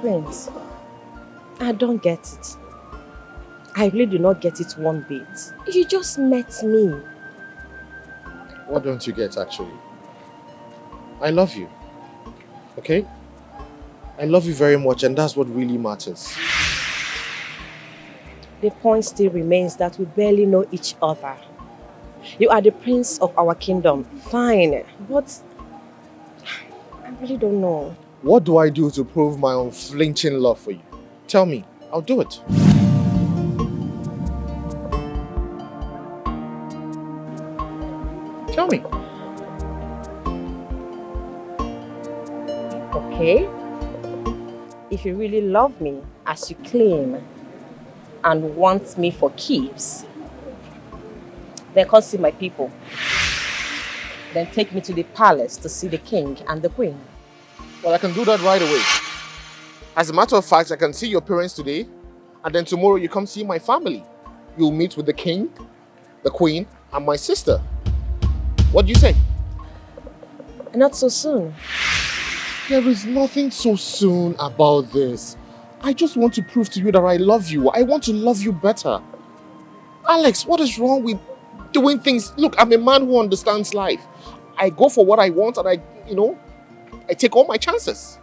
Prince, I don't get it. I really do not get it one bit. You just met me. What don't you get, actually? I love you. Okay? I love you very much, and that's what really matters. The point still remains that we barely know each other. You are the prince of our kingdom. Fine, but I really don't know. What do I do to prove my unflinching love for you? Tell me. I'll do it. Tell me. Okay? If you really love me, as you claim, and want me for keeps, then come see my people. Then take me to the palace to see the king and the queen. Well, I can do that right away. As a matter of fact, I can see your parents today, and then tomorrow you come see my family. You'll meet with the king, the queen, and my sister. What do you say? Not so soon. There is nothing so soon about this. I just want to prove to you that I love you. I want to love you better. Alex, what is wrong with doing things? Look, I'm a man who understands life. I go for what I want and I take all my chances.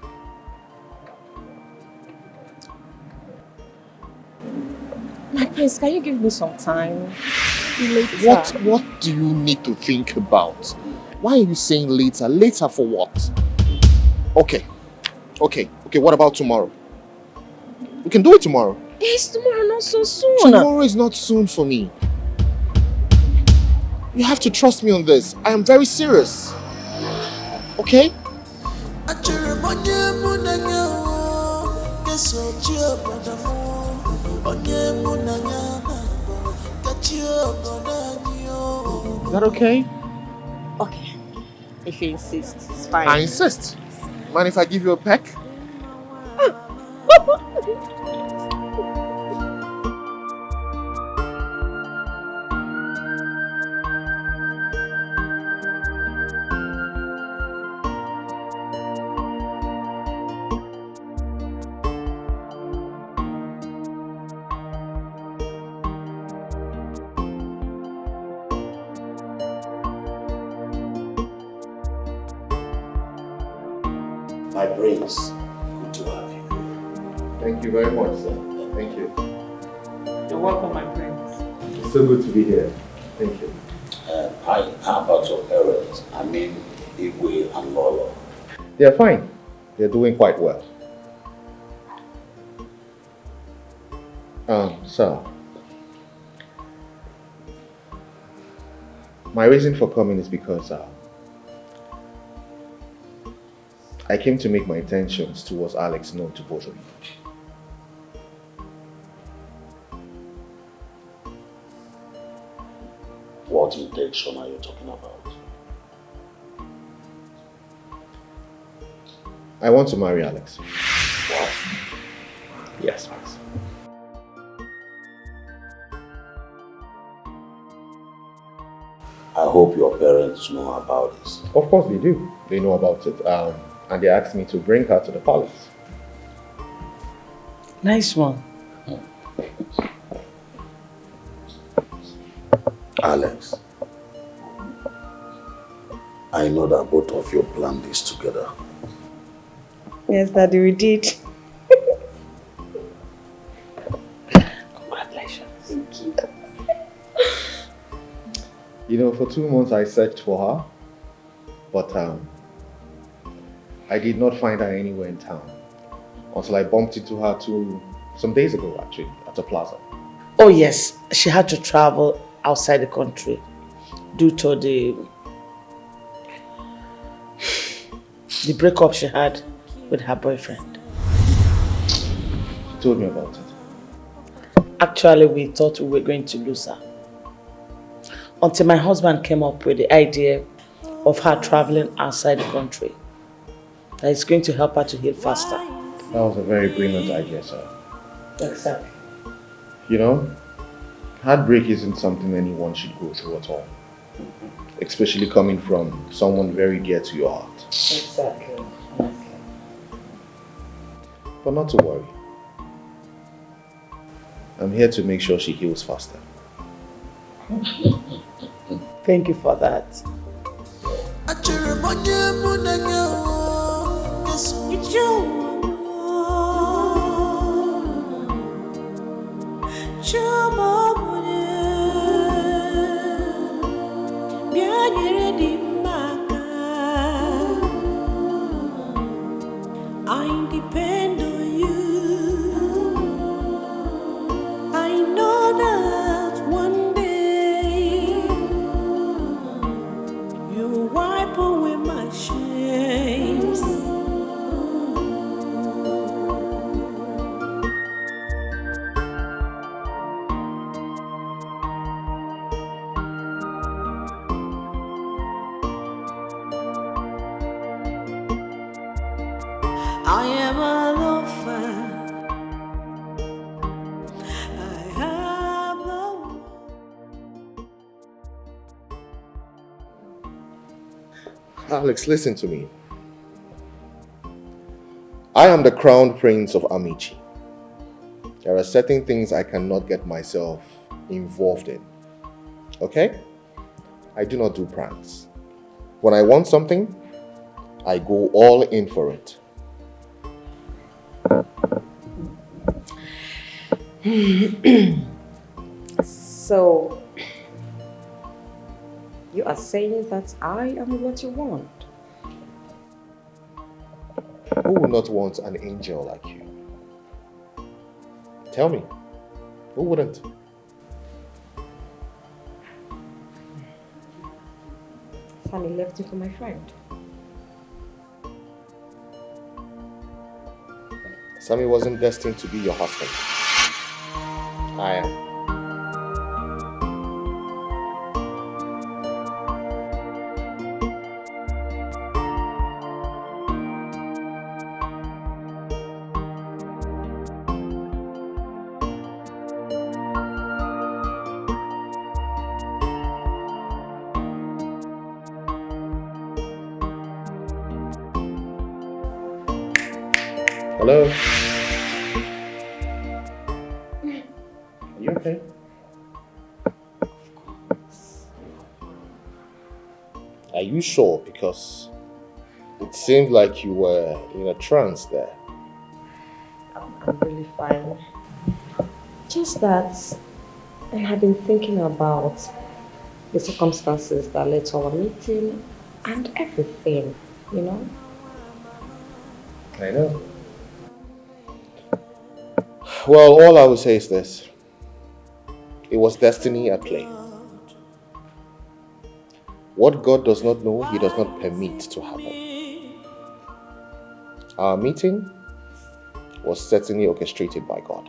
My prince, can you give me some time? Later. What do you need to think about? Why are you saying later? Later for what? Okay, what about tomorrow? We can do it tomorrow. Is tomorrow not so soon? Tomorrow is not soon for me. You have to trust me on this. I am very serious. Okay? Is that okay? Okay. If you insist, it's fine. I insist. Mind if I give you a peck? My prince, good to have you. Thank you very much, sir. Thank you. You're welcome, my prince. It's so good to be here. Thank you. How about your parents? I mean, Igwe and Lolo. They're fine. They're doing quite well. Sir. My reason for coming is because I came to make my intentions towards Alex known to both of you. What intention are you talking about? I want to marry Alex. What? Yes, please. I hope your parents know about this. Of course they do. They know about it. And they asked me to bring her to the palace. Nice one. Alex, I know that both of you planned this together. Yes, Daddy, we did. Congratulations. Thank you. You know, for 2 months I searched for her, but I did not find her anywhere in town until I bumped into her some days ago, actually, at a plaza. Oh yes, she had to travel outside the country due to the breakup she had with her boyfriend. She told me about it. Actually, we thought we were going to lose her until my husband came up with the idea of her traveling outside the country. That is going to help her to heal faster. That was a very brilliant idea, sir. Exactly. You know, heartbreak isn't something anyone should go through at all. Especially coming from someone very dear to your heart. Exactly. But not to worry. I'm here to make sure she heals faster. Thank you for that. I depend on you. I know that one day you will wipe away my shames. I am an orphan. I have no. Alex, listen to me. I am the crown prince of Amici. There are certain things I cannot get myself involved in. Okay? I do not do pranks. When I want something, I go all in for it. So, you are saying that I am what you want? Who would not want an angel like you? Tell me, who wouldn't? Sammy left you for my friend. Sammy wasn't destined to be your husband. I am. Hello? Are you okay? Are you sure? Because it seemed like you were in a trance there. I'm really fine. Just that I have been thinking about the circumstances that led to our meeting and everything, you know? I know. Well, all I will say is this. It was destiny at play. What God does not know, He does not permit to happen. Our meeting was certainly orchestrated by God.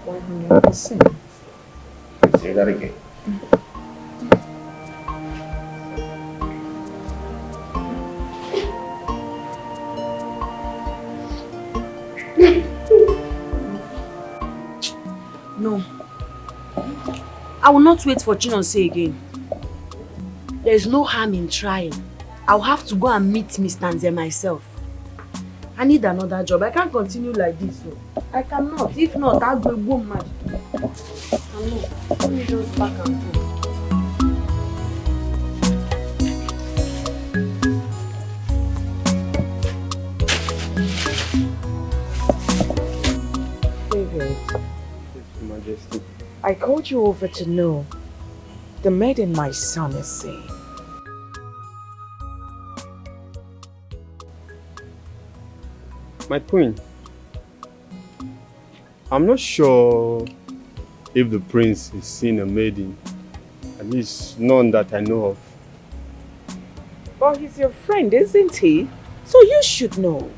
100%. Say that again. No. I will not wait for Chinonso again. There is no harm in trying. I'll have to go and meet Miss Nze myself. I need another job. I can't continue like this. So. I cannot. If not, I'll go mad. I know. Let me just back and go. David, Your Majesty. I called you over to know the maiden my son is saying. My queen, I'm not sure if the prince has seen a maiden, at least none that I know of. Well, he's your friend, isn't he? So you should know.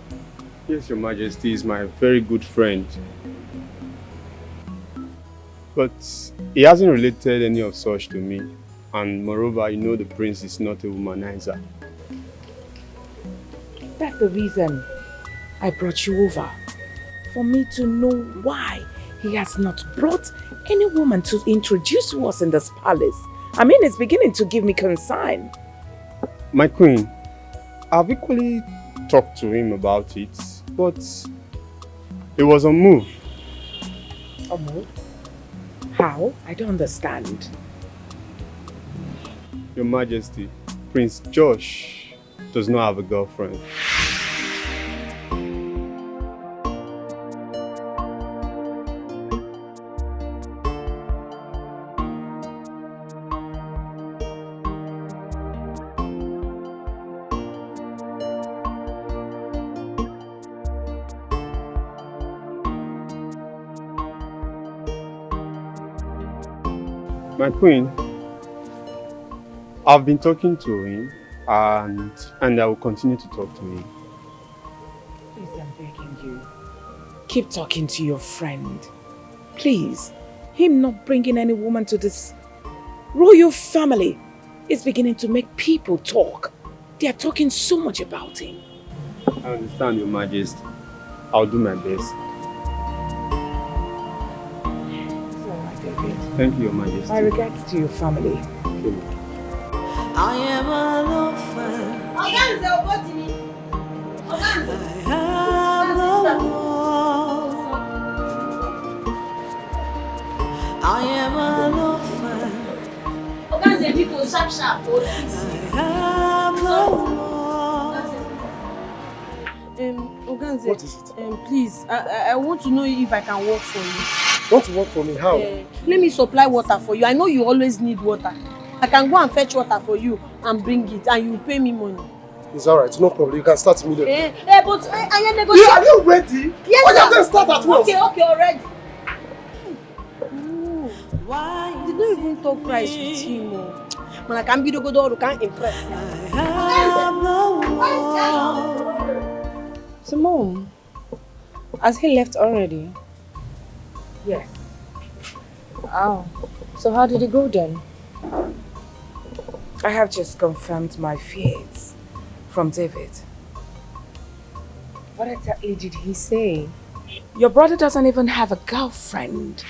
Yes, Your Majesty is my very good friend. But he hasn't related any of such to me. And moreover, you know the prince is not a womanizer. That's the reason I brought you over. For me to know why he has not brought any woman to introduce to us in this palace. I mean, it's beginning to give me concern. My queen, I've equally talked to him about it, but it was a move. A move? How? I don't understand. Your Majesty, Prince Josh does not have a girlfriend. My queen, I've been talking to him and I will continue to talk to him. Please, I'm begging you. Keep talking to your friend. Please. Him not bringing any woman to this royal family is beginning to make people talk. They are talking so much about him. I understand, Your Majesty. I'll do my best. Thank you, Your Majesty. My regards to your family. Okay. I am an orphan. I am the one. I am an orphan. I am the one. Oganze, What is it? please, I want to know if I can work for you. Want to work for me? How? Let me supply water for you. I know you always need water. I can go and fetch water for you and bring it, and you pay me money. It's alright, no problem. You can start immediately. But I am negotiating. Yeah, are you ready? Yes, sir. sir. Then start at once. Okay, already. Why? Did not even talk price with him. Man, I can't be the good or can't impress. So, Mom, has he left already? Yes. Oh, so how did he go then? I have just confirmed my fears from David. What exactly did he say? Your brother doesn't even have a girlfriend.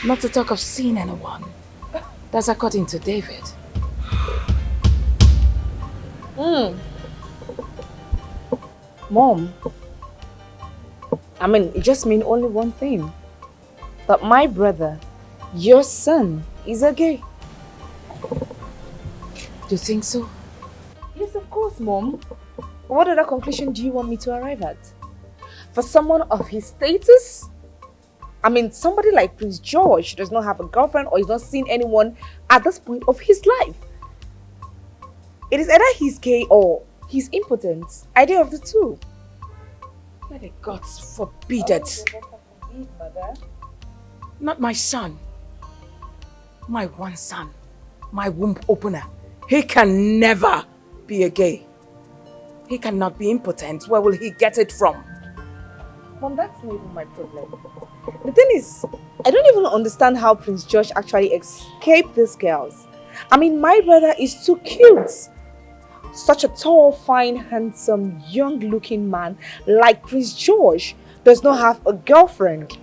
Not to talk of seeing anyone. That's according to David. Mom, I mean, it just means only one thing. That my brother, your son, is a gay. Do you think so? Yes, of course, Mom. What other conclusion do you want me to arrive at? For someone of his status? I mean, somebody like Prince George does not have a girlfriend or is not seeing anyone at this point of his life. It is either he's gay or he's impotent. Either of the two. May the gods forbid it. Not my son. My one son. My womb opener. He can never be a gay. He cannot be impotent. Where will he get it from? Mom, that's not even my problem. The thing is, I don't even understand how Prince George actually escaped these girls. I mean, my brother is too cute. Such a tall, fine, handsome, young-looking man like Prince George does not have a girlfriend.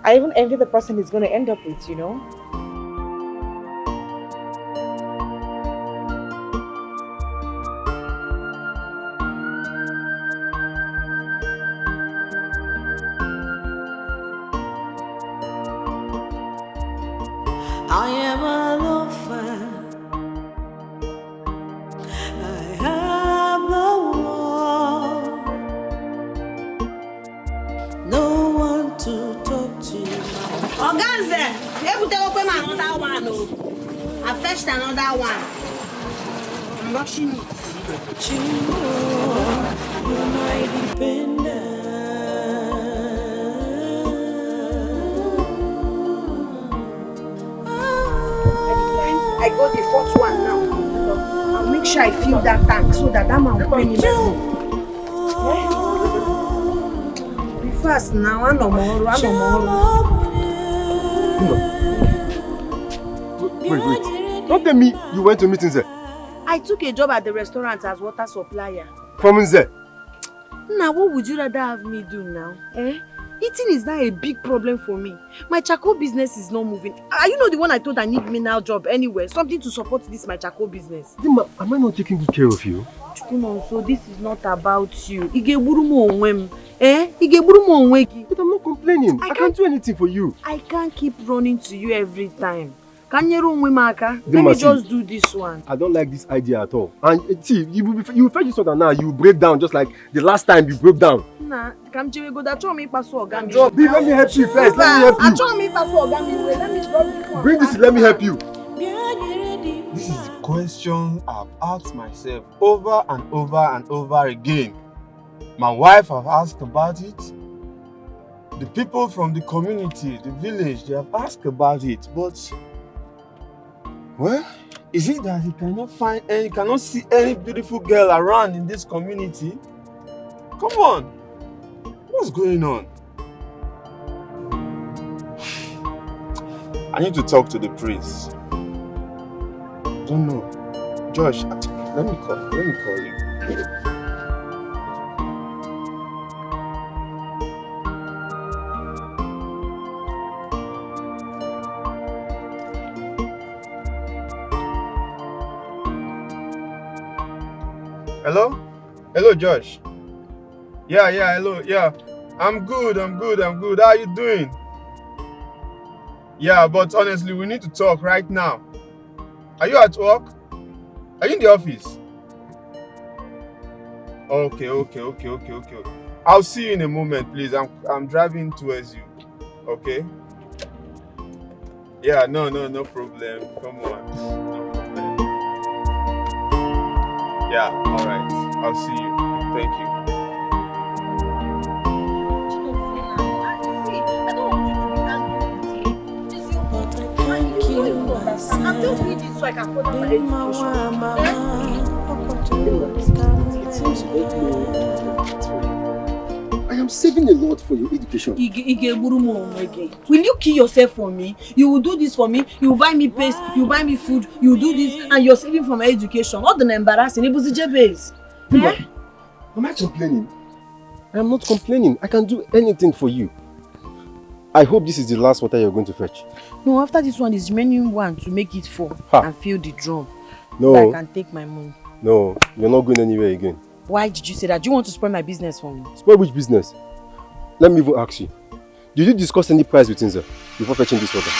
I even envy the person he's going to end up with, you know? I am an orphan. I have no one. No one to talk to. Oganze, you take open another one. I fetched another one. I'm rushing it. You know, you're my dependent. I got the fourth one now. I'll make sure I fill that tank so that man will pay me my money. Be fast now, I no more. Wait. Don't tell me you went to meetings there. I took a job at the restaurant as water supplier. From there. Now, what would you rather have me do now? Eating is not a big problem for me. My charcoal business is not moving. Are you not the one I told I need menial job anywhere? Something to support this my charcoal business. Dima, am I not taking good care of you? No, so this is not about you. But I'm not complaining. I can't do anything for you. I can't keep running to you every time. Let me just do this one. I don't like this idea at all. And see, you fetch this order now, you break down just like the last time you broke down. Nah, come go that me pass let me help you first. Let me help you. Bring this, let me help you. This is the question I've asked myself over and over and over again. My wife have asked about it. The people from the community, the village, they have asked about it, but well, is it that he cannot see any beautiful girl around in this community? Come on, what's going on? I need to talk to the prince. Don't know. Josh, let me call you. Hello? Hello, Josh. Yeah, hello, yeah. I'm good. How are you doing? Yeah, but honestly, we need to talk right now. Are you at work? Are you in the office? Okay. I'll see you in a moment, please. I'm driving towards you. Okay? Yeah, no problem. Come on. Yeah, alright. I'll see you. Thank you. I'm just doing this so I can further my I am saving a lot for your education. Will you kill yourself for me? You will do this for me, you will buy me paste, you will buy me food, you will do this, and you're saving for my education. What the embarrassing? It was a base. Am I complaining? I am not complaining. I can do anything for you. I hope this is the last water you're going to fetch. No, after this one is the remaining one to make it full and fill the drum. No. So I can take my money. No, you're not going anywhere again. Why did you say that? Do you want to spoil my business for me? Spoil which business? Let me even ask you. Did you discuss any price with Inza before fetching this water?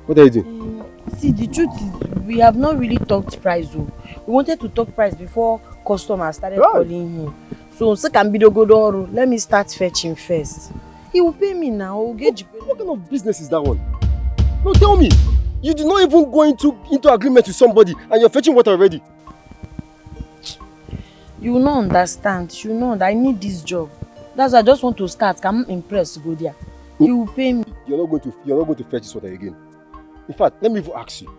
What are you doing? See, the truth is, we have not really talked price. We wanted to talk price before customers started calling him. So, let me start fetching first. He will pay me now. What kind of business is that one? No, tell me. You did not even go into agreement with somebody and you're fetching water already. You will not understand. You know that I need this job. That's why I just want to start. I'm impressed to go there. You will pay me. You're not going to fetch this water again. In fact, let me even ask you.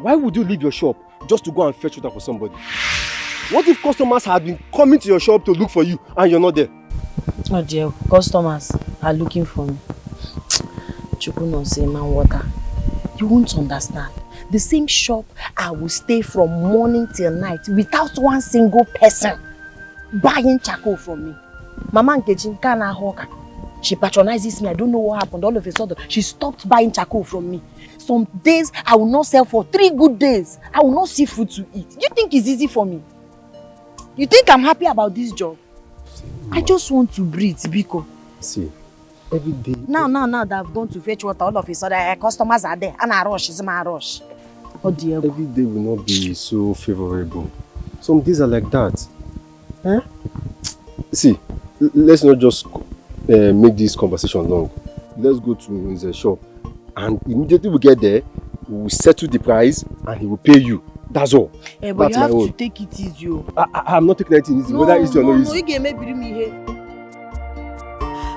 Why would you leave your shop just to go and fetch water for somebody? What if customers had been coming to your shop to look for you and you're not there? Oh dear, customers are looking for me. Chukuno say man water. You won't understand. The same shop I will stay from morning till night without one single person buying charcoal from me. Mama Nkechi Kana Hoka. She patronizes me. I don't know what happened. All of a sudden, she stopped buying charcoal from me. Some days I will not sell for 3 good days. I will not see food to eat. You think it's easy for me? You think I'm happy about this job? I just want to breathe, Biko. See, every day... Now that I've gone to fetch water, all of a sudden, customers are there. And I rush, it's my rush. Oh dear. Every day will not be so favorable. Some days are like that. Huh? See, let's not just make this conversation long. Let's go to the shop. And immediately we get there, we will settle the price and he will pay you. That's all. But you have to take it easy. I'm not taking anything easy, whether easy or not easy. No, you can make me here.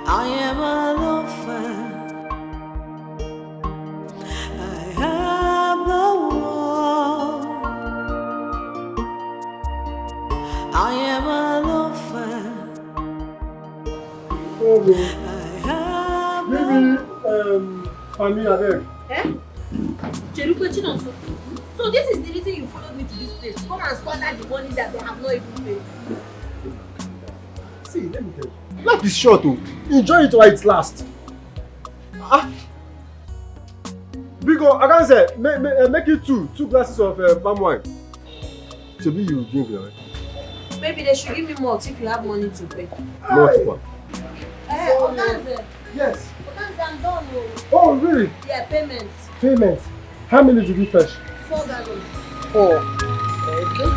I am an orphan. I am the one. I am an orphan. Family are there. So this is the reason you followed me to this place. Come and squander the money that they have not even paid. See, let me tell you. Life is short, oh. Enjoy it while it lasts. Bigo, I can say, make it two glasses of palm wine. Maybe you drink, right? Maybe they should give me more if you have money to pay. Multiple. Hey, Okanze. Yes. Okanze, I'm done. Oh, really? Yeah, payment. Payment. How many did you fetch? 4 gallons. 4. Okay.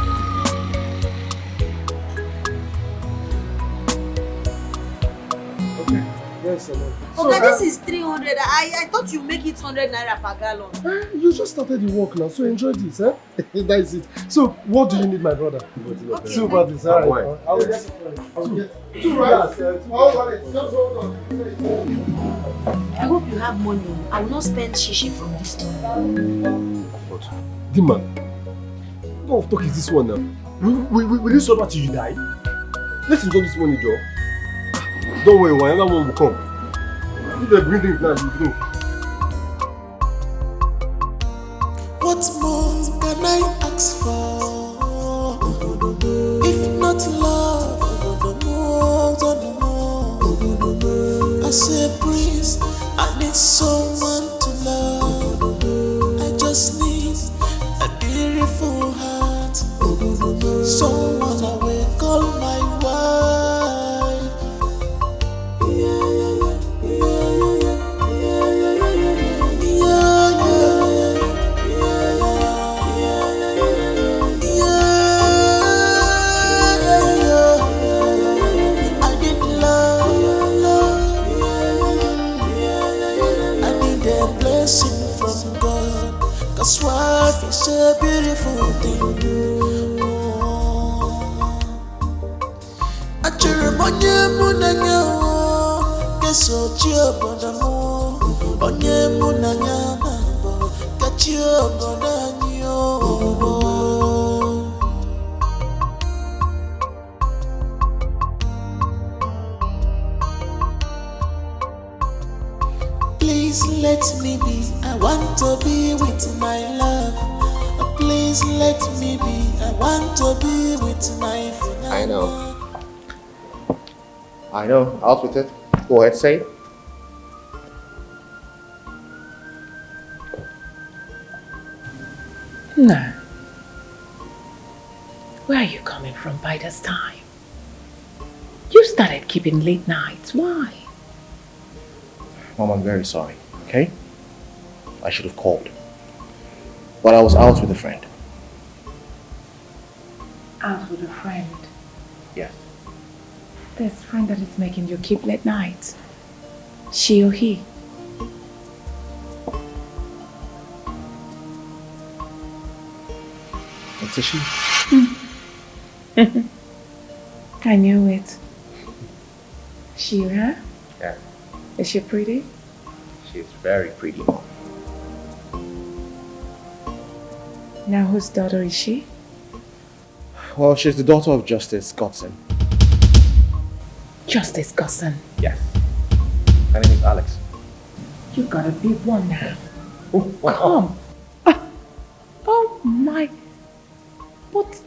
Yes, Okay, this is 300. I thought you make it 100 naira per gallon. You just started the work now, so enjoy this, eh? That is it. So, what do you need, my brother? Okay, 2 bottles, alright. I will get 2 rice. Just hold on. I hope you have money. I will not spend shishi from this money. But, Dima, what of talk is this one now? Will you suffer till you die? Let's enjoy this money, Joe. Don't worry, another one will come. If they bring drink now, you drink. What more can I ask for? If not love, I say please, I need someone to love. I just need a beautiful heart. Someone I will call my wife. Cause wife is a beautiful thing. A Jeremiah Munanya, guess what you're bonamo, Onye Munanya, catch your bonanyo. Please let me be. I want to be with my love. Please let me be. I want to be with my friend. I know. Out with it. Go ahead, say it. No. Where are you coming from by this time? You started keeping late nights. Why? Mom, I'm very sorry, okay? I should have called. But I was out with a friend. Out with a friend? Yes. This friend that is making you keep late nights. She or he? It's a she. I knew it. She, huh? Yeah. Is she pretty? She's very pretty, Mom. Now whose daughter is she? Well, she's the daughter of Justice Godson. Justice Godson? Yes. Her name is Alex. You got a big one now. Oh, wow. Come. Oh my. But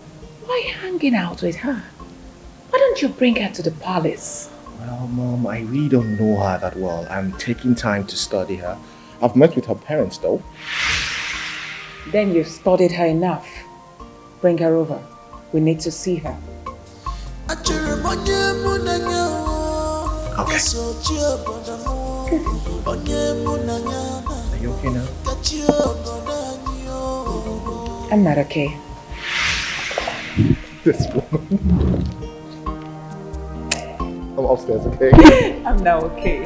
why hanging out with her? Why don't you bring her to the palace? Well, Mom, I really don't know her that well. I'm taking time to study her. I've met with her parents, though. Then you've studied her enough. Bring her over. We need to see her. Okay. Are you okay now? I'm not okay. This woman. I'm upstairs, okay? I'm not okay.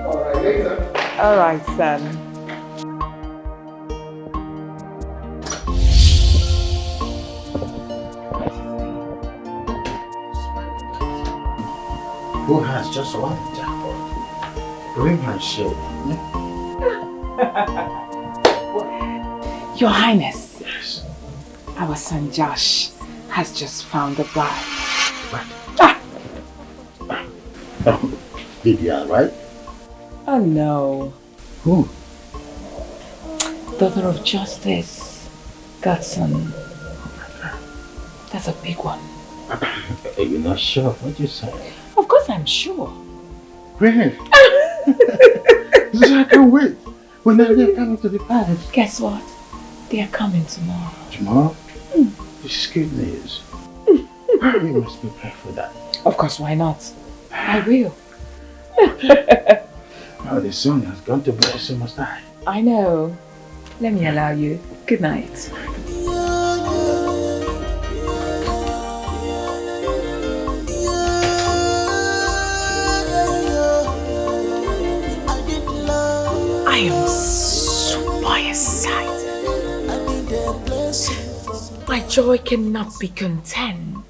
Alright, later. Alright, son. Who has just one jackpot? Bring my shield. Your Highness, our son Josh has just found the bride. Lydia, right? Oh no. Who? Daughter of Justice Godson. That's a big one. You're not sure what you say? Of course I'm sure. Really? I can't wait. When they're coming to the palace. Guess what? They are coming tomorrow. Tomorrow? This is good news. We must prepare for that. Of course, why not? I will. Oh, the sun has gone to bed, so must I. I know. Let me allow you. Good night. I am super excited. My joy cannot be contained.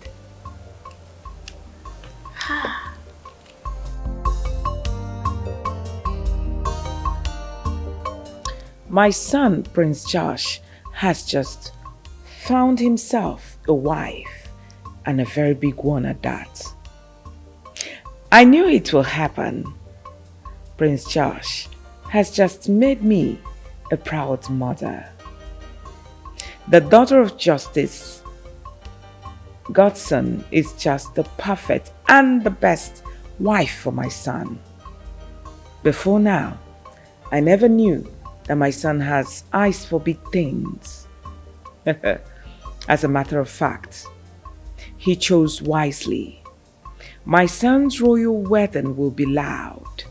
My son, Prince Josh, has just found himself a wife, and a very big one at that. I knew it will happen. Prince Josh has just made me a proud mother. The daughter of Justice, Godson, is just the perfect and the best wife for my son. Before now, I never knew that my son has eyes for big things. As a matter of fact, he chose wisely. My son's royal wedding will be loud.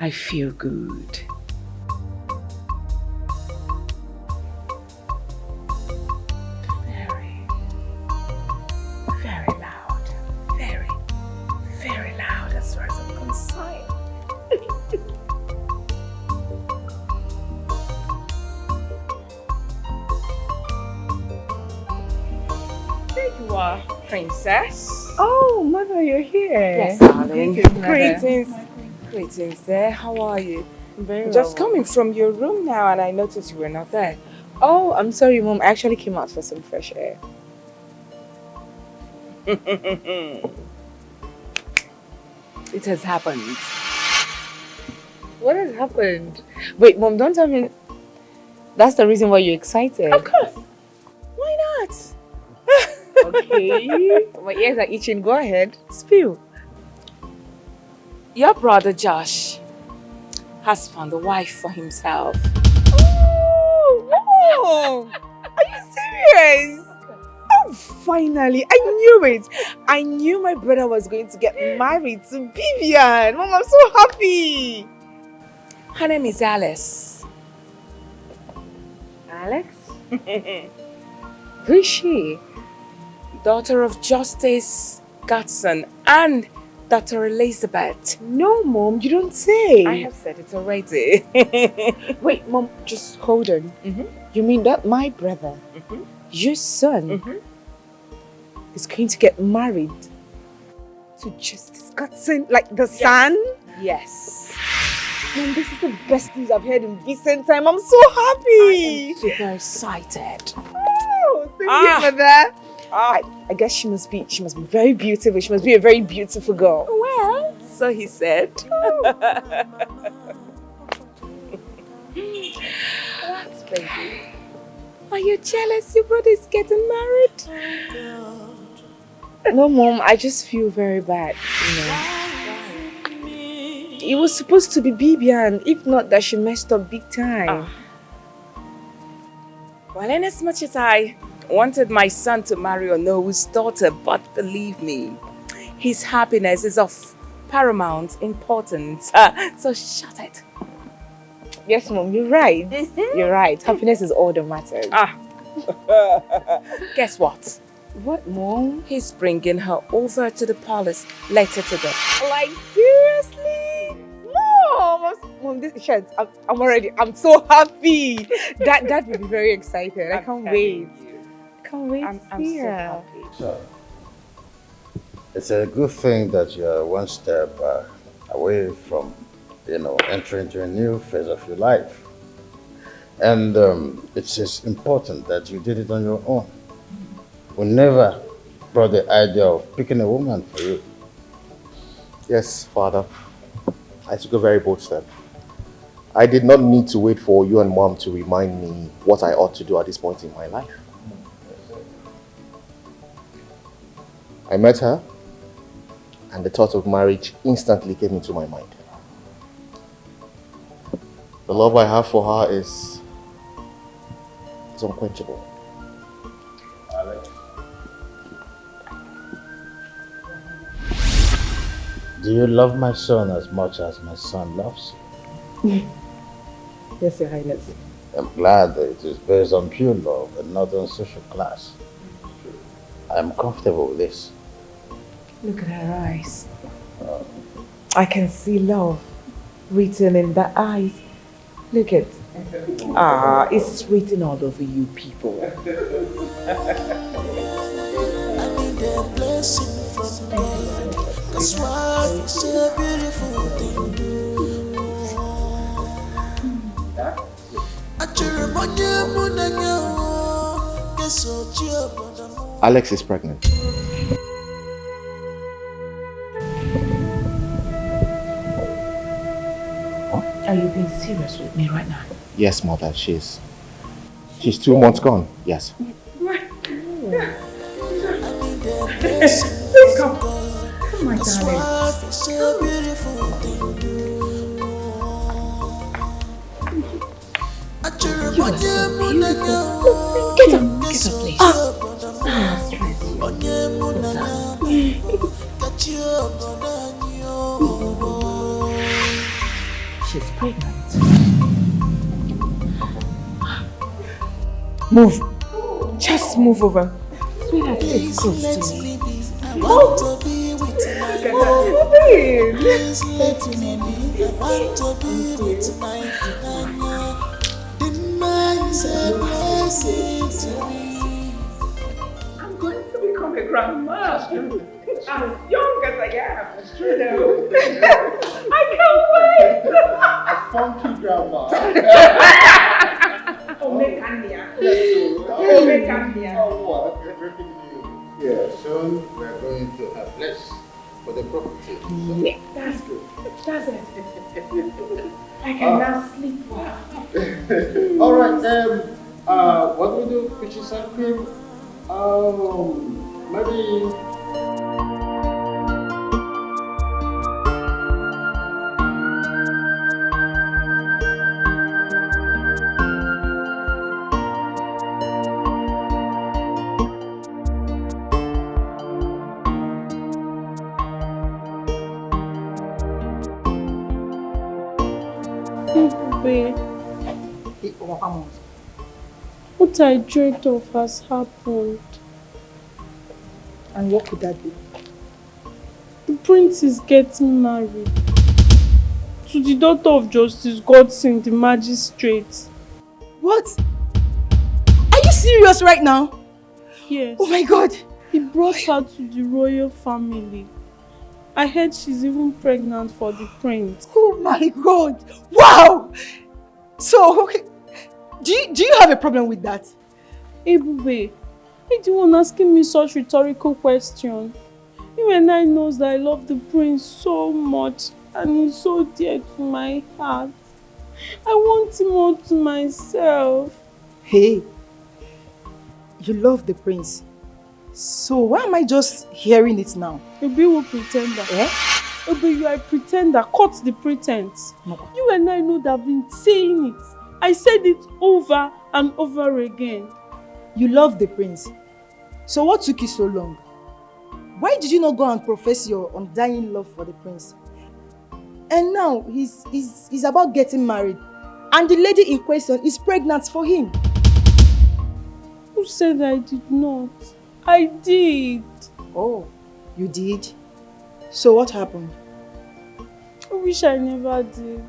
I feel good. Very, very loud. Very, very loud as far as I'm concerned. You are princess. Oh, mother, you're here. Yes, darling. Greetings. Greetings there. How are you? Very well. Just coming from your room now, and I noticed you were not there. Oh, I'm sorry, Mom. I actually came out for some fresh air. It has happened. What has happened? Wait, Mom, don't tell me that's the reason why you're excited. Of course. Why not? Okay. My ears are itching. Go ahead. Spill. Your brother Josh has found a wife for himself. Oh, are you serious? Oh, finally. I knew it. I knew my brother was going to get married to Vivian. Mom, I'm so happy. Her name is Alice. Alex? Who is she? Daughter of Justice Godson and Dr. Elizabeth. No, Mom, you don't say. I have said it already. Wait, Mom, just hold on. You mean that my brother, your son, is going to get married to Justice Godson, like the son? Yes. Mom, this is the best news I've heard in recent time. I'm so happy. I'm super excited. Oh, thank you, Mother. I guess she must be very beautiful. She must be a very beautiful girl. Well, so he said. What, baby? Are you jealous your brother is getting married? No, Mom, I just feel very bad, you know. It was supposed to be Bibian. If not, that she messed up big time. Well, in as much as I wanted my son to marry Onowu's daughter, but believe me, his happiness is of paramount importance. So shut it. Yes, Mom, you're right. You're right. Happiness is all that matters. Guess what? What, Mom? He's bringing her over to the palace later today. Like, seriously? Mom, this shit, I'm so happy. Dad will be very excited. I can't wait. Can't wait I'm to see so her. happy. So, it's a good thing that you're one step away from, entering into a new phase of your life. And it's just important that you did it on your own. We never brought the idea of picking a woman for you. Yes, Father. I took a very bold step. I did not need to wait for you and Mom to remind me what I ought to do at this point in my life. I met her, and the thought of marriage instantly came into my mind. The love I have for her is unquenchable. Alex. Do you love my son as much as my son loves you? Yes, Your Highness. I'm glad that it is based on pure love and not on social class. I am comfortable with this. Look at her eyes. I can see love written in the eyes. Look at it's written all over you people. I need a blessing from God. 'Cause wife is a beautiful thing. Alex is pregnant. Are you being serious with me right now? Yes, mother, she's 2 months gone. Yes. Please come. Come, my darling. You are so beautiful. Get up, please. She's pregnant. Move. Just move over. Sweetheart, it's close to me. Want to be with my love. Please let me be. I want to be with my Nanya. The mind's a blessing to me. I'm going to become a grandma. As young as I am. You know. I can't wait. A funky grandma. Yeah, soon we're going to have less for the property. Yeah, that's good. That's it. I can now sleep well. Alright, what do we do? Peaches and cream? Maybe... What I dreamt of has happened. And what could that be? The prince is getting married to the daughter of Justice Godson, the magistrate. What? Are you serious right now? Yes. Oh my God. He brought her to the royal family. I heard she's even pregnant for the prince. Oh my God. Wow. So, do you have a problem with that? Ebube, why do you want asking me such rhetorical question? You and I knows that I love the prince so much and he's so dear to my heart. I want him all to myself. Hey, you love the prince. So why am I just hearing it now? Ebe will pretender. Eh? Ebe, you are a pretender. Cut the pretense. No. You and I know that I've been saying it. I said it over and over again. You love the prince. So what took you so long? Why did you not go and profess your undying love for the prince? And now he's about getting married. And the lady in question is pregnant for him. Who said I did not? I did. Oh, you did? So what happened? I wish I never did.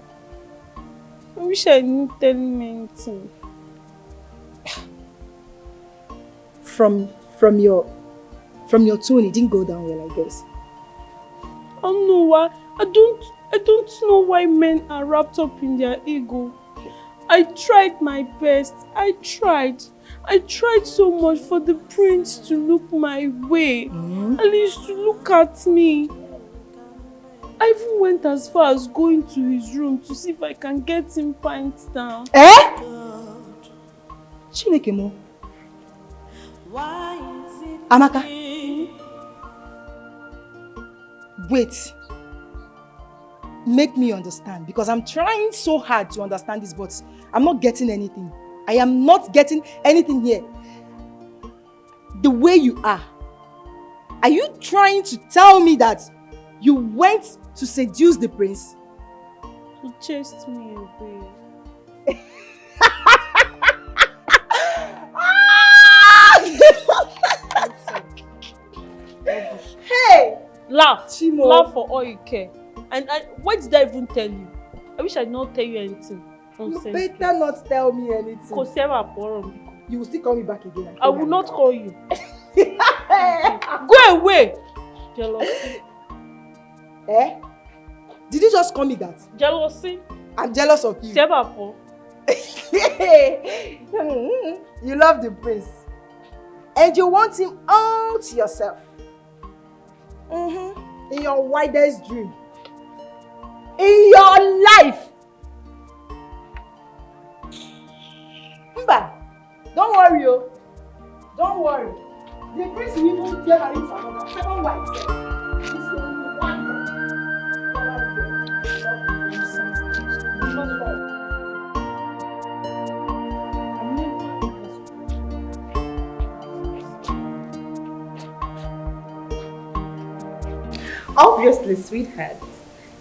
I wish I didn't tell him anything. From your tone, it didn't go down well, I guess. I don't know why. I don't know why men are wrapped up in their ego. I tried my best. I tried so much for the prince to look my way. At least to look at me. I even went as far as going to his room to see if I can get him pints down. Eh? Chinekemo. Amaka, Wait. Make me understand, because I'm trying so hard to understand this, but I'm not getting anything. I am not getting anything here. The way you are you trying to tell me that you went to seduce the prince? He chased me away. Hey! Laugh. Chimo. Laugh for all you care. And why did I even tell you? I wish I did not tell you anything. You better not tell me anything. You will still call me back again. I will not call you. Go away! Jealousy. Eh? Did you just call me that? Jealousy. I'm jealous of you. You love the prince. And you want him all to yourself. In your widest dream. In your life. Mba, don't worry, yo. Don't worry. The prince will even get married to another 7 wives. Obviously, sweetheart.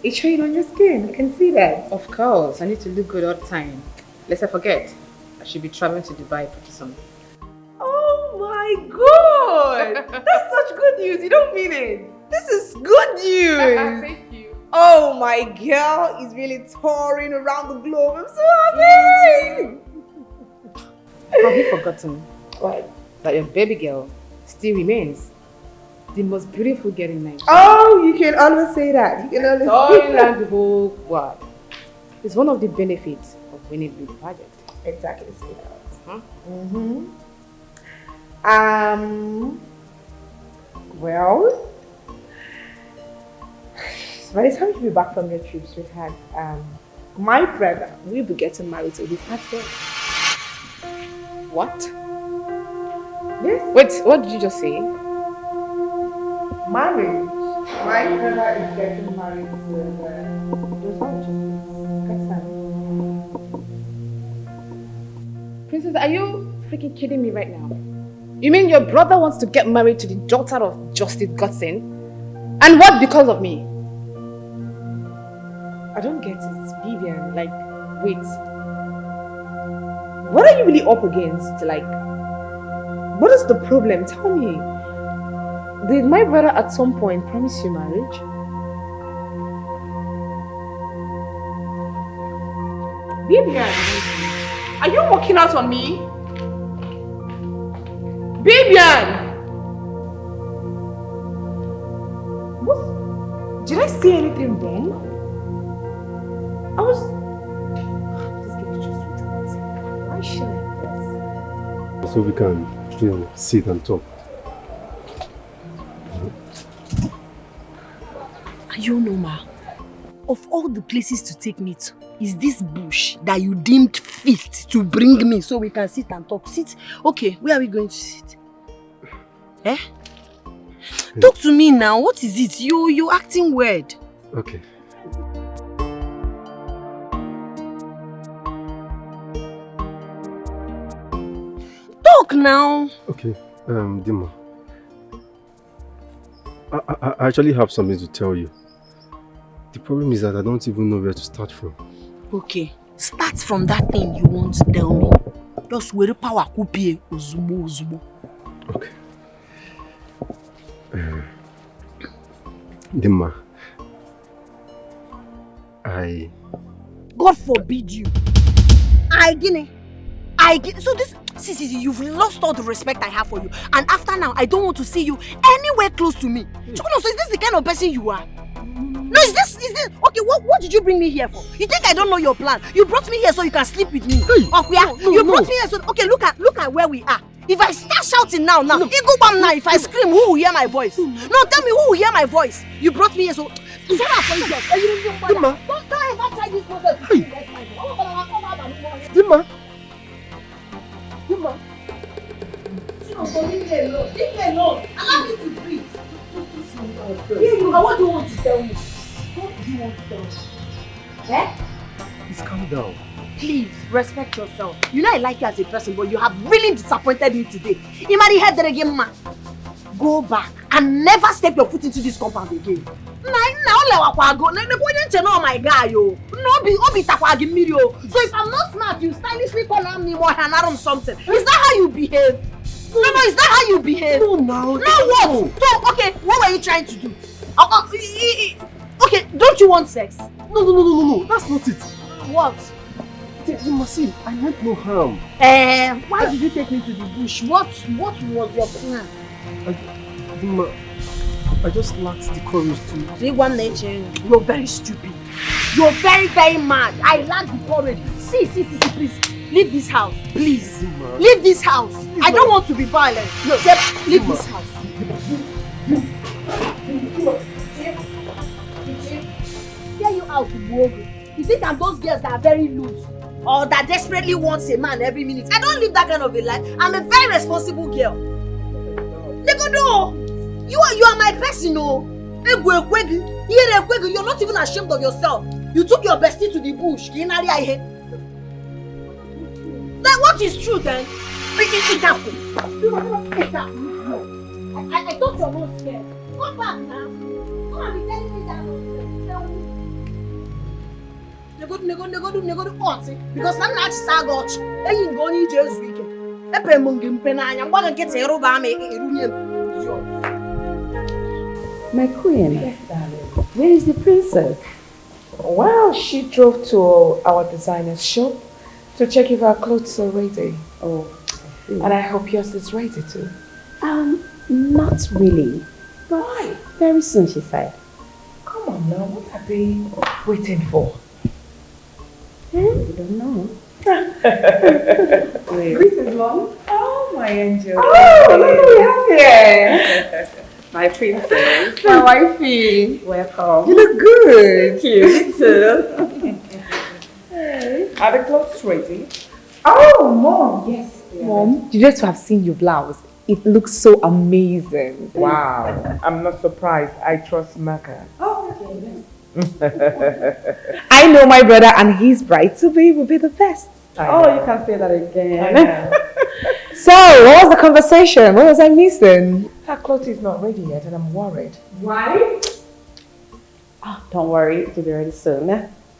It's showing on your skin. I can see that. Of course. I need to look good all the time. Lest I forget, I should be traveling to Dubai pretty soon. Oh my god! That's such good news. You don't mean it. This is good news. Thank you. Oh, my girl is really touring around the globe. I'm so happy. Have you forgotten What? that your baby girl still remains the most beautiful girl in Nigeria? Oh, you can always say that. You can always All say around that. the whole world. It's one of the benefits of winning the project. Exactly, sweetheart. Huh? Well, by the time you be back from your trip, sweetheart, my brother will be getting married to his husband. What? Yes. Wait, what did you just say? Marriage. My brother is getting married to Princess, are you freaking kidding me right now? You mean your brother wants to get married to the daughter of Justice Godson? And what because of me? I don't get it, Vivian. Like, wait. What are you really up against? Like, what is the problem? Tell me. Did my brother at some point promise you marriage? Vivian, are you walking out on me? Vivian! What? Did I say anything wrong? I was... This girl is just so dramatic. Why should I press? So we can, sit and talk. Are you normal? Of all the places to take me to, is this bush that you deemed fit to bring me so we can sit and talk? Sit. Okay, where are we going to sit? Eh? Talk to me now. What is it? You acting weird. Okay. Talk now. Okay, Dima. I actually have something to tell you. The problem is that I don't even know where to start from. Okay, start from that thing you want to tell me. Just where power could be uzumo. Okay. Dima, God forbid you. So this, see, you've lost all the respect I have for you. And after now, I don't want to see you anywhere close to me. Chukwuno, so is this the kind of person you are? No, is this, okay, what did you bring me here for? You think I don't know your plan? You brought me here so you can sleep with me. You brought me here so, okay, look at where we are. If I start shouting now, if I scream, who will hear my voice? No, tell me who will hear my voice. You brought me here so, don't try this process. Dima. Leave me alone. Allow me to breathe. Here you are. What do you want to do? what do you want to tell me? Eh? Please calm down. Please, respect yourself. You know I like you as a person, but you have really disappointed me today. Imari head there again, man. Go back and never step your foot into this compound again. Oh my guy, yo. So if I'm not smart, you stylishly call on me more and around something. Is that how you behave? No, is that how you behave? No, no. No, what? So, okay, what were you trying to do? Okay, don't you want sex? No, that's not it. What? Masim, I meant no harm. Why did you take me to the bush? What was your plan? I just lacked the courage to... You're very stupid. You're very, very mad. I lack the courage. See, please. Leave this house, please. Leave this house. I don't want to be violent. No, leave this house. Get you out, Ugogo. You think I'm those girls that are very loose or that desperately wants a man every minute? I don't live that kind of a life. I'm a very responsible girl. You are my person, no. You're not even ashamed of yourself. You took your bestie to the bush. Then what is true then? I thought you were not scared. Come back now. Come and be telling me that nonsense. Because I'm not sagot. Ain't going to just weekend. My queen, yes, darling. Where is the princess? Well, she drove to our designer's shop to check if our clothes are ready. Oh, I see. And I hope yours is ready too. Not really. But why? Very soon, she said. Come on now, what are they waiting for? I don't know. Greetings, Mom. Oh, my angel. Oh, look who we have here. My princess. My wifey. Welcome. You look good. Thank you. You too. Hey. Are the clothes ready? Oh, Mom. Yes. Mom, you just have seen your blouse. It looks so amazing. Wow. I'm not surprised. I trust Maka. Oh, okay. I know my brother and his bride-to-be will be the best. Oh, you can say that again. So, what was the conversation? What was I missing? Her clothes is not ready yet and I'm worried. Why? Oh, don't worry, it will be ready soon.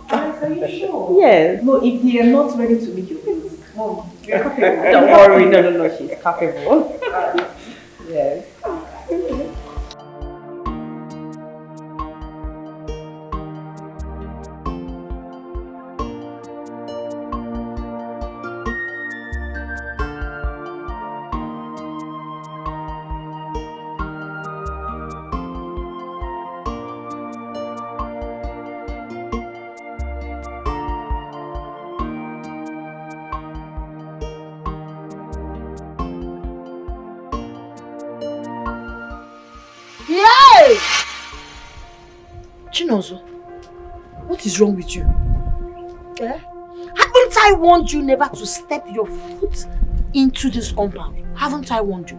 Are you sure? Yes. No, if they are not ready to meet you, please. Mom, you're capable. Don't worry, no, she's capable. Yes. Chinozo, what is wrong with you? Haven't I warned you never to step your foot into this compound? Haven't I warned you?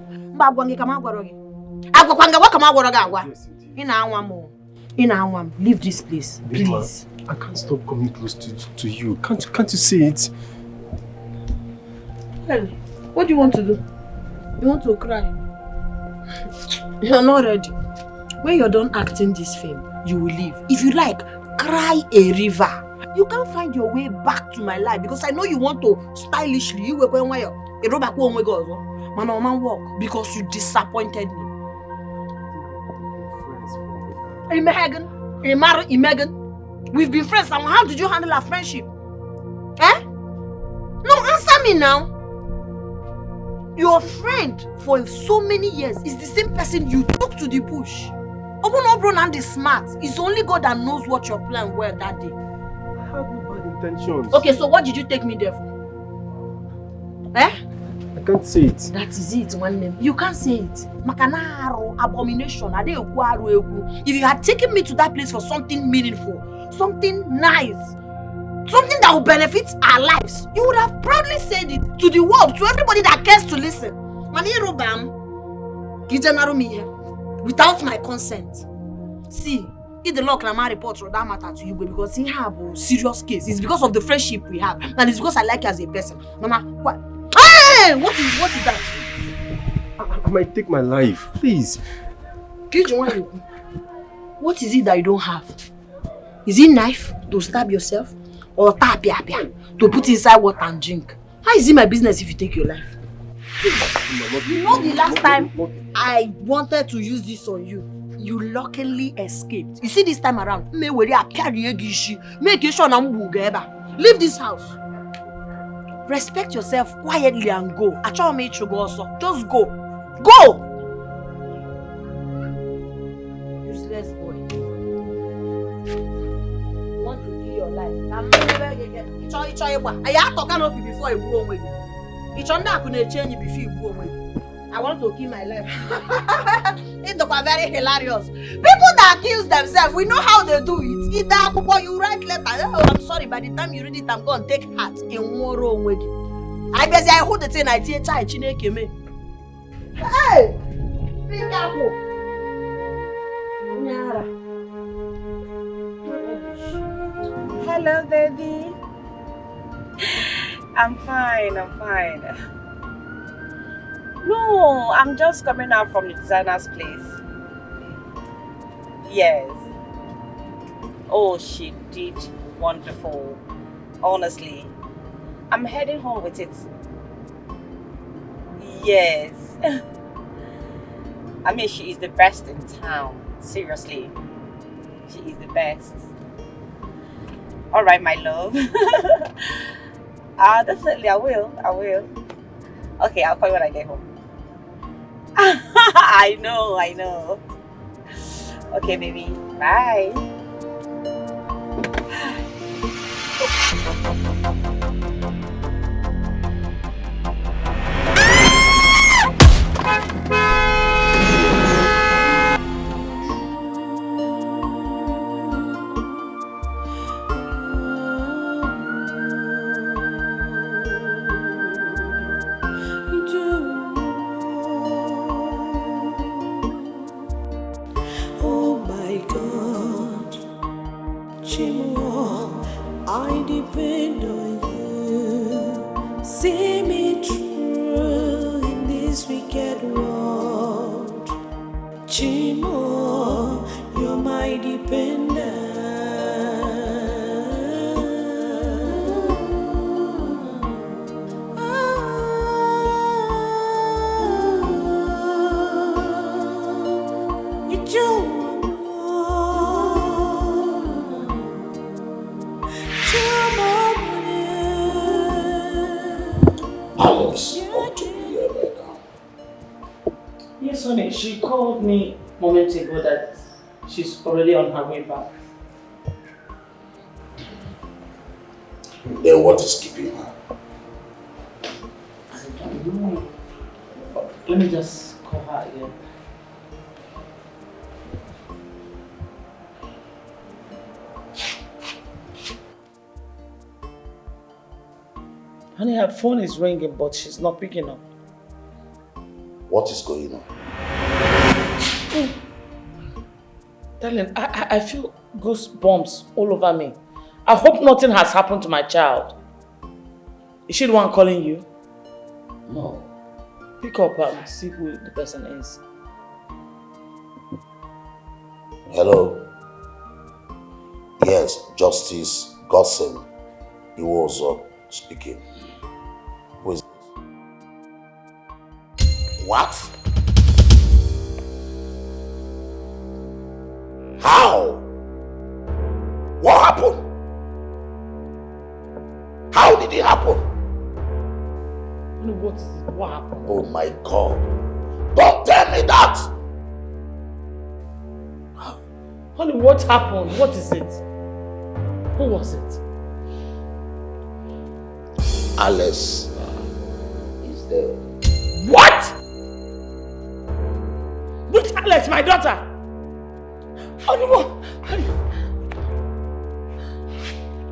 Leave this place, please. I can't stop coming close to you. Can't you see it? What do you want to do? You want to cry? You're not ready. When you're done acting this film, you will leave. If you like, cry a river. You can't find your way back to my life because I know you want to stylishly. You were going where you back home man walk because you disappointed me. Hey Megan, we've been friends. And how did you handle our friendship? No, answer me now. Your friend for so many years is the same person you took to the bush. Obron and is smart. It's only God that knows what your plan were that day. I had no bad intentions. Okay, so what did you take me there for? I can't say it. That is it, one name. You can't say it. Makanaro, abomination. If you had taken me to that place for something meaningful, something nice, something that will benefit our lives, you would have proudly said it to the world, to everybody that cares to listen. Without my consent. See, If the law can report that matter to you, because he have a serious case. It's because of the friendship we have, and it's because I like you as a person. Mama, what? Hey, what is that? I might take my life, please. What is it that you don't have? Is it knife to stab yourself, or tapia to put inside water and drink? How is it my business if you take your life? You know the last time I wanted to use this on you, you luckily escaped. You see this time around, leave this house. Respect yourself quietly and go. I try to make you go also. Just go. Go! Useless boy. Want to kill your life. I have to canopy before you go away. It's on that could change before you go away. I want to kill my life. It's very hilarious. People that accuse themselves, we know how they do it. Either you write letter. Oh, I'm sorry, by the time you read it, I'm going to take heart in one wrong way. I guess I hold the thing I teach I chineke me. Hey! Be careful. Hello, baby. I'm fine. No, I'm just coming out from the designer's place. Yes. Oh, she did wonderful. Honestly. I'm heading home with it. Yes. I mean, she is the best in town. Seriously. She is the best. Alright, my love. Definitely, I will. Okay, I'll call you when I get home. I know. Okay, baby. Bye. Oh my God, Chimo, I depend on you. See me through in this wicked world. Chimo, you're my dependent. Alex ought to be here right now. Yes, honey. She called me moments ago that she's already on her way back. Then what is keeping her? I don't know. Let me just call her again. Honey, her phone is ringing, but she's not picking up. What is going on? Oh. Darling, I feel goosebumps all over me. I hope nothing has happened to my child. Is she the one calling you? No. Pick up and see who the person is. Hello? Yes, Justice Godson. He was speaking. Who is this? What? How? What happened? How did it happen? What is it? What happened? Oh my God. Don't tell me that! Honey, what happened? What is it? Who was it? Alice is dead. What? Which Alice, my daughter? Honey, what? Honey.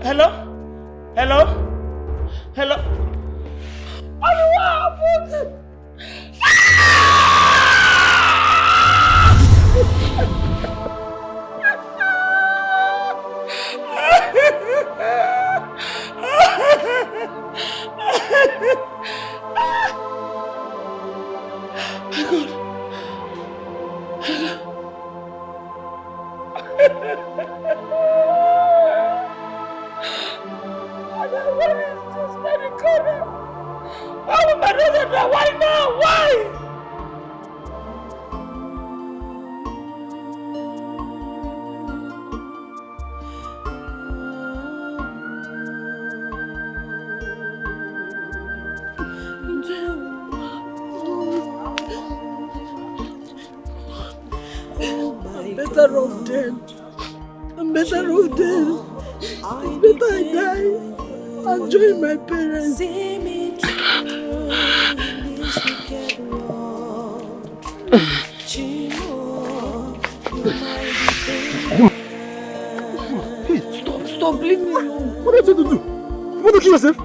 Hello? Hello? Hello? Honey, what happened? Why would my brother die? Why now? Why? I'm better off dead. I'm better off dead. It's better I die. I'll join my parents. Stop, leave me alone. What are you trying to do? You want to kill yourself? No.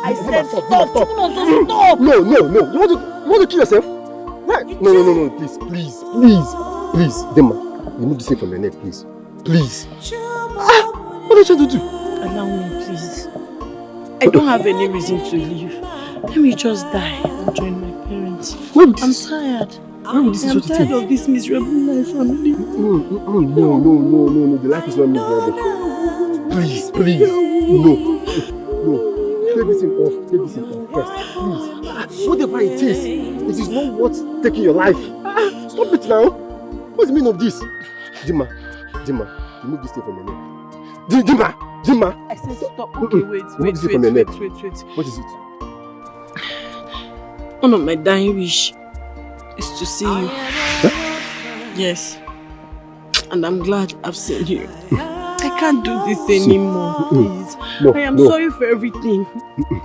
I said stop. Stop. No. You want to kill yourself? Why? No. Please, Dema. Remove this thing from your neck, please. Please. What are you trying to do? Allow me, please. I don't have any reason to leave. Let me just die and join my parents. I'm tired. I'm tired of this miserable life I'm living. No. The life is not miserable. Please. No. Take this thing off first. Please. Whatever it is not worth taking your life. Stop it now. What's the meaning of this? Dima, remove this thing from your neck. Dima. I said stop. Okay, wait. What is it? One of my dying wish is to see you. Yes. And I'm glad I've seen you. I can't do this anymore, please. I am sorry for everything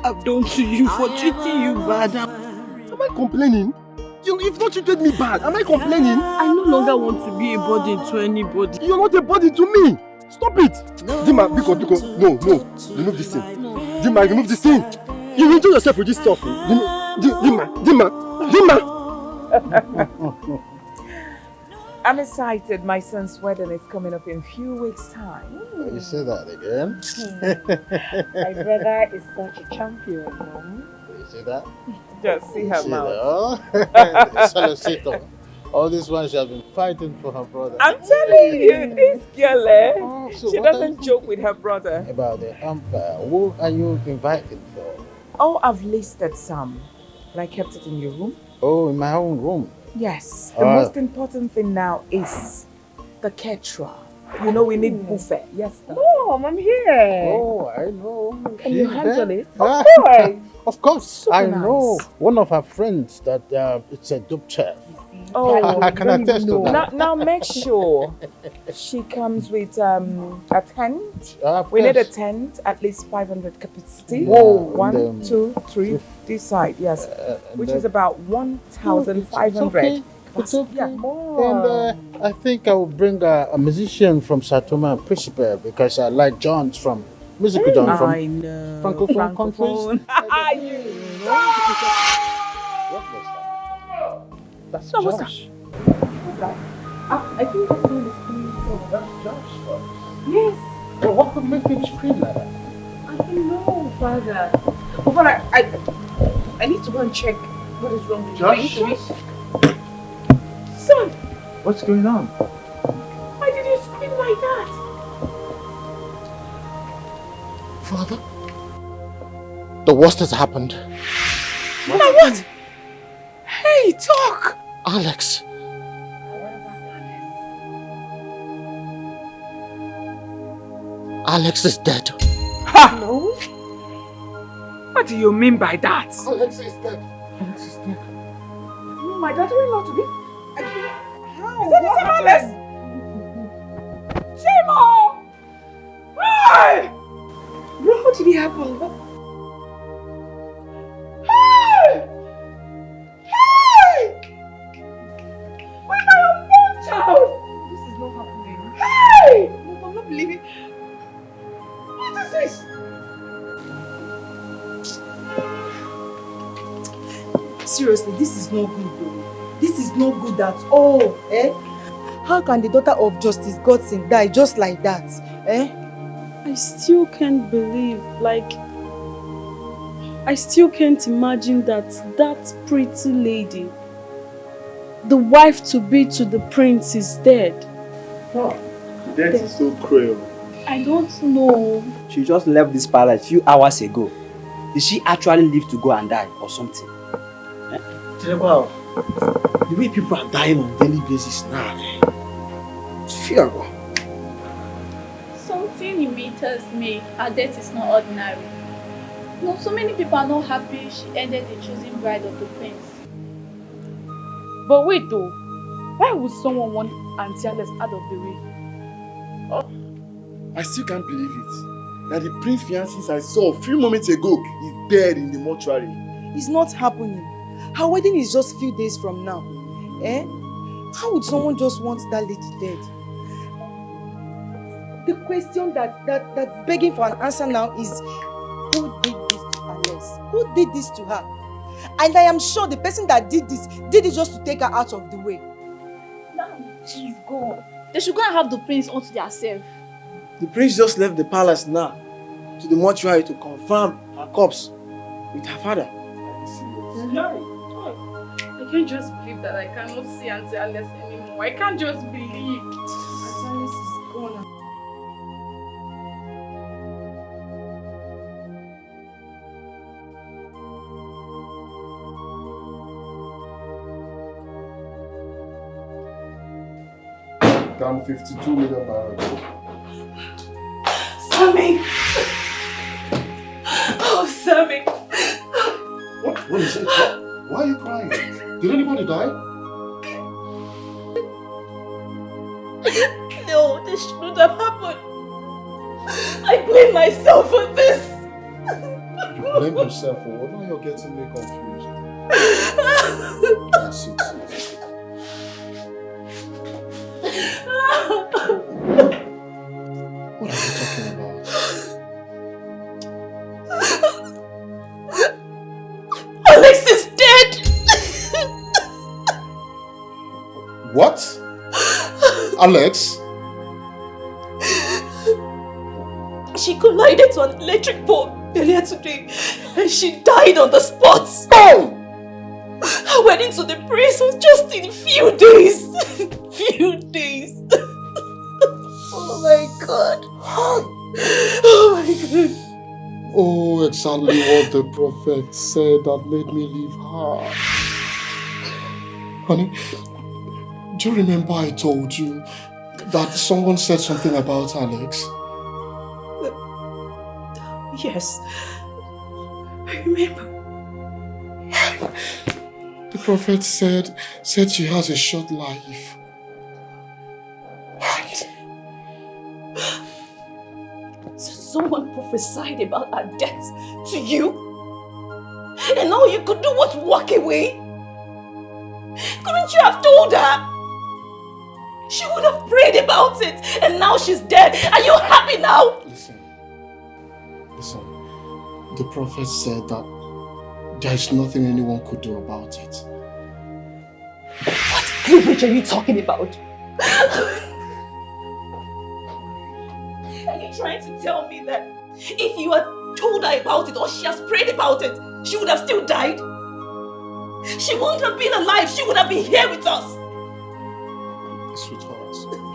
I've done to you, for treating you bad. Am I complaining? You've not treated me bad. Am I complaining? I no longer want to be a burden to anybody. You're not a burden to me. Stop it. Dima, because. No. Remove this thing. Dima, remove this thing. You enjoy yourself with this stuff. Dima. I'm excited. My son's wedding is coming up in a few weeks' time. You say that again? My brother is such a champion, Mom. You see that? Just see her mouth. Solicito. All this one she has been fighting for her brother. I'm telling you, this girl, she doesn't joke with her brother. About the umpire, who are you inviting for? Oh, I've listed some. But I kept it in your room. Oh, in my own room? Yes. The most important thing now is the caterer. You know we need buffet. Yes, sir. Mom, I'm here. Oh, I know. Can you handle it? Of course. Of course. I know one of her friends that it's a dope chef. Oh, I can attest to that. Now make sure she comes with a tent. We need a tent, at least 500 capacity. Whoa. 1, 2, 3, this side, yes. Which is about 1,500. It's okay. Yeah. And I think I will bring a musician from Satoma and Principe because I like John's from Musical John from Francophone Conference. What was that? That's Josh. I think that's when the scream. That's Josh voice. Yes. But what could make him scream like that? I don't know, Father. But I need to go and check what is wrong with Josh? you. Son! What's going on? Why did you scream like that? Father, the worst has happened. What? Hey, talk! Alex. Alex is dead. Ha! No? What do you mean by that? Alex is dead. Alex is dead. My daughter-in-law to be? How? Is that the same Alex? Shimo! Hey! Bro, how did it happen? Hey! Hey! Where's my unborn child? This is not happening. Hey! Mom, I'm not believing. What is this? Seriously, this is not good though. This is not good at all. How can the daughter of Justice Godson die just like that? I still can't believe, I still can't imagine that pretty lady, the wife to be to the prince, is dead. Death is so cruel. I don't know. She just left this palace a few hours ago. Did she actually live to go and die or something? Wow. The way people are dying on a daily basis now, fear. Something in me tells me her death is not ordinary. No, so many people are not happy she ended the chosen bride of the prince. But wait though, why would someone want Auntie Alex out of the way? I still can't believe it. That the prince fiancé I saw a few moments ago is dead in the mortuary. It's not happening. Her wedding is just a few days from now. Eh? How would someone just want that lady dead? The question that's begging for an answer now is, who did this to Alex? Who did this to her? And I am sure the person that did this did it just to take her out of the way. Now she's gone. They should go and have the prince onto themselves. The prince just left the palace now to the mortuary to confirm her corpse with her father. I can't just believe that I cannot see Auntie Alice anymore. I can't just believe. Auntie Alice is gone. Down 52 million barrels. Sammy! Oh, Sammy! What is it? Why are you crying? Did anybody die? No, this shouldn't have happened. I blame myself for this. You blame yourself for what? Now you're getting me confused. That's it. What are you talking about? Alex is dead! What? Alex? She collided to an electric pole earlier today and she died on the spot. Oh! Her wedding to the prince was just in a few days. Few days. Oh my God. Oh my God. Oh, exactly what the prophet said that made me leave her. Honey, do you remember I told you that someone said something about Alex? Yes. I remember. The prophet said she has a short life. So someone prophesied about her death to you? And all you could do was walk away? Couldn't you have told her? She would have prayed about it and now she's dead. Are you happy now? Listen. The prophet said that there is nothing anyone could do about it. What privilege are you talking about? Are you trying to tell me that if you had told her about it or she has prayed about it, she would have still died? She wouldn't have been alive. She would have been here with us. Sweetheart, I'm so sorry.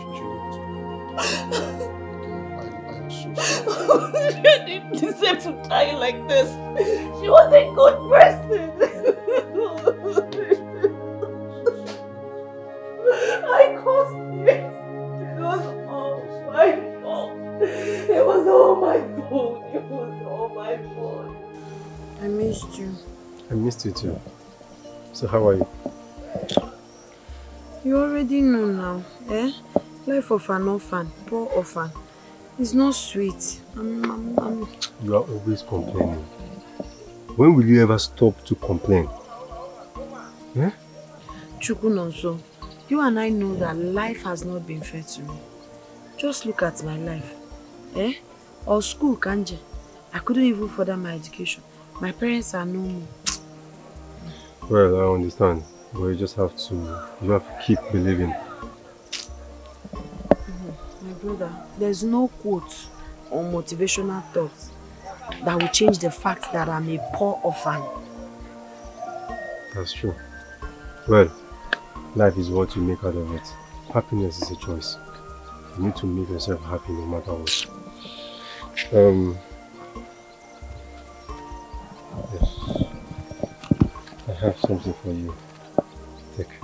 She didn't deserve to die like this. She was a good person. I caused it. It was all my fault. It was all my fault. It was all my fault. I missed you. I missed you too. So how are you? You already know now, eh? Life of an orphan, poor orphan. It's not sweet. You are always complaining. When will you ever stop to complain? Eh? Chukunonso, you and I know that life has not been fair to me. Just look at my life. Eh? Or school, Kanje. I couldn't even further my education. My parents are no more. Well, I understand. But you just have to keep believing. My brother, there's no quote or motivational thoughts that will change the fact that I'm a poor orphan. That's true. Well, life is what you make out of it. Happiness is a choice. You need to make yourself happy no matter what. Yes. I have something for you. Take.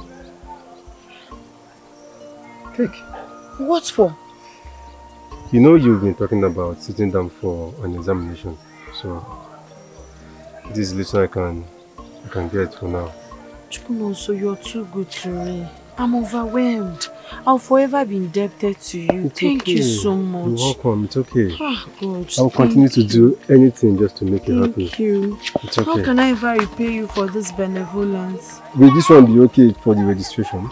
Take. What for? You know you've been talking about sitting down for an examination, so this is little I can get for now. Chukwunoso, you're too good to me. I'm overwhelmed. I'll forever be indebted to you. It's Thank okay. you so much. You're welcome. It's okay. Ah, God. I'll continue to do anything just to make you happy. Thank you. It's okay. How can I ever repay you for this benevolence? Will this one be okay for the registration?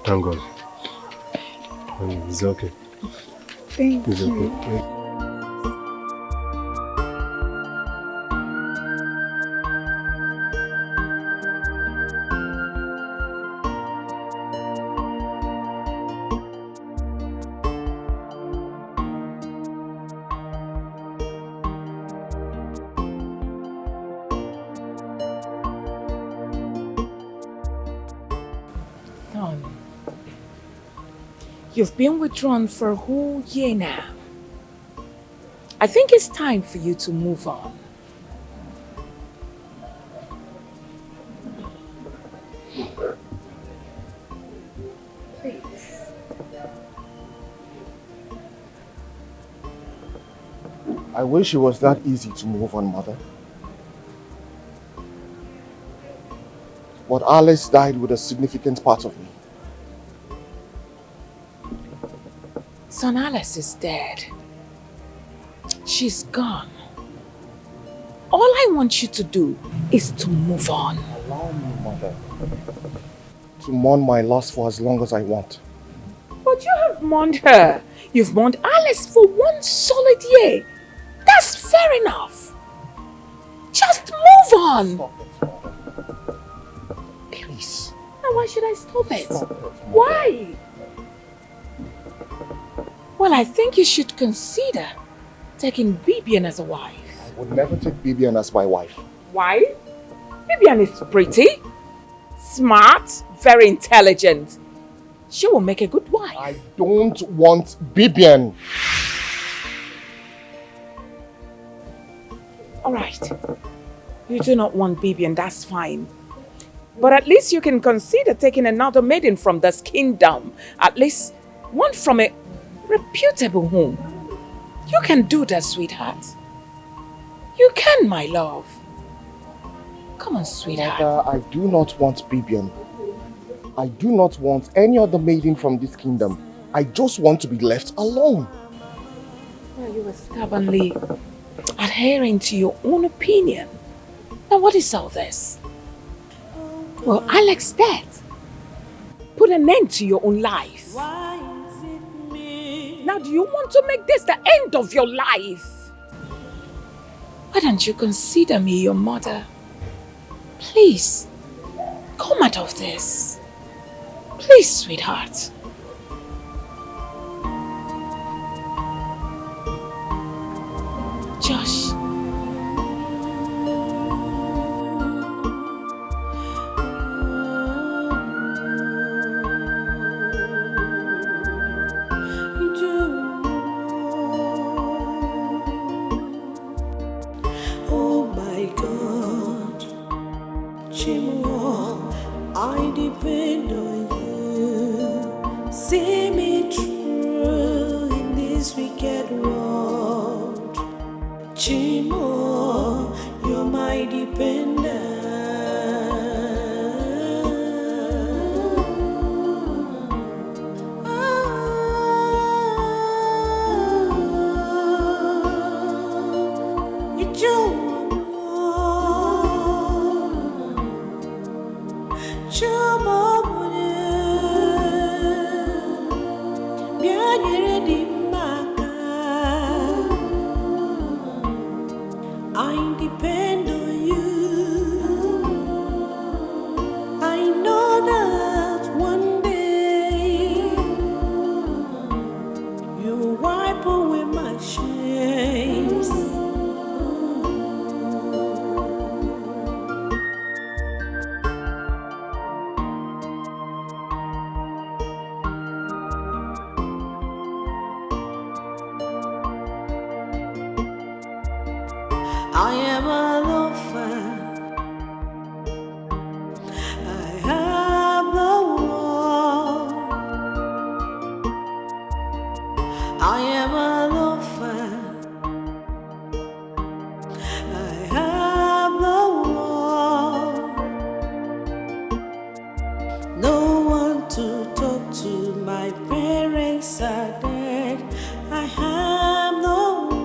Thank God. It's okay. Thank It's you. okay. Son, you've been withdrawn for a whole year now. I think it's time for you to move on. Please. I wish it was that easy to move on, Mother. But Alice died with a significant part of me. Son, Alice is dead. She's gone. All I want you to do is to move on. Allow me, Mother, to mourn my loss for as long as I want. But you have mourned her. You've mourned Alice for 1 solid year. That's fair enough. Just move on. Stop it, Mother. Please. Now why should I stop it? Stop it, Mother. Why? Well, I think you should consider taking Bibian as a wife. I would never take Bibian as my wife. Why? Bibian is pretty, smart, very intelligent. She will make a good wife. I don't want Bibian. All right. You do not want Bibian, that's fine. But at least you can consider taking another maiden from this kingdom. At least one from a reputable home. You can do that, sweetheart. You can, my love. Come on, sweetheart. Mother, I do not want Bibian. I do not want any other maiden from this kingdom. I just want to be left alone. Well, you were stubbornly adhering to your own opinion. Now what is all this? Well, Alex's death put an end to your own life. Now do you want to make this the end of your life? Why don't you consider me your mother? Please, come out of this. Please, sweetheart. Josh. Oh my God, Chimo, I depend on you. See me through in this wicked world. Chimo, you're my dependent. I depend on you. I know that one day you will wipe away my shames. I am an orphan. I have no one. I am an orphan. I have no one. No one to talk to. My parents are dead. I have no one.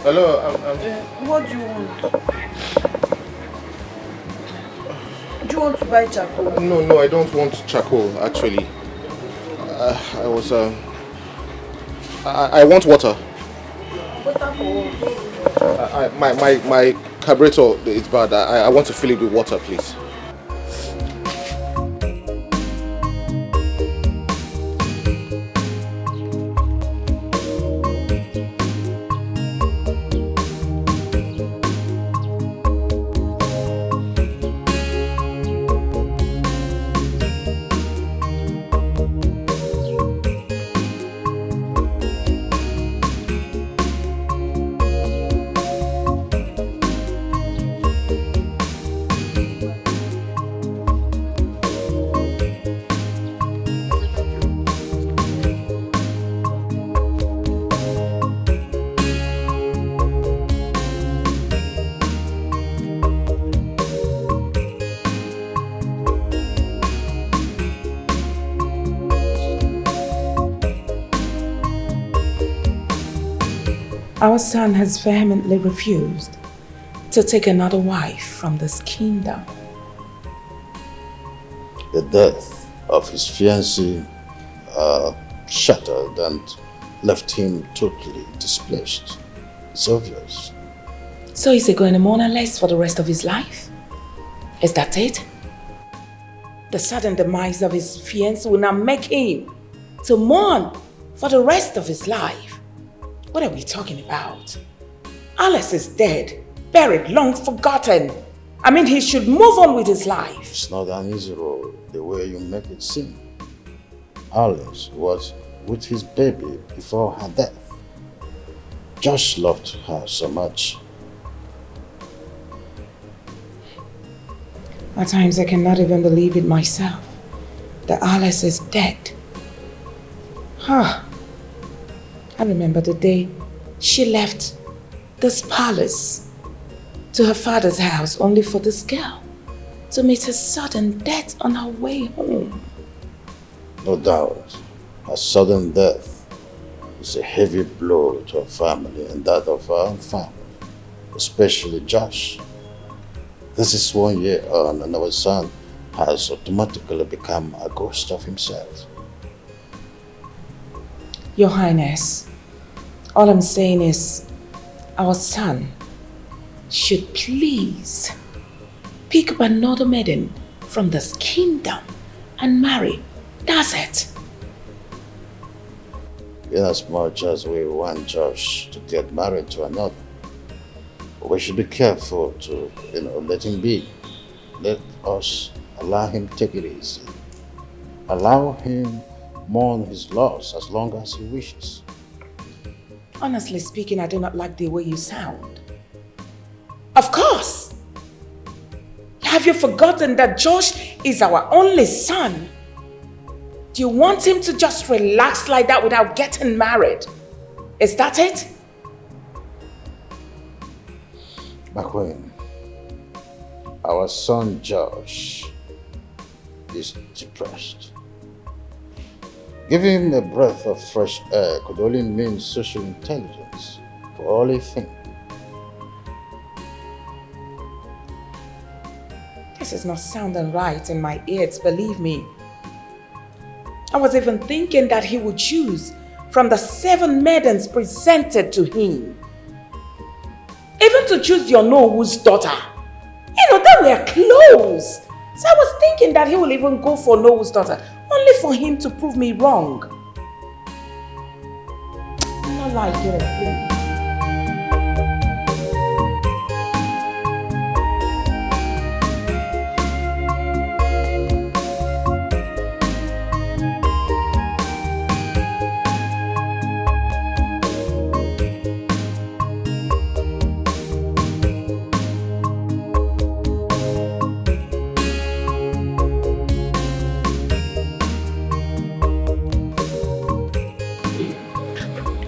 Hello, What do you want? Do you want to buy charcoal? No, I don't want charcoal, actually. I want water. Water for what? My carburetor is bad. I want to fill it with water, please. Our son has vehemently refused to take another wife from this kingdom. The death of his fiancée shattered and left him totally displaced. It's obvious. So is he going to mourn less for the rest of his life? Is that it? The sudden demise of his fiancée will now make him to mourn for the rest of his life. What are we talking about? Alice is dead, buried, long forgotten. I mean, he should move on with his life. It's not an easy road the way you make it seem. Alice was with his baby before her death. Josh loved her so much. At times I cannot even believe it myself, that Alice is dead. I remember the day she left this palace to her father's house only for this girl to meet a sudden death on her way home. No doubt, her sudden death is a heavy blow to her family and that of her own family, especially Josh. This is 1 year on and our son has automatically become a ghost of himself. Your Highness, all I'm saying is our son should please pick up another maiden from this kingdom and marry. That's it. In as much as we want Josh to get married to another, we should be careful to, let him be. Let us allow him take it easy. Allow him mourn his loss as long as he wishes. Honestly speaking, I do not like the way you sound. Of course! Have you forgotten that Josh is our only son? Do you want him to just relax like that without getting married? Is that it? McQueen, our son Josh is depressed. Giving him a breath of fresh air could only mean social intelligence, for all he thinks. This is not sounding right in my ears, believe me. I was even thinking that he would choose from the 7 maidens presented to him. Even to choose your Nowood's daughter. They were close. So I was thinking that he will even go for Nowood's daughter, only for him to prove me wrong. I'm not like it, please.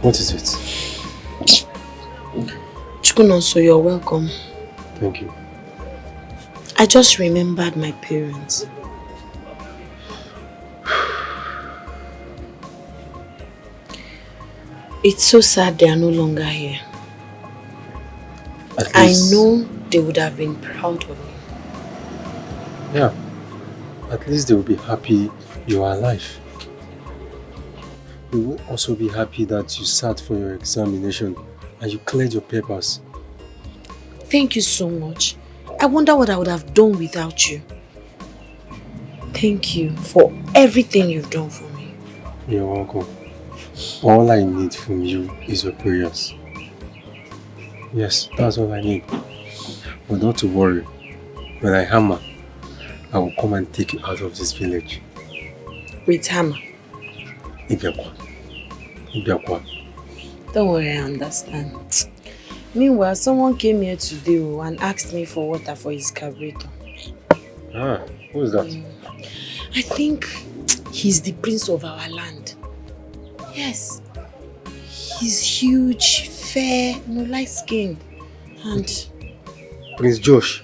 What is it? Chukunonso, you're welcome. Thank you. I just remembered my parents. It's so sad they are no longer here. I know they would have been proud of me. Yeah. At least they will be happy you are alive. You will also be happy that you sat for your examination and you cleared your papers. Thank you so much. I wonder what I would have done without you. Thank you for everything you've done for me. You're welcome. All I need from you is your prayers. Yes, that's all I need. But not to worry. When I hammer, I will come and take you out of this village. With hammer? Ibiakwa. Don't worry, I understand. Meanwhile, someone came here today and asked me for water for his carburetor. Ah, who is that? I think he's the prince of our land. Yes. He's huge, fair, light-skinned. And... Prince Josh.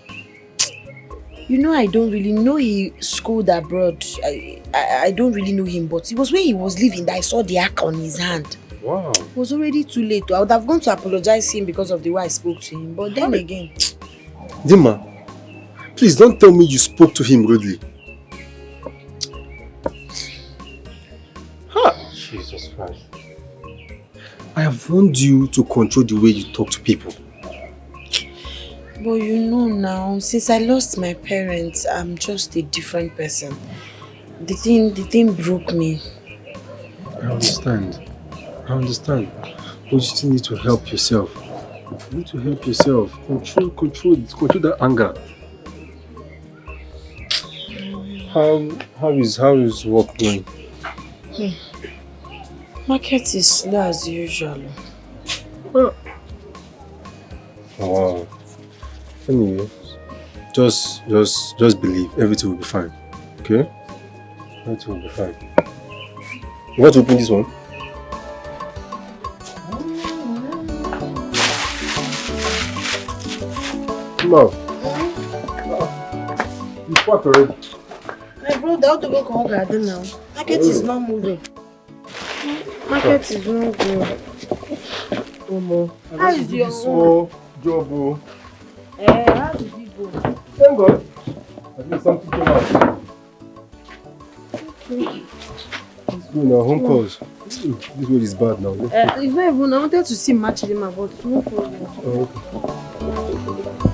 You know, I don't really know he schooled abroad. I don't really know him, but it was when he was leaving that I saw the ark on his hand. Wow. It was already too late. I would have gone to apologize to him because of the way I spoke to him. But then again... Dima, please don't tell me you spoke to him rudely. Jesus Christ. I have warned you to control the way you talk to people. But you know now, since I lost my parents, I'm just a different person. The thing broke me. I understand. But you still need to help yourself. You need to help yourself. Control that anger. How is work going? Market is slow as usual. Oh, wow. Anyway, just believe everything will be fine. Okay? Everything will be fine. You want to open this one? Come on. You fought already. My brother, how to go come garden now? Market is not moving. Market is not good. How is your small job? How did you go? Thank God. At least something came out. Let's go now, home calls. This road is bad now. It's not even, I wanted to see match them about it's no problem. Oh, okay.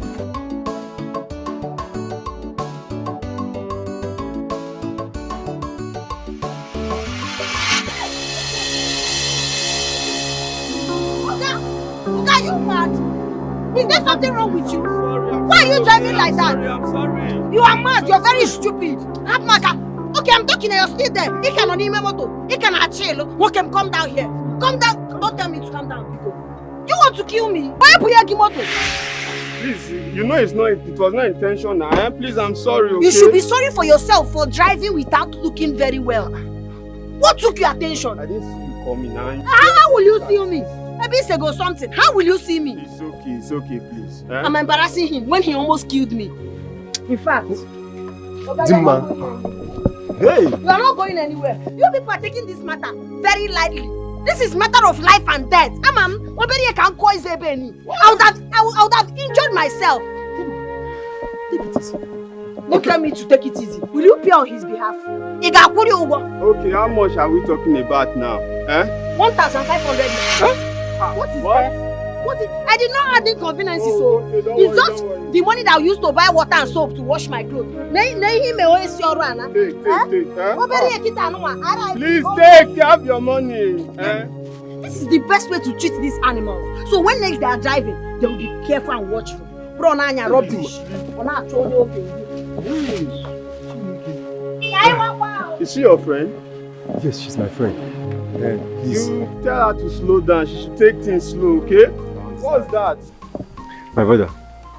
there something wrong with you? I'm Why are you driving like that? I'm sorry. You are mad. You're very stupid. Okay, I'm talking and you're still there. You cannot even moto. You cannot chill. Okay, come down here. Come down. Don't tell me to come down, Pico. You want to kill me? Why are you moto? Please, you know it was not intentional. Please, I'm sorry, okay? You should be sorry for yourself for driving without looking very well. What took your attention? I didn't see you coming now. How will you see me? Maybe it's a go something. How will you see me? It's okay, please. I'm embarrassing him when he almost killed me. In fact, Dimma. Hey! You are not going anywhere. You people are taking this matter very lightly. This is matter of life and death. I would have injured myself. Take it easy. Don't tell me to take it easy. Will you pay on his behalf? Okay, how much are we talking about now? 1,500. Huh? What is that? I did not add inconveniences, so it's just the money that I used to buy water and soap to wash my clothes. Please take, have your money. This is the best way to treat these animals. So when next they are driving, they will be careful and watchful. Rubbish. Is she your friend? Yes, she's my friend. Please. You tell her to slow down. She should take things slow, okay? What's that? My brother,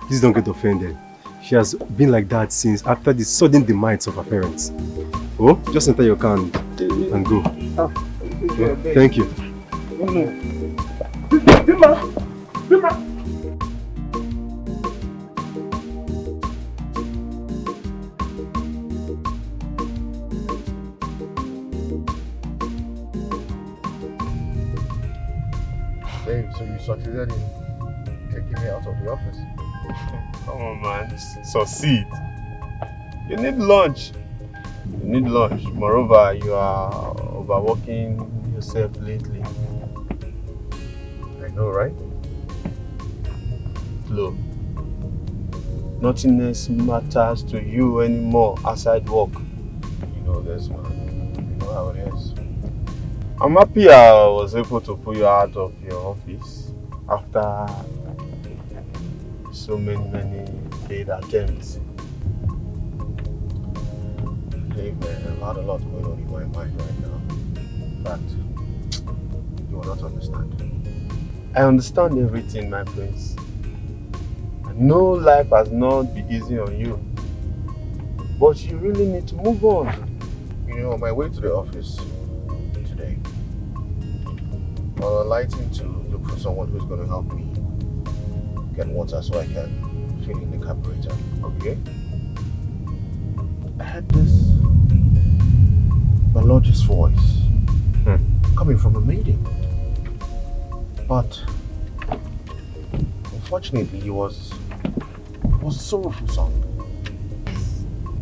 please don't get offended. She has been like that since after the sudden demise of her parents. Oh, just enter your car and go. Thank you. Babe, so you succeeded in taking me out of the office? Come on, man. Succeed. You need lunch. Moreover, you are overworking yourself lately. I know, right? Look, nothing else matters to you anymore outside work. You know this, man. You know how it is. I'm happy I was able to pull you out of your office after so many failed attempts. Hey man, I've had a lot going on in my mind right now. But you will not understand. I understand everything, my prince. I know life has not been easy on you. But you really need to move on. You know, on my way to the office today, while alighting to look for someone who's going to help me get water so I can fill in the carburetor. Okay. I heard this melodious voice coming from a maiden. But unfortunately, it was a sorrowful song.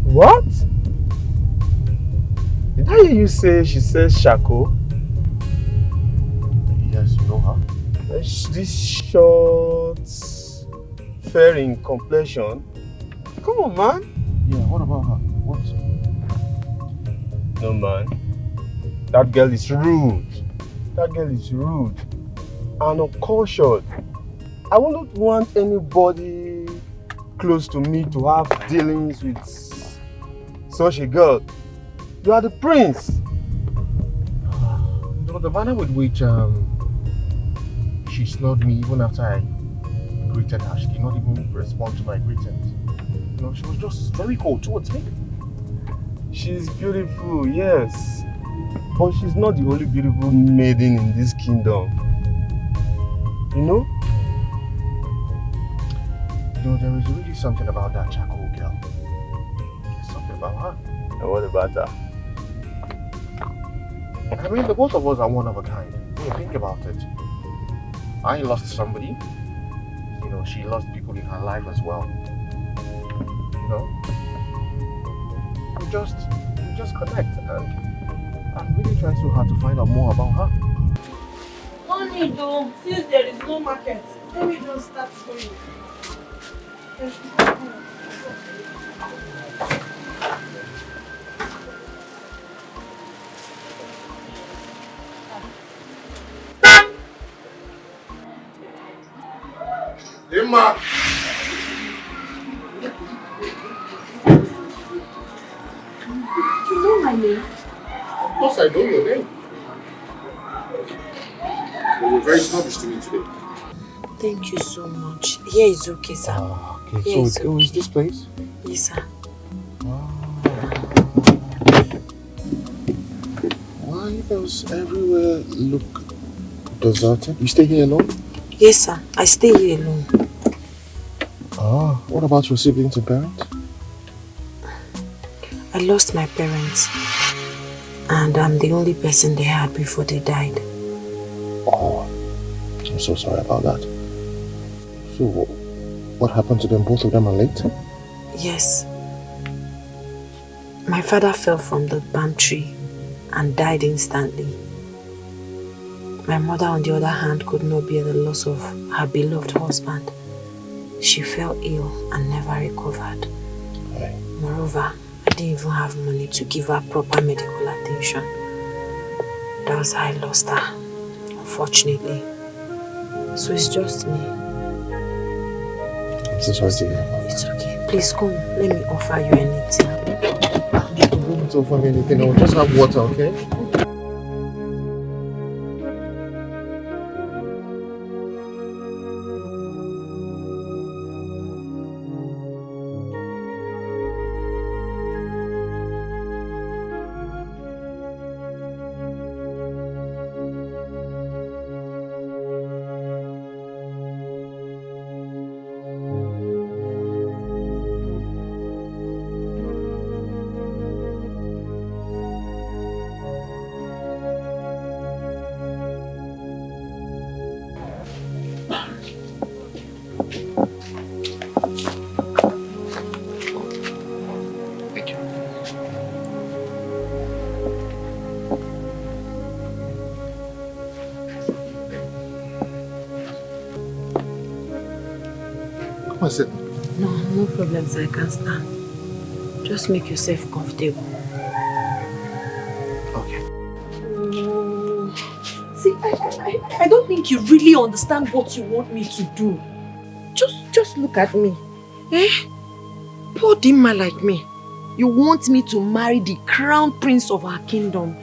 What? Did I hear you say she says Shako? Yes, you know her. This short, fair in complexion. Come on, man. Yeah, what about her? What? No, man. That girl is rude. And uncultured. I wouldn't want anybody close to me to have dealings with such a girl. You are the prince. You know, the manner with which she snubbed me even after I greeted her, she did not even respond to my greetings. You know, she was just very cold towards me. She's beautiful, yes. But she's not the only beautiful maiden in this kingdom. You know? You know, there is really something about that charcoal girl. There's something about her. And what about her? I mean, the both of us are one of a kind. Yeah, think about it. I lost somebody. You know, she lost people in her life as well. You know? We just connect, and I'm really trying so hard to find out more about her. No need though, since there is no market, let me just start going. Emma! You know my name? Of course I know your name. You were very snobbish to me today. Thank you so much. Here is okay, sir. Okay, Here so is this place? Yes, sir. Why does everywhere look deserted? You stay here alone? Yes, sir. I stay here alone. What about your siblings and parents? I lost my parents. And I'm the only person they had before they died. Oh, I'm so sorry about that. So, what happened to them? Both of them are late? Yes. My father fell from the palm tree and died instantly. My mother, on the other hand, could not bear the loss of her beloved husband. She fell ill and never recovered. Moreover, I didn't even have money to give her proper medical attention. That was how I lost her, unfortunately. So it's just me. I'm so sorry to hear about It's okay. Please come, let me offer you anything. You don't need to offer me anything. I'll just have water, okay? Come and sit. No problem, sir. I can stand. Just make yourself comfortable. Okay. See, I don't think you really understand what you want me to do. Just look at me. Eh? Poor Dimma like me. You want me to marry the crown prince of our kingdom.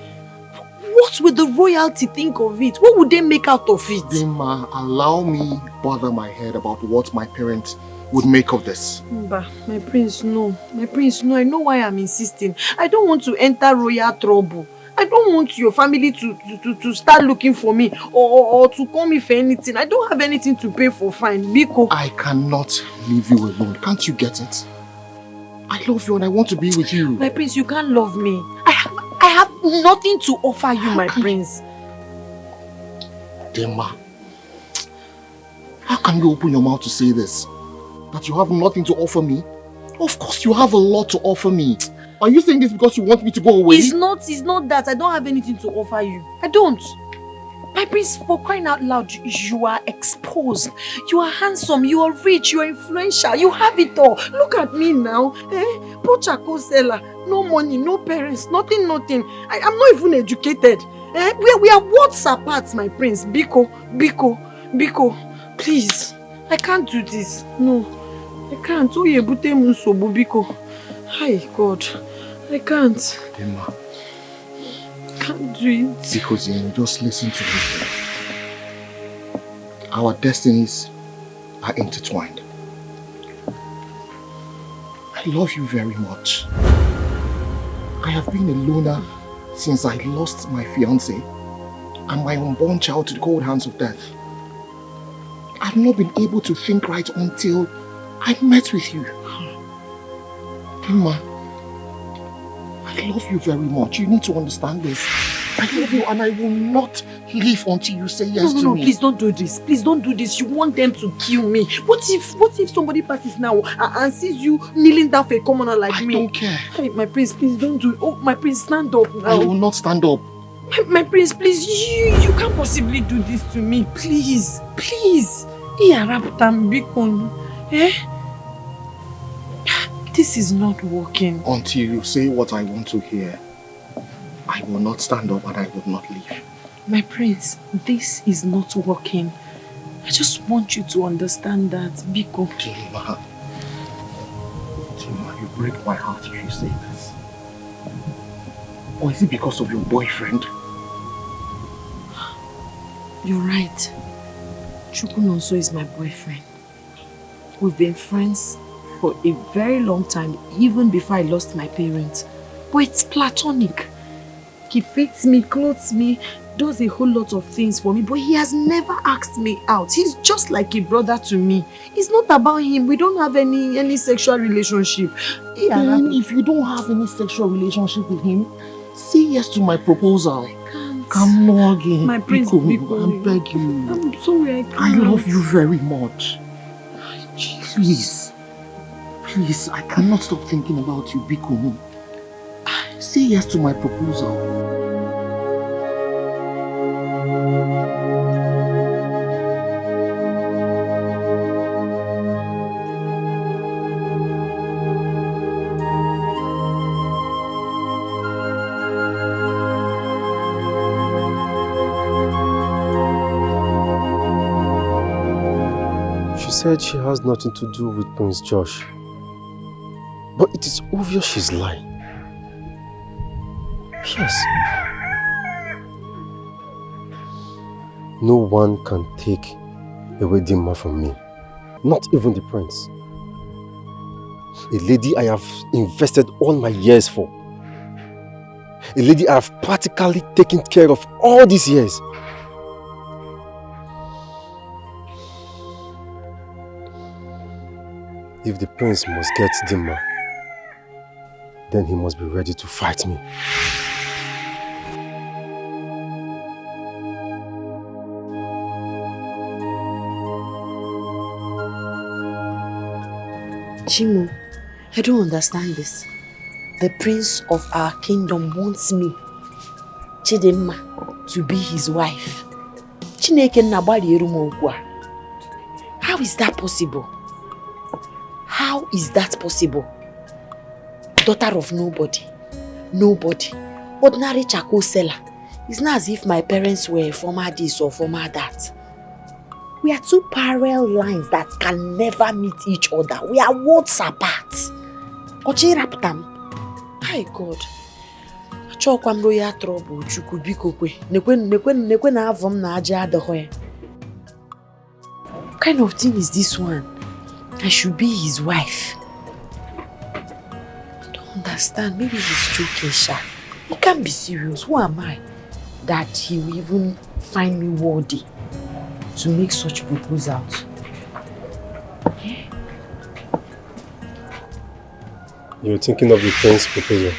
What will the royalty think of it? What would they make out of it? Dimma, allow me bother my head about what my parents would make of this. Mba, my prince, no. My prince, no. I know why I'm insisting. I don't want to enter royal trouble. I don't want your family to start looking for me or to call me for anything. I don't have anything to pay for fine. Biko. I cannot leave you alone. Can't you get it? I love you and I want to be with you. My prince, you can't love me. I have nothing to offer you, my prince. Dimma, how can you open your mouth to say this? That you have nothing to offer me? Of course you have a lot to offer me. Are you saying this because you want me to go away? It's not that. I don't have anything to offer you. I don't. My prince, for crying out loud, you are exposed. You are handsome, you are rich, you are influential. You have it all. Look at me now. Poor charcoal seller. No money, no parents, nothing. I'm not even educated. We are worlds apart, my prince. Biko. Please. I can't do this. No. I can't. Biko. Hi, God. I can't. Dimma. Can't do it. Because just listen to me. Our destinies are intertwined. I love you very much. I have been a loner since I lost my fiancé and my unborn child to the cold hands of death. I've not been able to think right until I met with you. Dimma, I love you very much. You need to understand this. I love you and I will not leave until you say yes to me. No, please don't do this. Please don't do this. You want them to kill me. What if somebody passes now and sees you kneeling down for a commoner like me? I don't care. Hey, my prince, please don't do it. Oh, my prince, stand up now. I will not stand up. My prince, please, you can't possibly do this to me. Please. This is not working. Until you say what I want to hear, I will not stand up and I will not leave. My prince, this is not working. I just want you to understand that, Biko. Chima, you break my heart if you say this. Or is it because of your boyfriend? You're right. Chukunonso is my boyfriend. We've been friends for a very long time, even before I lost my parents. But it's platonic. He feeds me, clothes me, does a whole lot of things for me, but he has never asked me out. He's just like a brother to me. It's not about him. We don't have any sexual relationship. Then if you don't have any sexual relationship with him, say yes to my proposal. I can't. Come on again. My prince, Biko, I beg you. I'm sorry, I can't. I love you very much. Please. Please, I cannot stop thinking about you, Biko. Say yes to my proposal. She said she has nothing to do with Prince Josh. But it is obvious she's lying. Yes. No one can take away Dimma from me. Not even the prince. A lady I have invested all my years for. A lady I have practically taken care of all these years. If the prince must get Dimma, then he must be ready to fight me. Chimo, I don't understand this. The prince of our kingdom wants me, Chidimma, to be his wife. Chineke nabali erumo ugwa. How is that possible? How is that possible? Daughter of nobody. Nobody. Ordinary charcoal seller. It's not as if my parents were former this or former that. We are two parallel lines that can never meet each other. We are worlds apart. Ochi raptam. Hi God. Achọkwa m royal trouble Chukwu biko kwe. Nekwe na avom na aja adohoe. What kind of thing is this one? I should be his wife. I don't understand. Maybe he's joking, Sha. He can't be serious. Who am I that he will even find me worthy to make such proposals? You're thinking of the prince's proposal?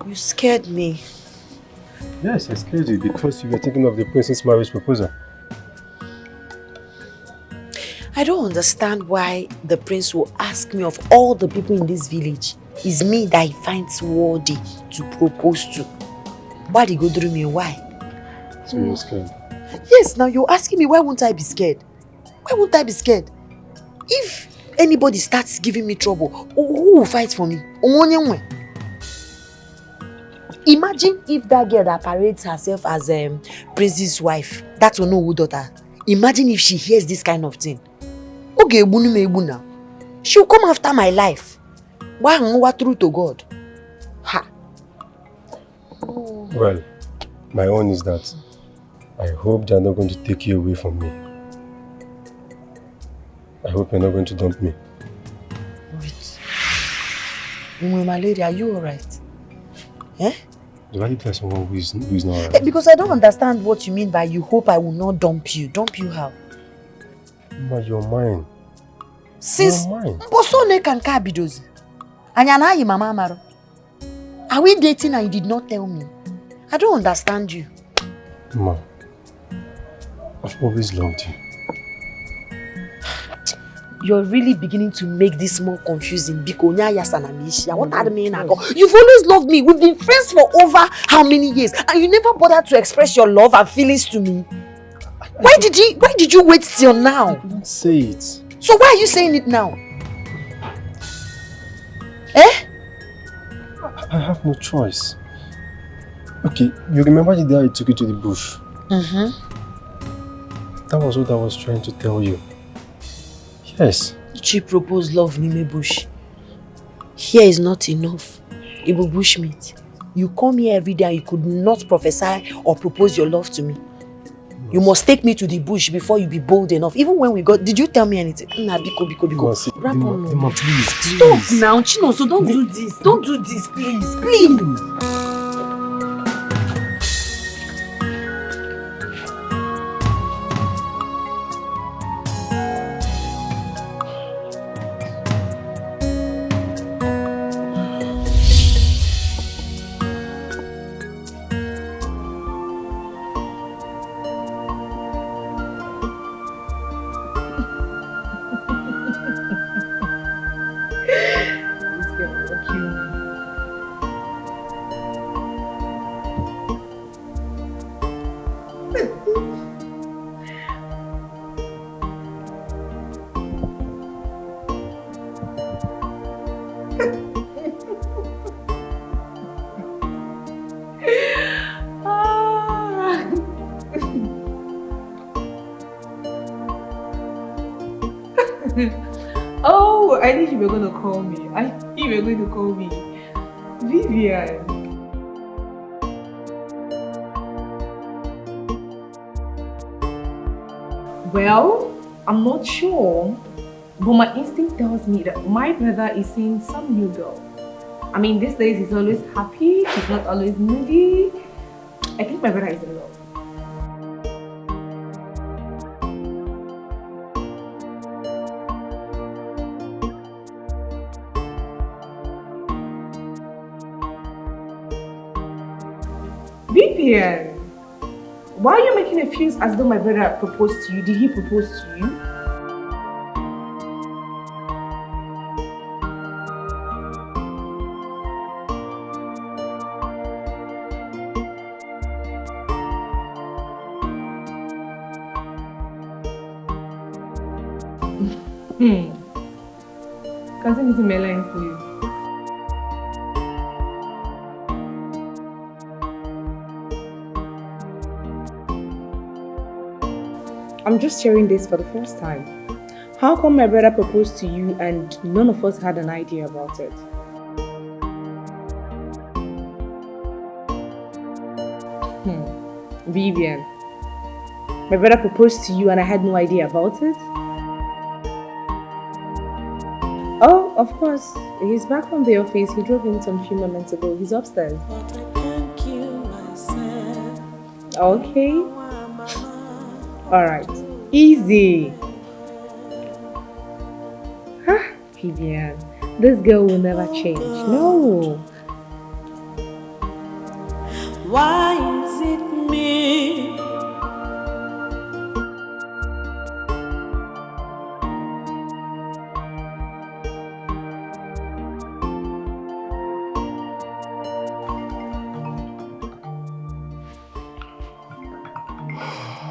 You scared me. Yes, I scared you because you were thinking of the prince's marriage proposal. I don't understand why the prince will ask me of all the people in this village. It's me that he finds worthy to propose to. Why did he go through me? Why? So you're scared? Yes, now you're asking me why won't I be scared? Why won't I be scared? If anybody starts giving me trouble, who will fight for me? Imagine if that girl that parades herself as prince's wife, that will know who daughter. Imagine if she hears this kind of thing. She'll come after my life. Why true to God? Ha. Well, my own is that I hope they're not going to take you away from me. I hope you're not going to dump me. Wait. Malaria, are you alright? Eh? Do I look like someone who is not alright? Because I don't understand what you mean by you hope I will not dump you. Dump you how? But you're mine. Since you're mine. Are we dating and you did not tell me? I don't understand you. Ma, I've always loved you. You're really beginning to make this more confusing. What are the meaning? You've always loved me. We've been friends for over how many years? And you never bothered to express your love and feelings to me. Why did you wait till now? I didn't say it. So why are you saying it now? Eh? I have no choice. Okay, you remember the day I took you to the bush? Mm-hmm. That was what I was trying to tell you. Yes. She proposed love in bush. Here is not enough. Ibu bushmeat. You come here every day and you could not prophesy or propose your love to me. You must take me to the bush before you be bold enough. Even when we got, did you tell me anything? Nah, biko. Wrap on. Dima, please. Stop now, Chino. So don't do this. Don't do this, please. Please. Oh, I think you were going to call me. I think you were going to call me Vivian. Well, I'm not sure, but my instinct tells me that my brother is seeing some new girl. I mean, these days he's always happy, he's not always moody. I think my brother is in love. Vivian, why are you making a fuss as though my brother proposed to you? Did he propose to you? Can send it to my lines, please. I'm just sharing this for the first time. How come my brother proposed to you and none of us had an idea about it? Vivian, my brother proposed to you and I had no idea about it? Oh, of course. He's back from the office. He drove in some few moments ago. He's upstairs. Okay. Alright. Easy. Vivian, this girl will never change. No. Why is it me?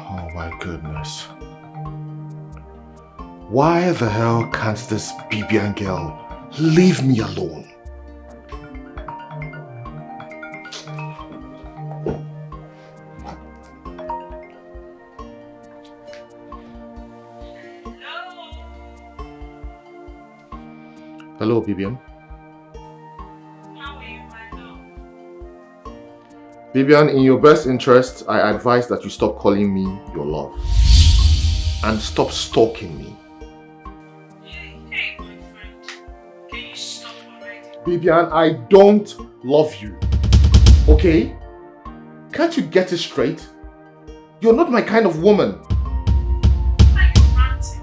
Oh my goodness. Why the hell can't this Bibian girl leave me alone? Hello, Bibian. How are you, my love? Bibian, in your best interest, I advise that you stop calling me your love. And stop stalking me. Hey, my friend. Can you stop already? Bibian, I don't love you. Okay? Can't you get it straight? You're not my kind of woman. Why are you ranting?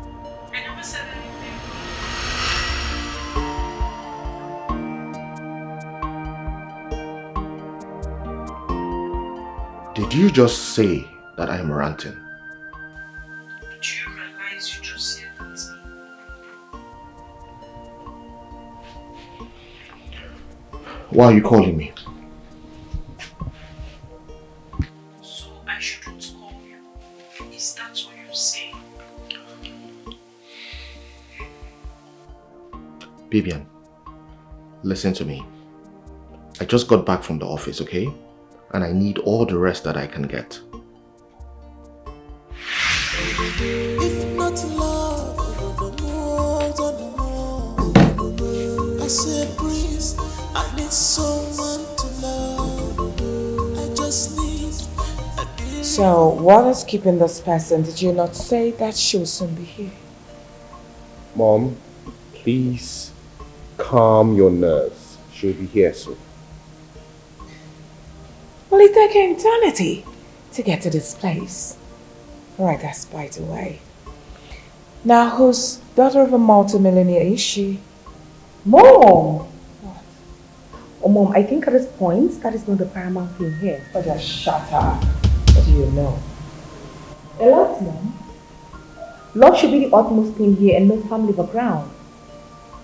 I never said anything. Did you just say that I'm ranting? Do you realize you just said that to me? Why are you calling me? So I shouldn't call you. Is that what you're saying? Bibian, listen to me. I just got back from the office, okay? And I need all the rest that I can get. need someone to love. I just need a So, what is keeping this person? Did you not say that she will soon be here? Mom, please calm your nerves. She'll be here soon. Will it take an eternity to get to this place? Alright, that's by the way. Now, whose daughter of a multimillionaire is she? Mom! Oh, Mom, I think at this point, that is not the paramount thing here. Oh, just shut up. What do you know? A lot, Mom. Love should be the utmost thing here and no family background.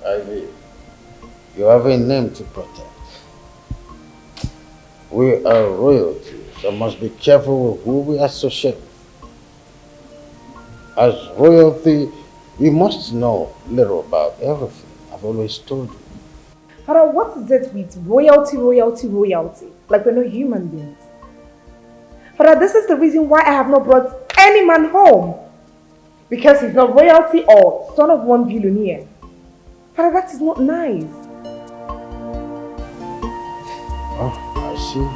Ivy, you have a name to protect. We are royalty, so must be careful with who we associate with. As royalty, we must know little about everything. I've always told you. Father, what is it with royalty? Like we're not human beings. Father, this is the reason why I have not brought any man home. Because he's not royalty or son of one billionaire. Father, that is not nice. Oh, I see.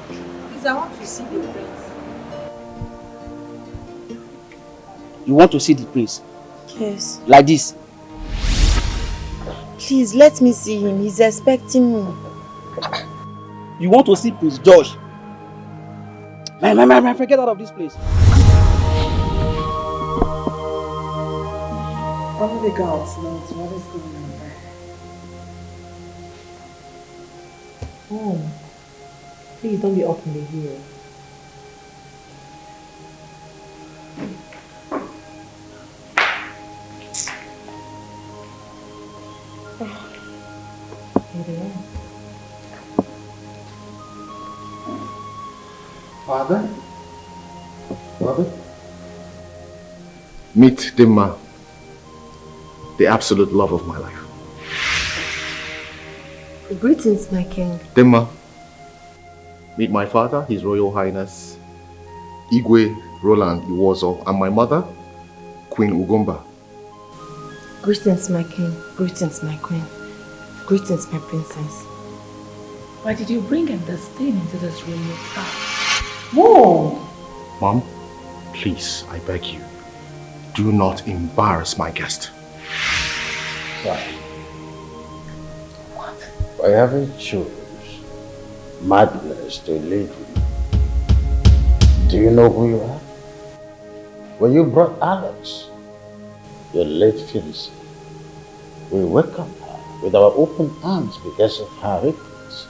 Please, I want to see the prince. You want to see the prince? Yes. Like this? Please, let me see him. He's expecting me. You want to see Prince George? Man, get out of this place. Only the gods knows what is going on there. Oh, please don't be openly here. Here they are. Father? Mother? Meet Dimma, the absolute love of my life. Greetings, my king. Dimma, meet my father, His Royal Highness Igwe Roland Iwozo, and my mother, Queen Ugomba. Greetings, my king. Greetings, my queen. Greetings, my princess. Why did you bring in this thing into this room yourself? Whoa! Mom, please, I beg you, do not embarrass my guest. Why? I haven't chose madness to lead with. Do you know who you are? When you brought Alex, your late fiancée, we welcomed her with our open arms because of her records.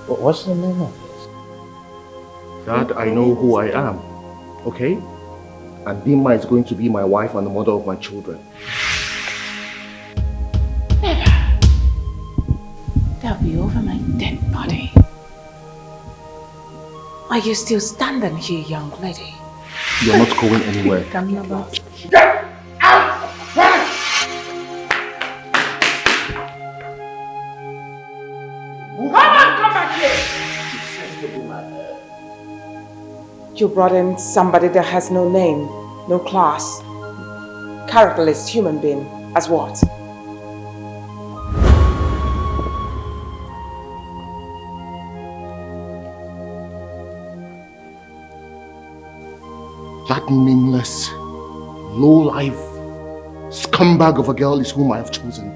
But what's the name of this? Dad, I know who I am, okay? And Dimma is going to be my wife and the mother of my children. Never. They'll be over my dead body. Are you still standing here, young lady? You're not going anywhere. Come about. Get out! Come back here! You brought in somebody that has no name, no class, characterless human being. As what? That nameless, low-life scumbag of a girl is whom I have chosen.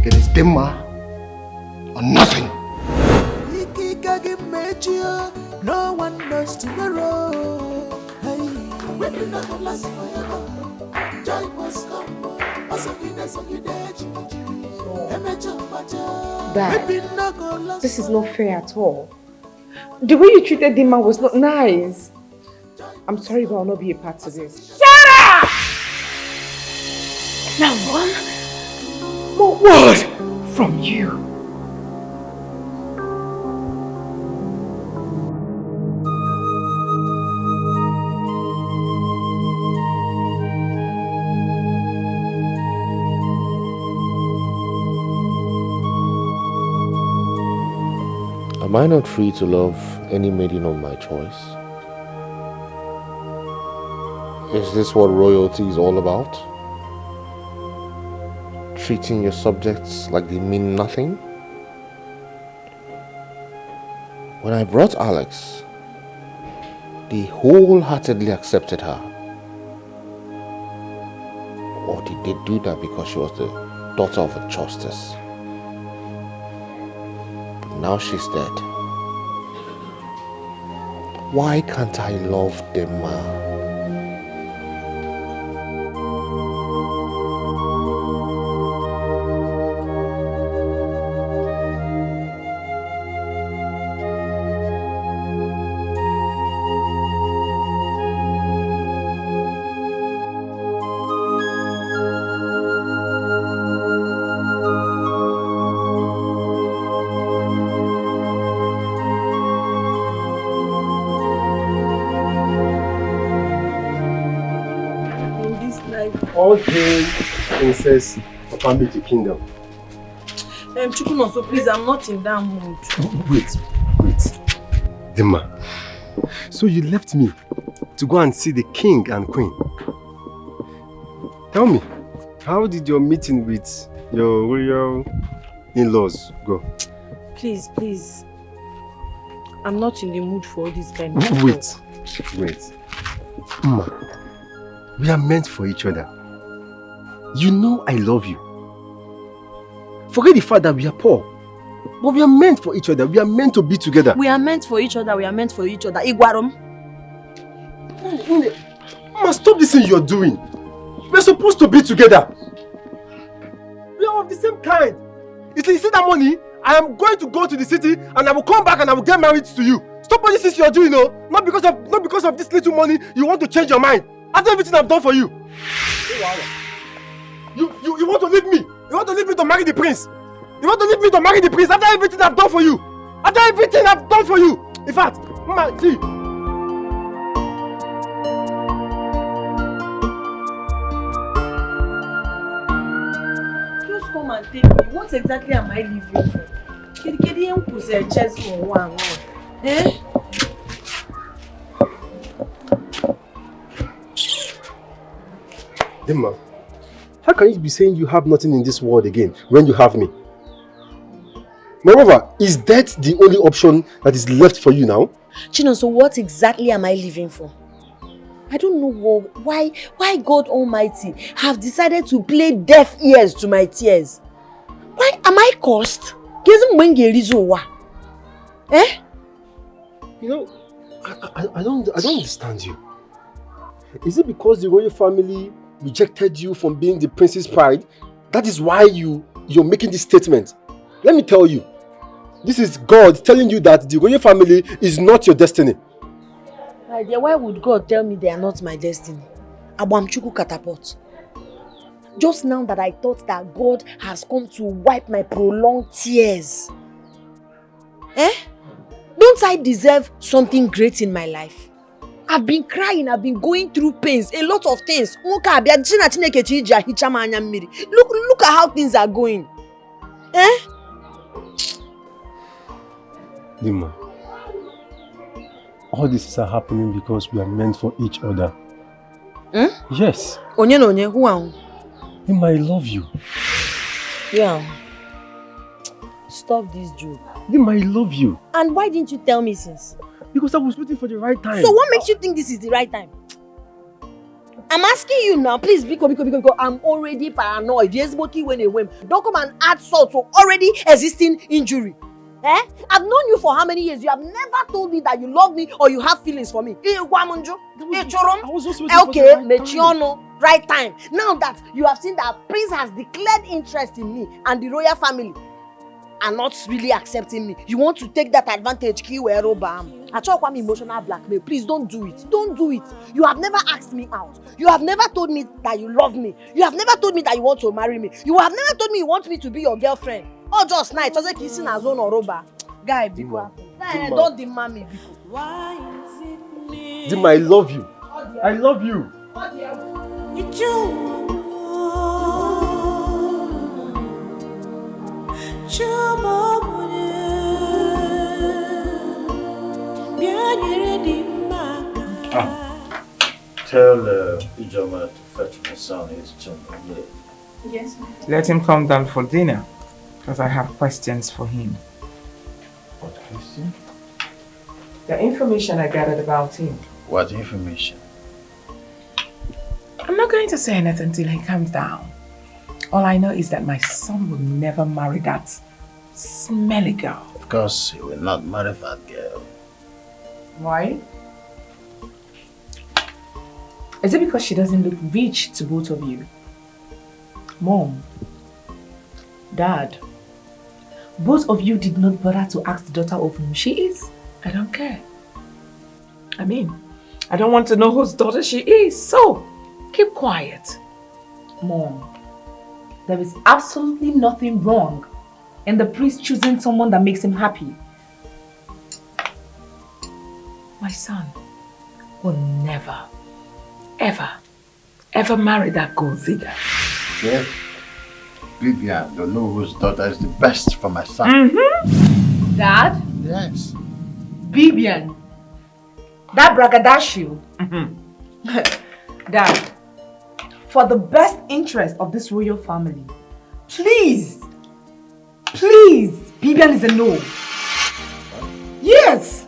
It is Dimma or nothing. No one knows tomorrow. Hey, we're not gonna last forever. Joy must come. Dad, this is not fair at all. The way you treated Dimma was not nice. I'm sorry, but I'll not be a part of this. Shut up! Now one more word from you. Am I not free to love any maiden of my choice? Is this what royalty is all about? Treating your subjects like they mean nothing? When I brought Alex, they wholeheartedly accepted her. Or did they do that because she was the daughter of a justice? But now she's dead. Why can't I love them, ma? All hail Princess Opambiji Kingdom. Chukwuno, so please, I'm not in that mood. Wait. Dima, so you left me to go and see the king and queen. Tell me, how did your meeting with your royal in-laws go? Please. I'm not in the mood for all this kind of Wait. Dima, we are meant for each other. You know I love you. Forget the fact that we are poor. But we are meant for each other. We are meant to be together. We are meant for each other. Igwarum. Mama, stop this thing you're doing. We're supposed to be together. We are of the same kind. You see that money? I am going to go to the city and I will come back and I will get married to you. Stop all this thing you're doing, no? Not because of this little money you want to change your mind. After everything I've done for you. You want to leave me? You want to leave me to marry the prince? You want to leave me to marry the prince after everything I've done for you? After everything I've done for you? In fact, Mama, see. Just come and take me. What exactly am I leaving for? Kedi put a chest for one. Eh? Emma, how can you be saying you have nothing in this world again when you have me? Moreover, is that the only option that is left for you now? Chino, so what exactly am I living for? I don't know why God Almighty have decided to play deaf ears to my tears. Why am I cursed? Eh? You know, I don't understand you. Is it because the royal family rejected you from being the prince's pride? That is why you're making this statement. Let me tell you, this is God telling you that the royal family is not your destiny. My dear, why would God tell me they are not my destiny? Abamchuku catapult. Just now that I thought that God has come to wipe my prolonged tears. Eh? Don't I deserve something great in my life? I've been crying, I've been going through pains, a lot of things. Look at how things are going. Eh? Dima, all this are happening because we are meant for each other. Hmm? Yes. Onye, who am? Dima, I love you. Yeah. Stop this joke. Dima, I love you. And why didn't you tell me since? Because I was waiting for the right time. So what makes you think this is the right time? I'm asking you now, please, because I'm already paranoid. Don't come and add salt to already existing injury. Eh? I've known you for how many years? You have never told me that you love me or you have feelings for me. I was just waiting for the right time. Now that you have seen that Prince has declared interest in me and the royal family are not really accepting me, you want to take that advantage. I talk about emotional blackmail. Please don't do it. Don't do it. You have never asked me out. You have never told me that you love me. You have never told me that you want to marry me. You have never told me you want me to be your girlfriend. Or just night, just like kissing a zone or rubber. Guy, don't demand me. Dima, I love you. I love you. Tell Ijoma to fetch my son his chamber. Yes. Let him come down for dinner, because I have questions for him. What question? The information I gathered about him. What information? I'm not going to say anything till he comes down. All I know is that my son will never marry that smelly girl. Of course, he will not marry that girl. Why? Is it because she doesn't look rich to both of you? Mom, Dad, both of you did not bother to ask the daughter of whom she is. I don't care. I mean, I don't want to know whose daughter she is, so keep quiet. Mom, there is absolutely nothing wrong in the priest choosing someone that makes him happy. My son will never, ever marry that gold digger. Yes. Vivian don't know whose daughter is the best for my son. Dad? Yes. Vivian. That braggadocio. Dad, for the best interest of this royal family, please, Vivian is a no. Yes.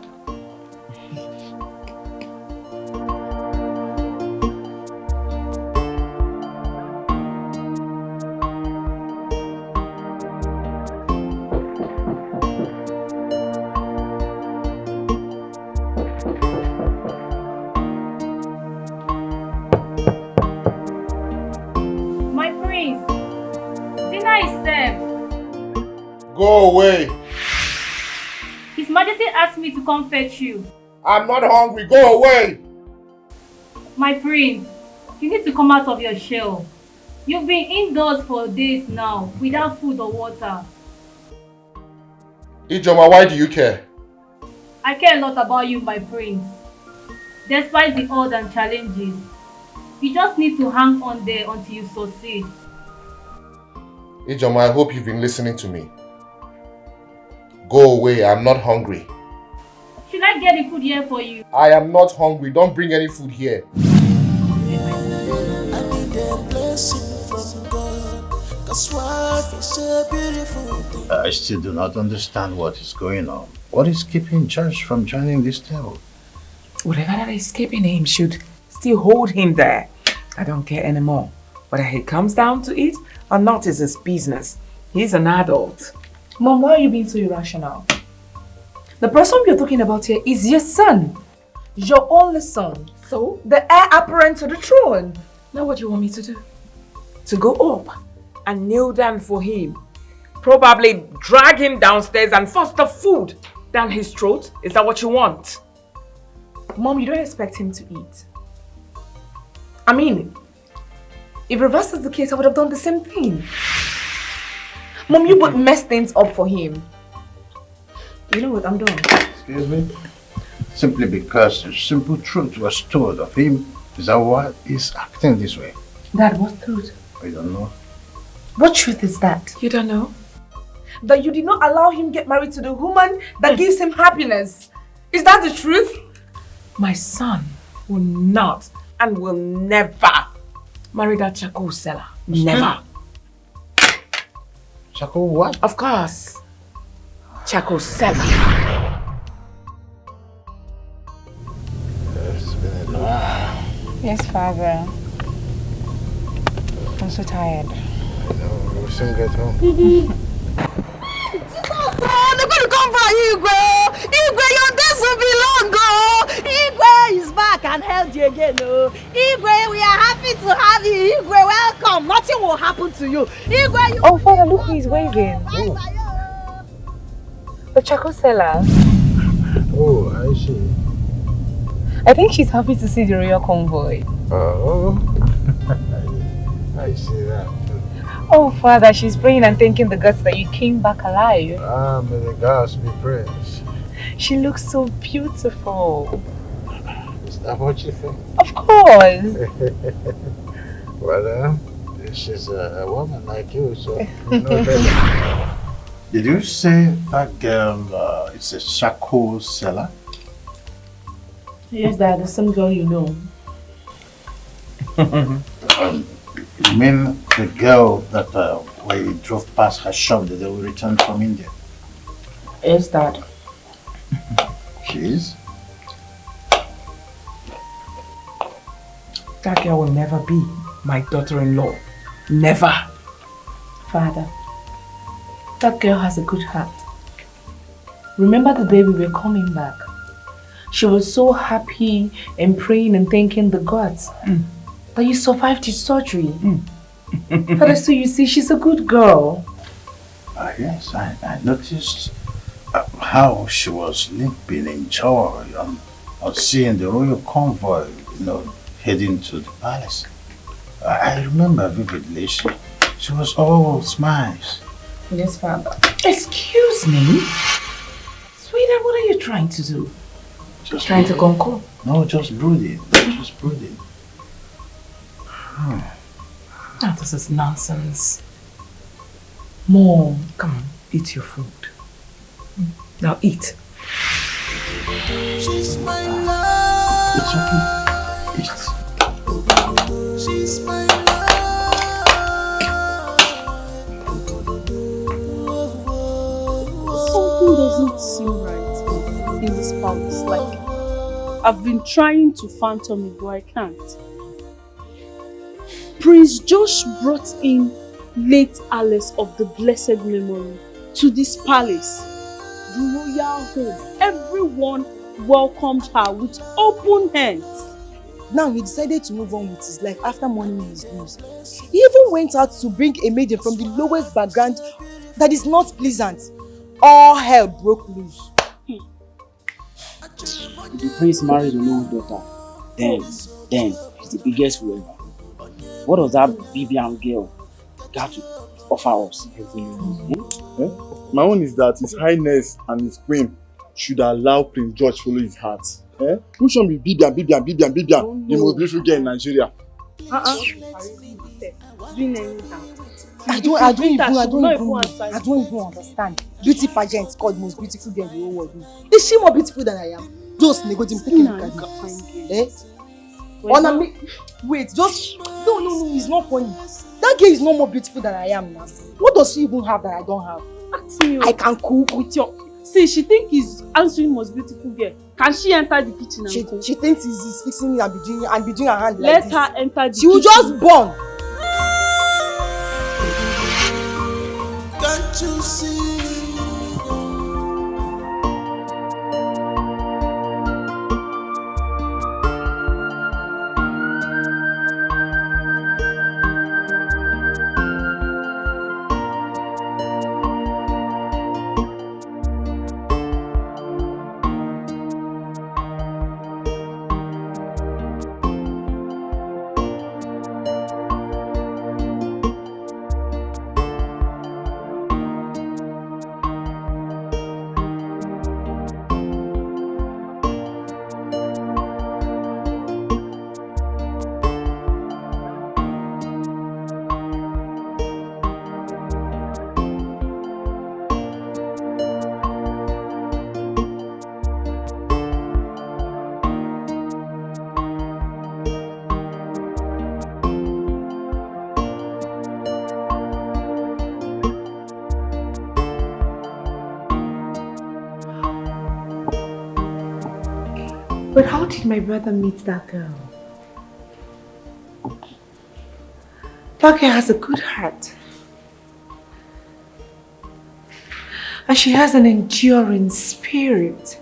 Go away. His Majesty asked me to come fetch you. I'm not hungry. Go away. My prince, you need to come out of your shell. You've been indoors for days now, without food or water. Ijoma, why do you care? I care a lot about you, my prince. Despite the odds and challenges, you just need to hang on there until you succeed. Ijoma, I hope you've been listening to me. Go away, I'm not hungry. Should I get the food here for you? I am not hungry, don't bring any food here. I still do not understand what is going on. What is keeping George from joining this table? Whatever that is keeping him should still hold him there. I don't care anymore. Whether he comes down to it or not is his business. He's an adult. Mom, why are you being so irrational? The person you're talking about here is your son. Your only son. So? The heir apparent to the throne. Now what do you want me to do? To go up and kneel down for him. Probably drag him downstairs and force the food down his throat? Is that what you want? Mom, you don't expect him to eat. I mean, if reverse is the case, I would have done the same thing. Mom, you would mess things up for him. You know what, I'm done. Excuse me? Simply because the simple truth was told of him, is that why he's acting this way? Dad, what truth? I don't know. What truth is that? You don't know? That you did not allow him get married to the woman that gives him happiness. Is that the truth? My son will not and will never marry that charcoal seller. Never. Charcoal what? Of course. Charcoal seller. It's been a while. Yes, Father. I'm so tired. I know, we'll soon get home. They're going to come for Igwe! Igwe, your days will be long, oh! Igwe is back and healthy again, oh! Igwe, we are happy to have you! Igwe, welcome! Nothing will happen to you! Igwe, you... Oh, Father, look who is waving. The charcoal seller. Oh, I see. I think she's happy to see the royal convoy. Oh, I see that. Oh, Father, she's praying and thanking the gods that you came back alive. Ah, may the gods be praised. She looks so beautiful. Is that what you think? Of course. Well, this is a woman like you, so you know better. Did you say that girl is a charcoal seller? Yes, Dad, the same girl you know. You mean the girl that when you drove past her shop the day we returned from India? Yes, Dad. She is? That girl will never be my daughter-in-law. Never. Father, that girl has a good heart. Remember the day we were coming back? She was so happy and praying and thanking the gods that you survived your surgery. Father, so you see, she's a good girl. Yes, I noticed how she was limping in joy on seeing the royal convoy, heading to the palace. I remember vividly, she was all smiles. Yes, Father. Excuse me? Sweetheart, what are you trying to do? Just trying to conquer? No, just brooding. Just brooding. Oh, this is nonsense. Mom, come on, eat your food. Now eat. She's my love. It's okay. Eat. She's my Something doesn't seem right in this palace. Like, I've been trying to phantom it, but I can't. Prince Josh brought in late Alice of the blessed memory to this palace, the royal home. Everyone welcomed her with open hands. Now he decided to move on with his life after mourning his news. He even went out to bring a maiden from the lowest background that is not pleasant. All hell broke loose. The prince married a low daughter. Then, he's the biggest fool ever. What does that Bibian girl got to offer us? My own is that His Highness and His Queen should allow Prince George follow his heart. Who should be Bibian, the most beautiful girl in Nigeria? I don't even understand. Beauty pageant is called most beautiful girl in the whole world. Is she more beautiful than I am? Just negotiating, taking a look at me. Wait, just no, it's not funny. That girl is no more beautiful than I am now. What does she even have that I don't have? Ask me. I can cook with your. See, she thinks he's answering most beautiful girl. Can she enter the kitchen and cook? She thinks he's fixing me and be doing her hand like this. Let her enter the kitchen. She will just burn. Can't you see? But how did my brother meet that girl? That girl has a good heart. And she has an enduring spirit.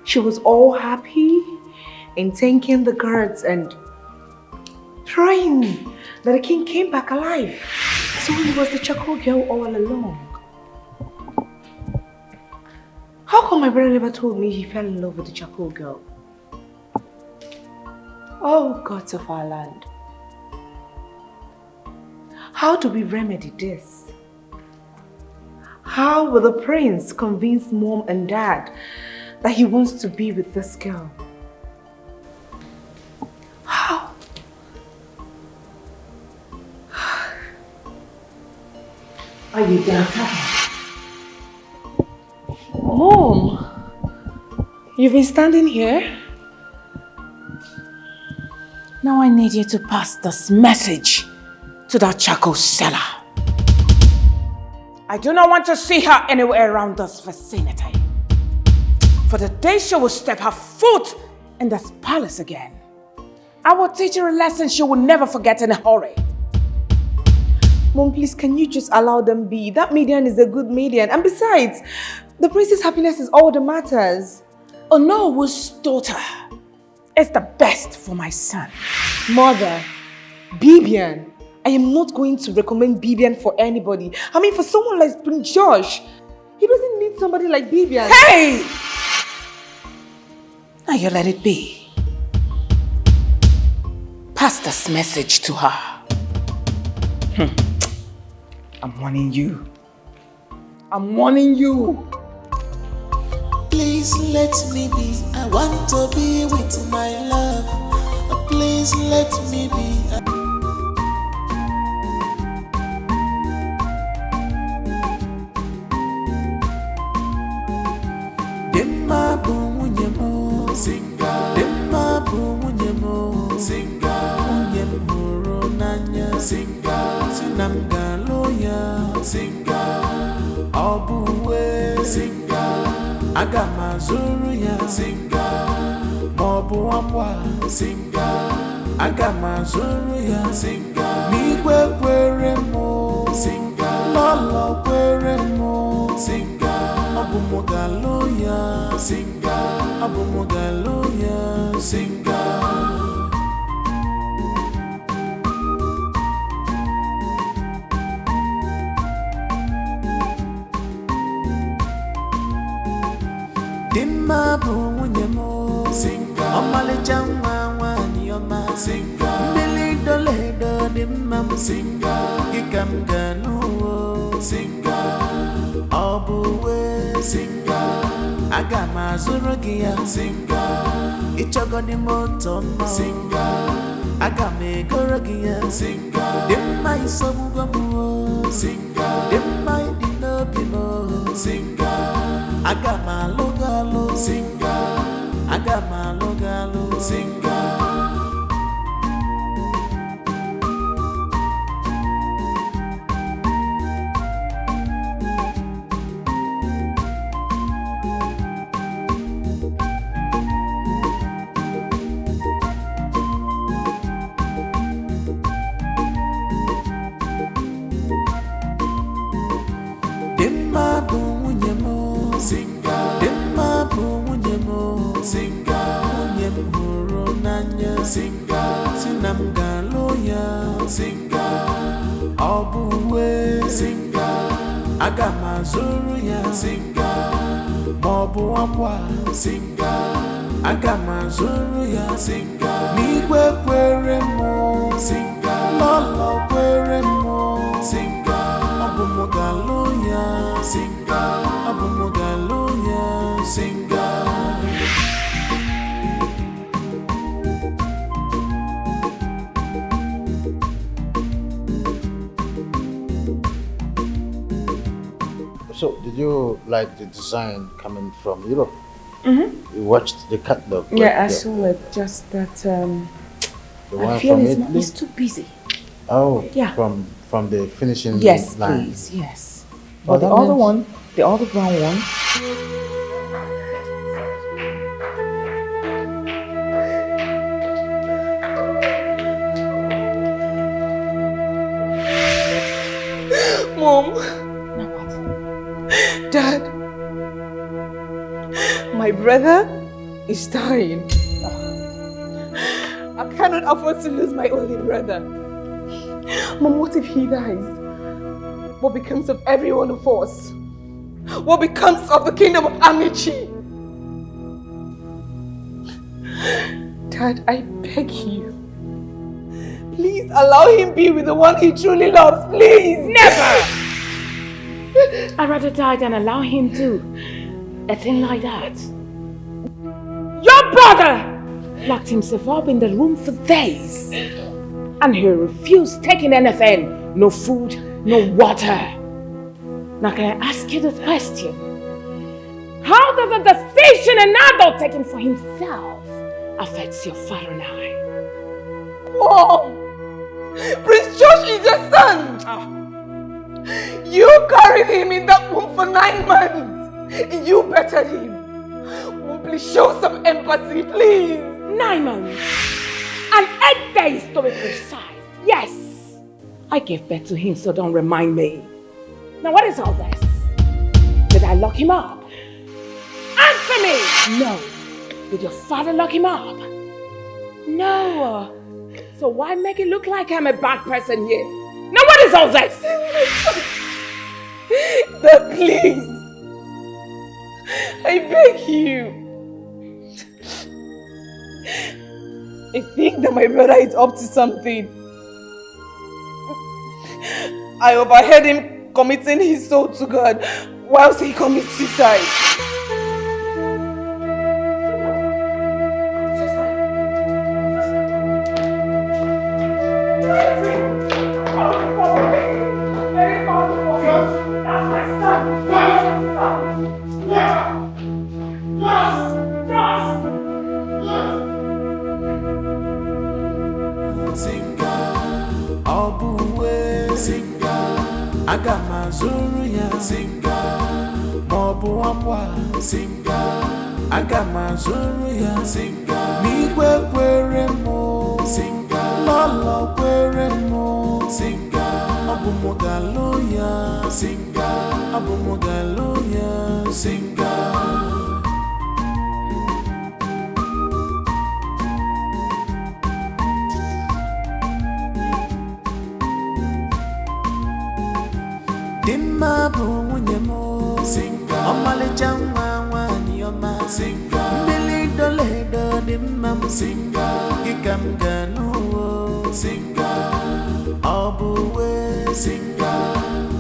She was all happy and thanking the gods and praying that the king came back alive. So it was the charcoal girl all along. How come my brother never told me he fell in love with the charcoal girl? Oh, gods of our land. How do we remedy this? How will the prince convince mom and dad that he wants to be with this girl? How? Are you there, Papa? Mom, you've been standing here? Now I need you to pass this message to that charcoal seller. I do not want to see her anywhere around this vicinity. For the day she will step her foot in this palace again, I will teach her a lesson she will never forget in a hurry. Mom, please, can you just allow them be? That median is a good median. And besides, the prince's happiness is all that matters. Onowo's daughter is the best for my son. Mother, Bibian. I am not going to recommend Bibian for anybody. I mean, for someone like Prince Josh, he doesn't need somebody like Bibian. Hey! Now you let it be. Pass this message to her. I'm warning you. I'm warning you. Please let me be. I want to be with my love. Please let me be. Demma bunyemo singa. Demma bunyemo singa. Unyemo nanya singa. Sinamga loya singa. Obuwe singa. Agama zuruya singa. Mobu amwa singa. Agama zuruya singa. Migwe kweremo singa. Lolo kweremo singa. Abu Mogaloya singa. Abu Mogaloya singa. Dimma bunyemo singa. Omale chama wani oma singa. Mbili dole do dimma singa. Gikam ganu singa. Obuwe singa. Agama zurugia singa. Ichogo ni moto mo singa. Agame gorogia singa. Dimma isobugomu singa. Dimma idinobimo singa. Agama logalo singa. Agama logalo singa. Demma bunyemo singa. Demma bunyemo singa. Unyemo nanya singa. Sinamga loya singa. Obuwe singa. Agama zuruya singa. Mobu amwa singa. Agama zuruya singa. Migwe kweremo singa. Lolo kweremo singa. Abu Mogaloya singa. Abu Mogaloya singa. So, did you like the design coming from Europe? Mm-hmm. You watched the catalog? Yeah, I saw it. Just that The I one feel from it's, Italy? it's too busy. Oh, Yeah. from the finishing Yes, line. please. Yes. Oh, But the that other means- one, the other brown one. Mom. Dad. My brother is dying. I cannot afford to lose my only brother. Mom, what if he dies? What becomes of every one of us? What becomes of the kingdom of Amici? Dad, I beg you. Please allow him be with the one he truly loves, please! Never! I'd rather die than allow him to. A thing like that. Your brother locked himself up in the room for days. And he refused taking anything. No food, no water. Now can I ask you this question? How does a decision an adult taking for himself affect your father and I? Mom! Prince Josh is your son! You carried him in that womb for 9 months! You bettered him! Mom, please show some empathy, please! 9 months? And 8 days to be precise! Yes! I gave birth to him, so don't remind me. Now what is all this? Did I lock him up? Answer me! No. Did your father lock him up? No. So why make it look like I'm a bad person here? Now what is all this? Dad, please. I beg you. I think that my brother is up to something. I overheard him committing his soul to God whilst he commits suicide.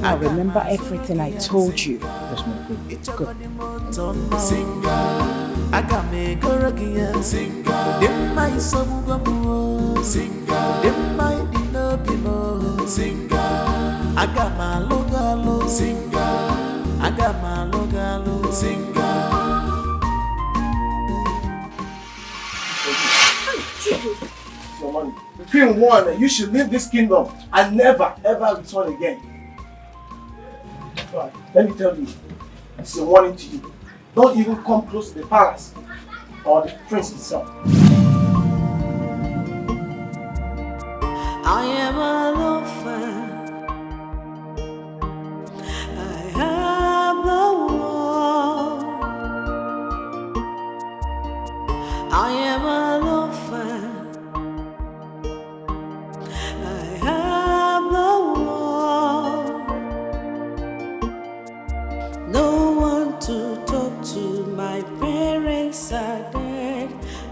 I remember everything I told you. Yes, my good. Good. Between one, you should leave this kingdom and never ever return again. Right, let me tell you, it's a warning to you. Don't even come close to the palace or the prince himself. I am an orphan. I am the one. I am an orphan. I am the one. No one to talk to. My parents are dead.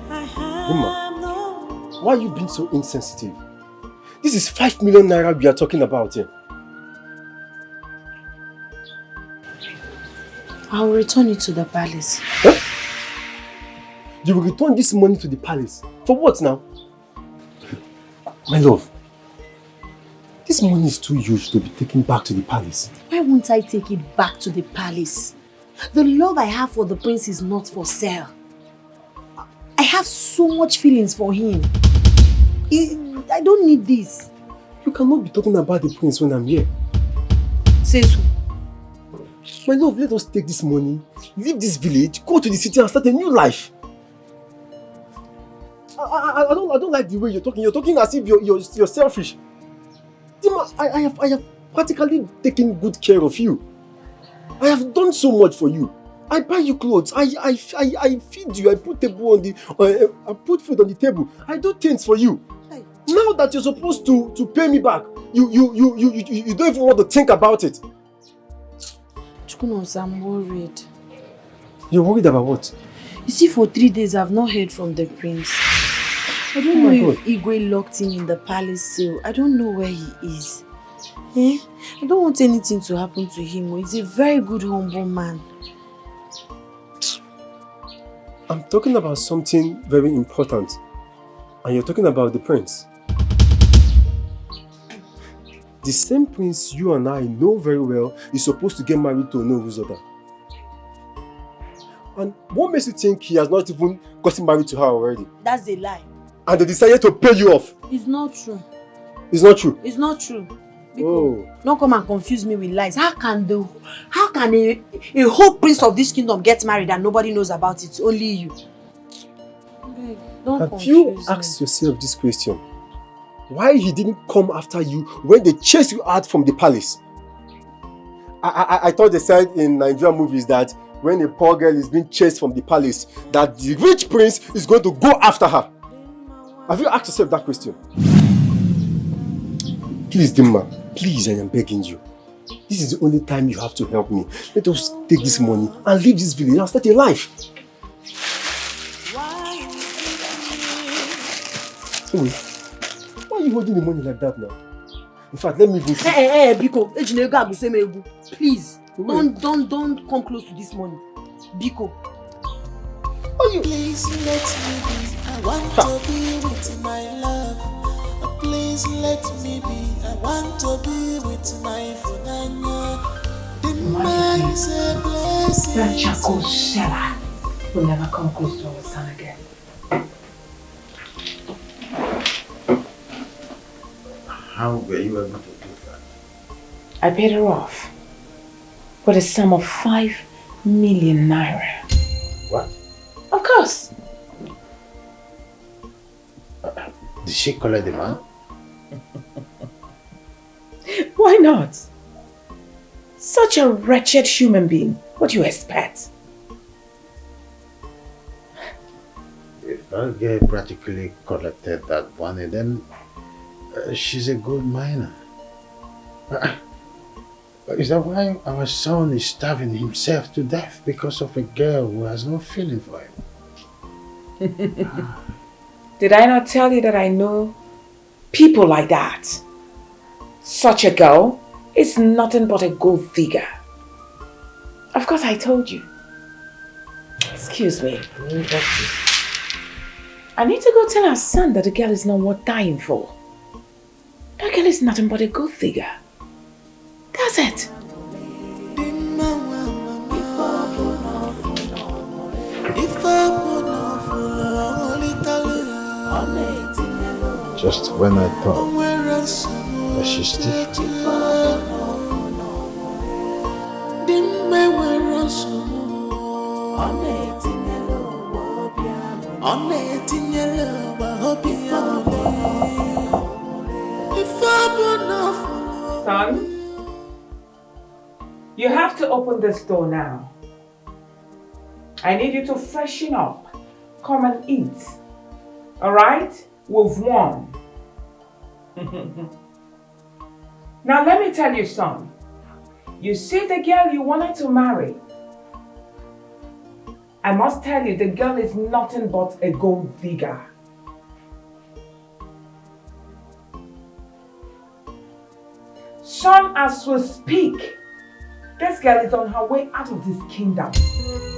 I am no one. Why are you being so insensitive? This is 5 million naira we are talking about here. I will return it to the palace. Huh? You will return this money to the palace? For what now? My love, this money is too huge to be taken back to the palace. Why won't I take it back to the palace? The love I have for the prince is not for sale. I have so much feelings for him. I don't need this. You cannot be talking about the prince when I'm here. Says who? My love, let us take this money, leave this village, go to the city and start a new life. I don't like the way you're talking. You're talking as if you're selfish. Dima, I have practically taken good care of you. I have done so much for you. I buy you clothes. I feed you. I put I put food on the table. I do things for you. Now that you're supposed to pay me back, you don't even want to think about it. Chukunos, I'm worried. You're worried about what? You see, for 3 days I've not heard from the prince. I don't know if Igwe locked him in the palace cell. I don't know where he is. I don't want anything to happen to him. He's a very good, humble man. I'm talking about something very important. And you're talking about the prince. The same prince you and I know very well is supposed to get married to Onoruzoda. And what makes you think he has not even gotten married to her already? That's a lie. and they decided to pay you off. It's not true. It's not true. It's not true. Oh. Don't come and confuse me with lies. How can a whole prince of this kingdom get married and nobody knows about it? Only you. Don't Have you asked yourself this question? Why he didn't come after you when they chased you out from the palace? I thought they said in Nigerian movies that when a poor girl is being chased from the palace, that the rich prince is going to go after her. Have you asked yourself that question? Please, Dimma, please, I am begging you. This is the only time you have to help me. Let us take this money and leave this village and start a life. Wait, why are you holding the money like that now? In fact, let me go see. Hey, Biko, please, don't come close to this money. Biko. Please let me be. I want to be with my love. Please let me be. I want to be with my Funanya. The man is a blessing. That charcoal seller will never come close to our son again. How were you able to do that? I paid her off with a sum of 5 million naira. What? Of course. Did she collect the man? Why not? Such a wretched human being. What do you expect? If that girl practically collected that money, then she's a good miner. Is that why our son is starving himself to death because of a girl who has no feeling for him? Did I not tell you that I know people like that? Such a girl is nothing but a gold digger. Of course I told you. Excuse me. I need to go tell our son that the girl is not worth dying for. That girl is nothing but a gold digger. That's it. Just when I thought that she's different. Son, you have to open this door now. I need you to freshen up. Come and eat. Alright? We've won. Now let me tell you, son. You see the girl you wanted to marry? I must tell you, the girl is nothing but a gold digger. Son, as we speak, this girl is on her way out of this kingdom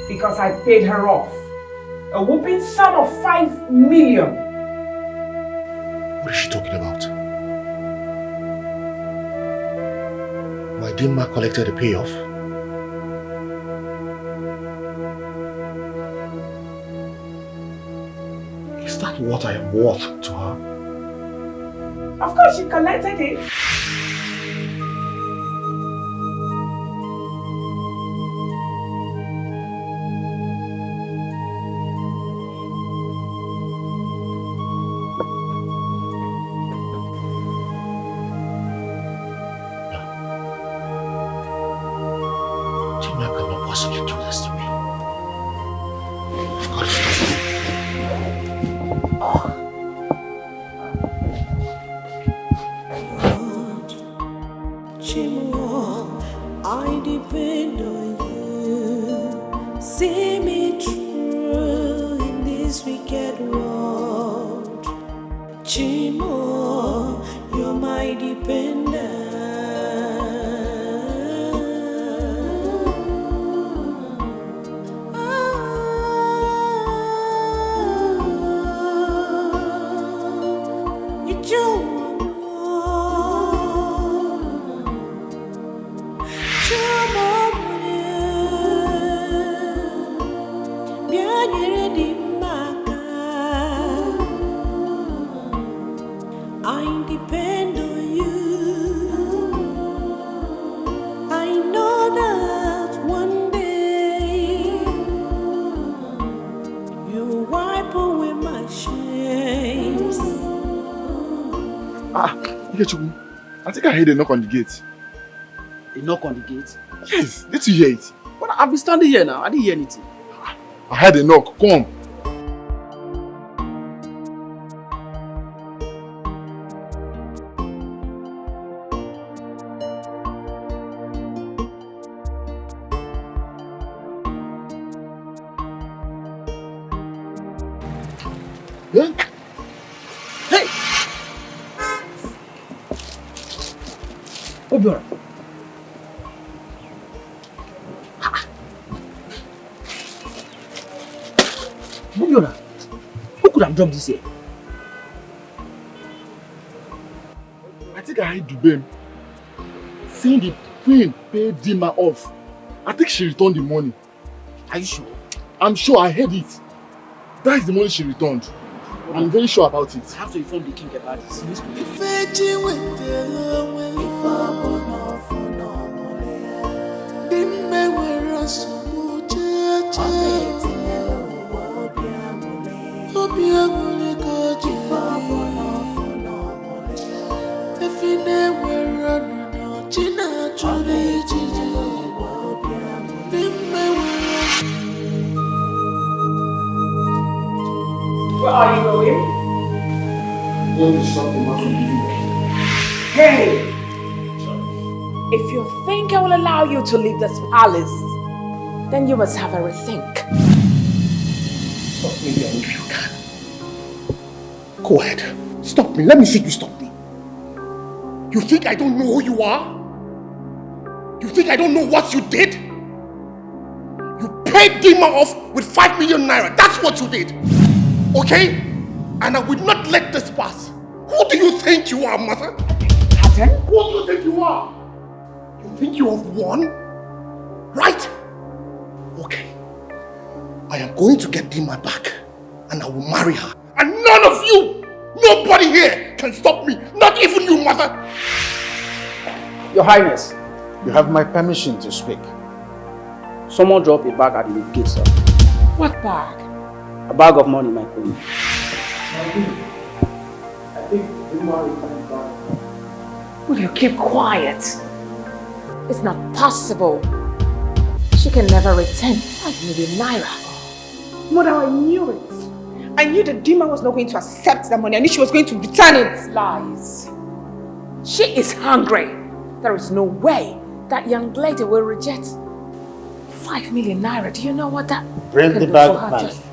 because I paid her off. A whooping sum of 5 million. What is she talking about? My Dimma collected a payoff. Is that what I am worth to her? Of course she collected it. Dimma cannot possibly do this to me. I've got to stop her. I depend on you. See me through in this wicked world. Chimo, you're my dependent. Ikechukwu, I think I heard a knock on the gate. A knock on the gate? Yes, did you hear it? But I've been standing here now. I didn't hear anything. I heard a knock. Come. Yeah? Hey! Obiora. Obiora, who could have dropped this here? I think I heard Dubem saying the queen paid Dima off. I think she returned the money. Are you sure? I'm sure I heard it. That is the money she returned. I'm very sure about it. I have to inform the king about this. Where are you going? Hey! If you think I will allow you to leave this palace, then you must have a rethink. Stop me then if you can. Go ahead. Stop me. Let me see you stop me. You think I don't know who you are? You think I don't know what you did? You paid Dima off with 5 million naira. That's what you did. Okay? And I will not let this pass. Who do you think you are, mother? Captain? Who do you think you are? You think you have won? Right? Okay. I am going to get Dima back and I will marry her. And none of you, nobody here can stop me. Not even you, mother. Your Highness. You have my permission to speak. Someone dropped a bag at the gate, sir. What bag? A bag of money, my queen. I think Dima returned back. Will you keep quiet? It's not possible. She can never return 5 million naira. Mother, I knew it. I knew that Dima was not going to accept the money. I knew she was going to return it. Lies. She is hungry. There is no way that young lady will reject 5 million naira. Do you know what that Bring could the do bag for her? back. Just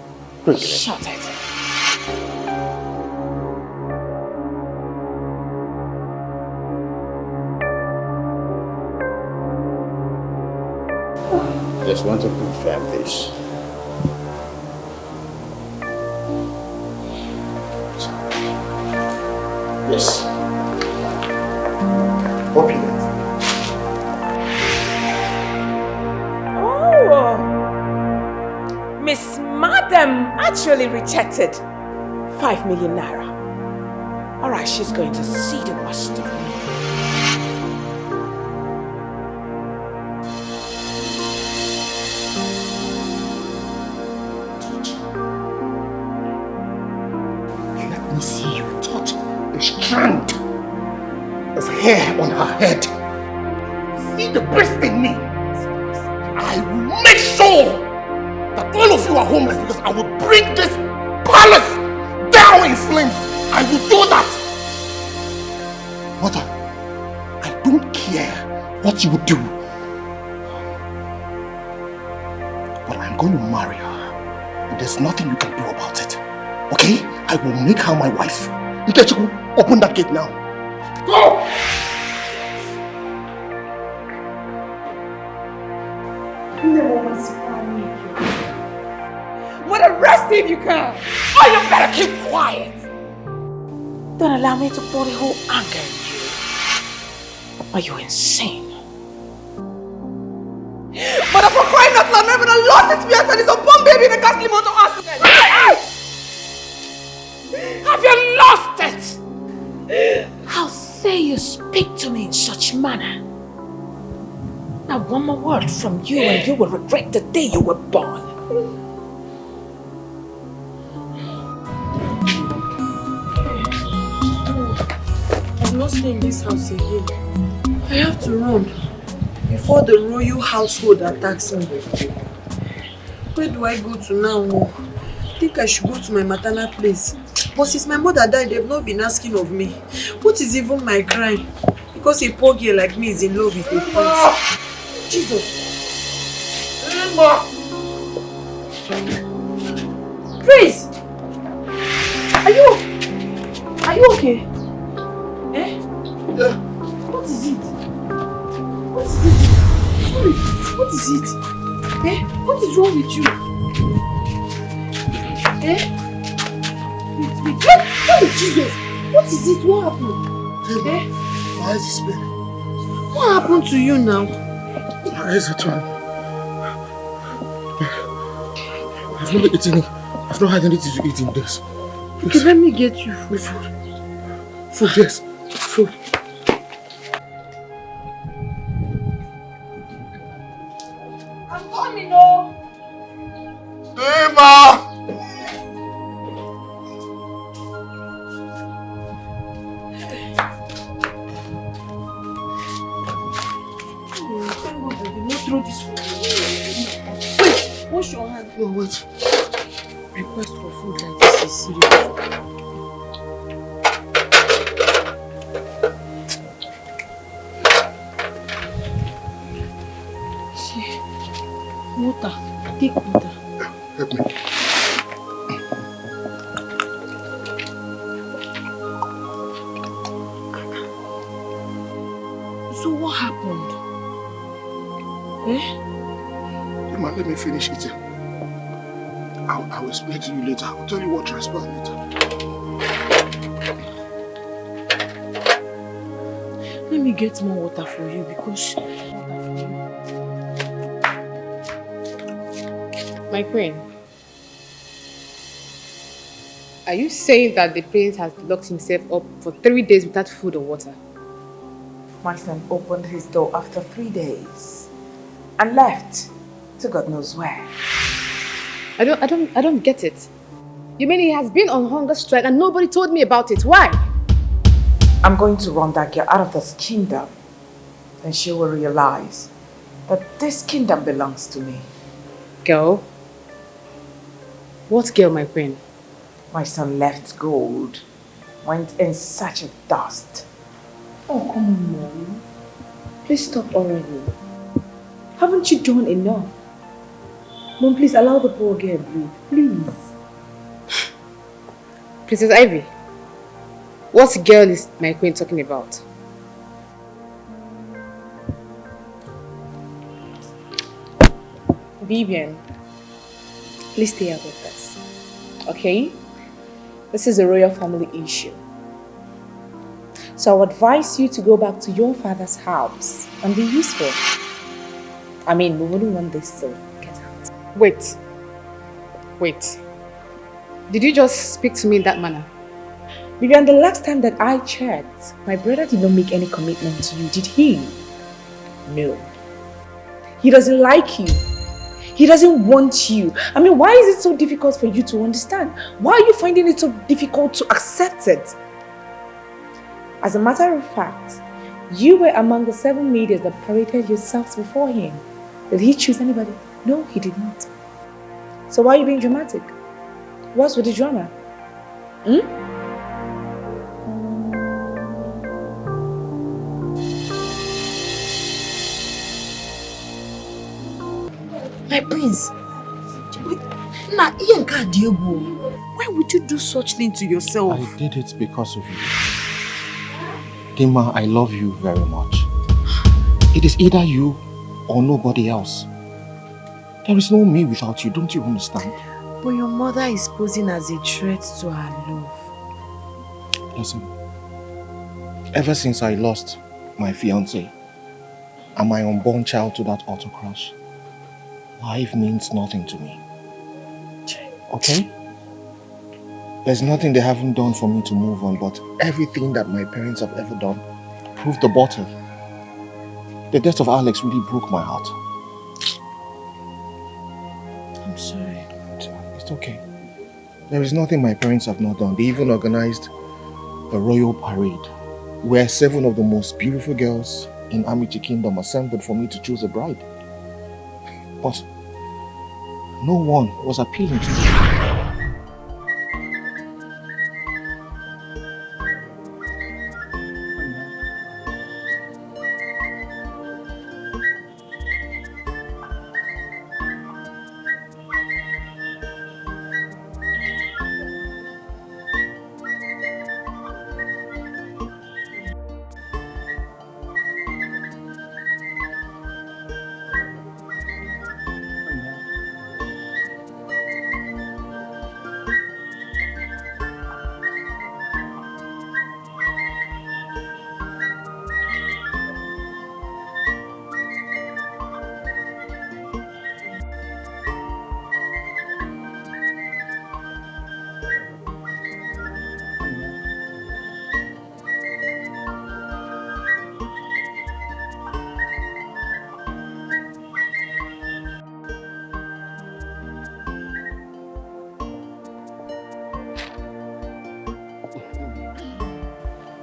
Quickly. shut it. Just want to confirm this. Yes. Opulent. Oh, Miss Madam actually rejected 5 million naira. All right, she's going to see the worst of me. Let me see you touch a strand of hair on her head. See the beast in me. I will make sure that all of you are homeless because I will bring this palace down in flames. I will do that. Mother, I don't care what you do. But I'm going to marry her. And there's nothing you can do about it. Okay? I will make her my wife. Ikechukwu, open that gate now. Go! Mother, rest if you can. Oh, you better keep quiet. Don't allow me to pour the whole anger in you. Are you insane? Mother, for crying out loud, remember the lost experience and it's a bomb baby in a ghastly motor accident. Have you lost it? How dare you speak to me in such manner? Now one more word from you and you will regret the day you were born. cannot stay in this house again. I have to run before the royal household attacks me. Where do I go to now? I think I should go to my maternal place. But since my mother died, they've not been asking of me. What is even my crime? Because a poor girl like me is in love with a prince. Jesus. Prince! Are you okay? Eh? Yeah. What is it? What is it? Sorry, what is it? Eh? What is wrong with you? Eh? Wait. Sorry, Jesus! What is it? What happened? Eh? My eyes is paining. What happened to you now? My eyes are turning. I've not eaten. I've not had anything to eat in days. Okay, let me get you food. Food, yes. Food. I'm coming, oh! Emma! Thank God I did not throw this food. Wait, wash your hand. No, wait. Request for food like this is serious. Water. Take water. Help me. So what happened? Eh? Emma, let me finish eating. I will explain to you later. I will tell you what transpired later. Let me get more water for you because... My queen, are you saying that the prince has locked himself up for 3 days without food or water? My son opened his door after 3 days and left to God knows where. I don't get it. You mean he has been on hunger strike and nobody told me about it? Why? I'm going to run that girl out of this kingdom. Then she will realize that this kingdom belongs to me. Girl? What girl, my queen? My son left gold, went in search of dust. Oh, come on, Mom. Please stop already. Haven't you done enough? Mom, please allow the poor girl breathe. Please. Princess Ivy, what girl is my queen talking about? Vivian, please stay out of this. Okay? This is a royal family issue. So I would advise you to go back to your father's house and be useful. I mean, we wouldn't want this to get out. Wait. Did you just speak to me in that manner? Vivian, the last time that I checked, my brother did not make any commitment to you, did he? No. He doesn't like you. He doesn't want you. I mean, why is it so difficult for you to understand? Why are you finding it so difficult to accept it? As a matter of fact, you were among the 7 ladies that paraded yourselves before him. Did he choose anybody? No, he did not. So why are you being dramatic? What's with the drama? My prince, why would you do such thing to yourself? I did it because of you. Dima, I love you very much. It is either you or nobody else. There is no me without you, don't you understand? But your mother is posing as a threat to her love. Listen, ever since I lost my fiancé and my unborn child to that auto crash, life means nothing to me. Okay? There's nothing they haven't done for me to move on, but everything that my parents have ever done proved the bottom. The death of Alex really broke my heart. I'm sorry. It's okay. There is nothing my parents have not done. They even organized a royal parade where 7 of the most beautiful girls in Amici Kingdom assembled for me to choose a bride. But no one was appealing to me.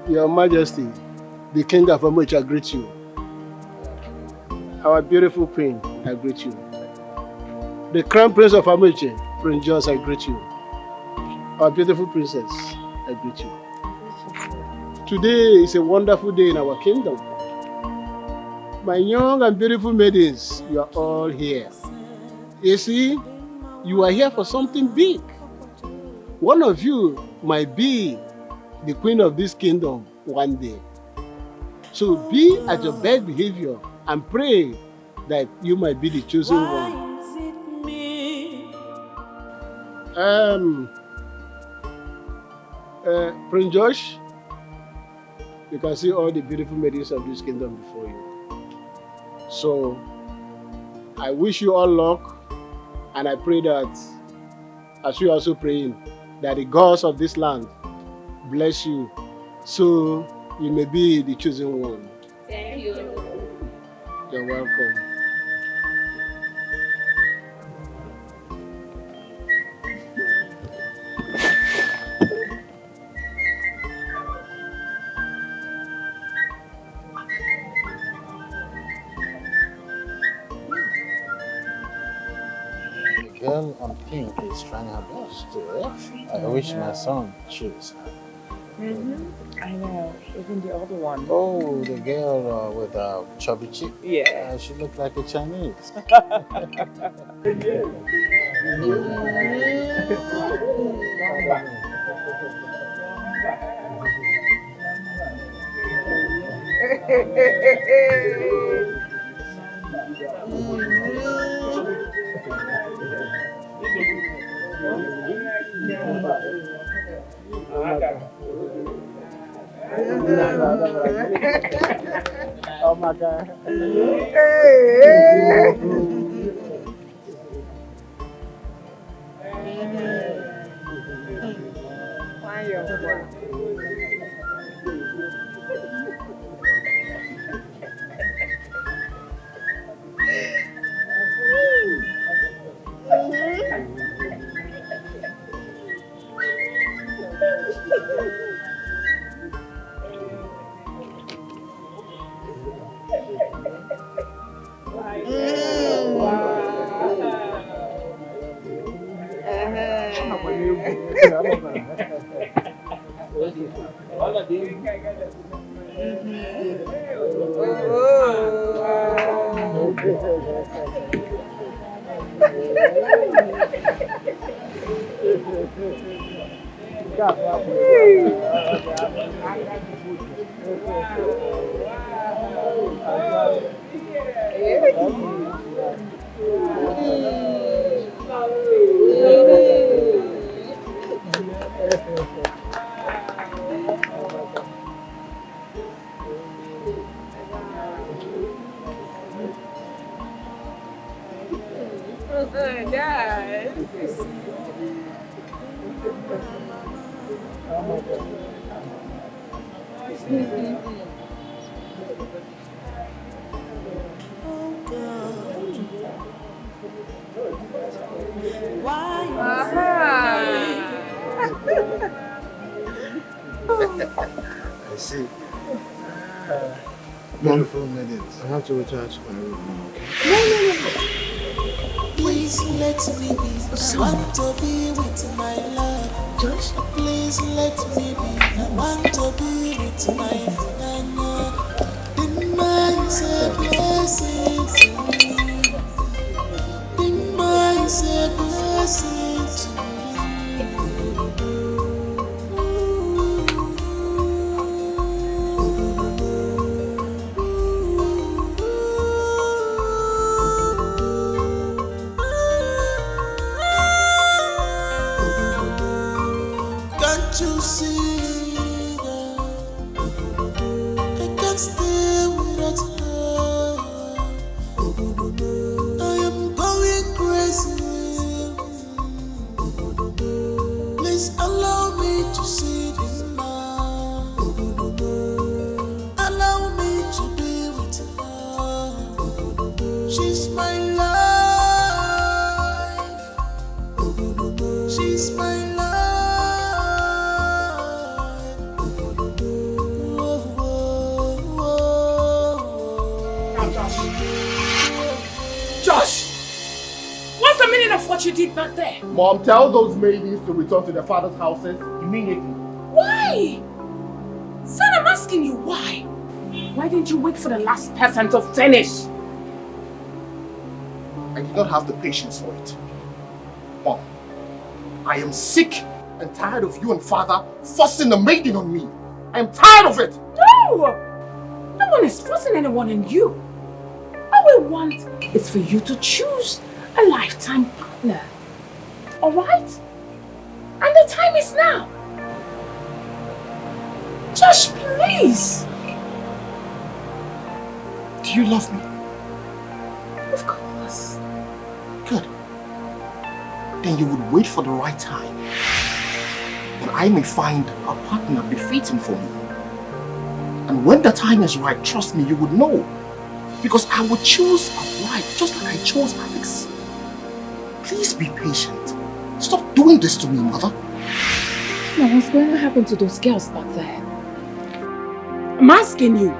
Your Majesty, the King of Amuch, I greet you. Our beautiful Queen, I greet you. The Crown Prince of Amuche, Prince George, I greet you. Our beautiful Princess, I greet you. Today is a wonderful day in our kingdom. My young and beautiful maidens, you are all here. You see, you are here for something big. One of you might be the queen of this kingdom one day. So be at your best behavior and pray that you might be the chosen one. Prince Josh, you can see all the beautiful maidens of this kingdom before you. So I wish you all luck, and I pray that, as you are also praying, that the gods of this land bless you, so you may be the chosen one. Thank you. You're welcome. The girl on pink is trying her best to. I wish my son choose her. I know, even the other one. Oh, the girl with chubby cheek. Yeah. She looked like a Chinese. Oh my God. I see. Beautiful minutes. I have to return to my room now, okay? Please let me be. I want to be with my love. Josh? Please let me be. I want to be with my nana. The mind's a blessing to me. The mind's a blessing to me. Can't you see that I can't stay without her? I am going crazy. Please allow me to see this man. Allow me to be with her. She's my life. She's my life. Josh! What's the meaning of what you did back there? Mom, tell those maidens to return to their father's houses immediately. Why? Son, I'm asking you why? Why didn't you wait for the last person to finish? I did not have the patience for it. Mom, I am sick and tired of you and father forcing the maiden on me. I am tired of it. No! No one is forcing anyone on you. All we want is for you to choose a lifetime partner. Alright? And the time is now. Josh, please. Do you love me? Of course. Good. Then you would wait for the right time. That I may find a partner befitting for me. And when the time is right, trust me, you would know. Because I would choose a bride just like I chose Alex. Please be patient. Stop doing this to me, mother. Now, what's going to happen to those girls back there? I'm asking you.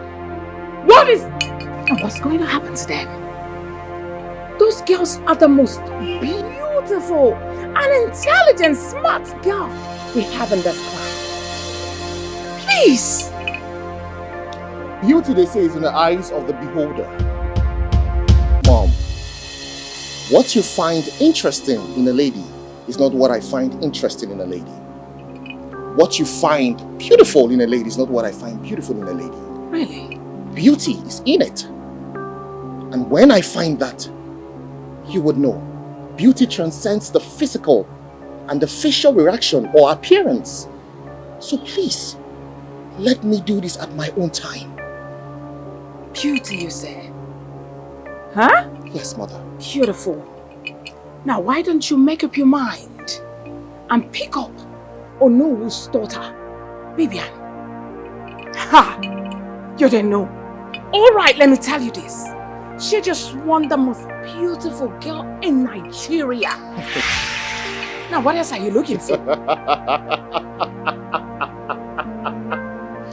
What's going to happen to them? Those girls are the most beautiful and intelligent, smart girl we have in this class. Please. Beauty, they say, is in the eyes of the beholder. Mom, what you find interesting in a lady is not what I find interesting in a lady. What you find beautiful in a lady is not what I find beautiful in a lady. Really? Beauty is in it. And when I find that, you would know. Beauty transcends the physical and the facial reaction or appearance. So please, let me do this at my own time. Beauty, you say? Huh? Yes, mother. Beautiful. Now, why don't you make up your mind and pick up Onowu's daughter, Vivian? Ha! You didn't know. All right, let me tell you this. She just won the most beautiful girl in Nigeria. Now, what else are you looking for?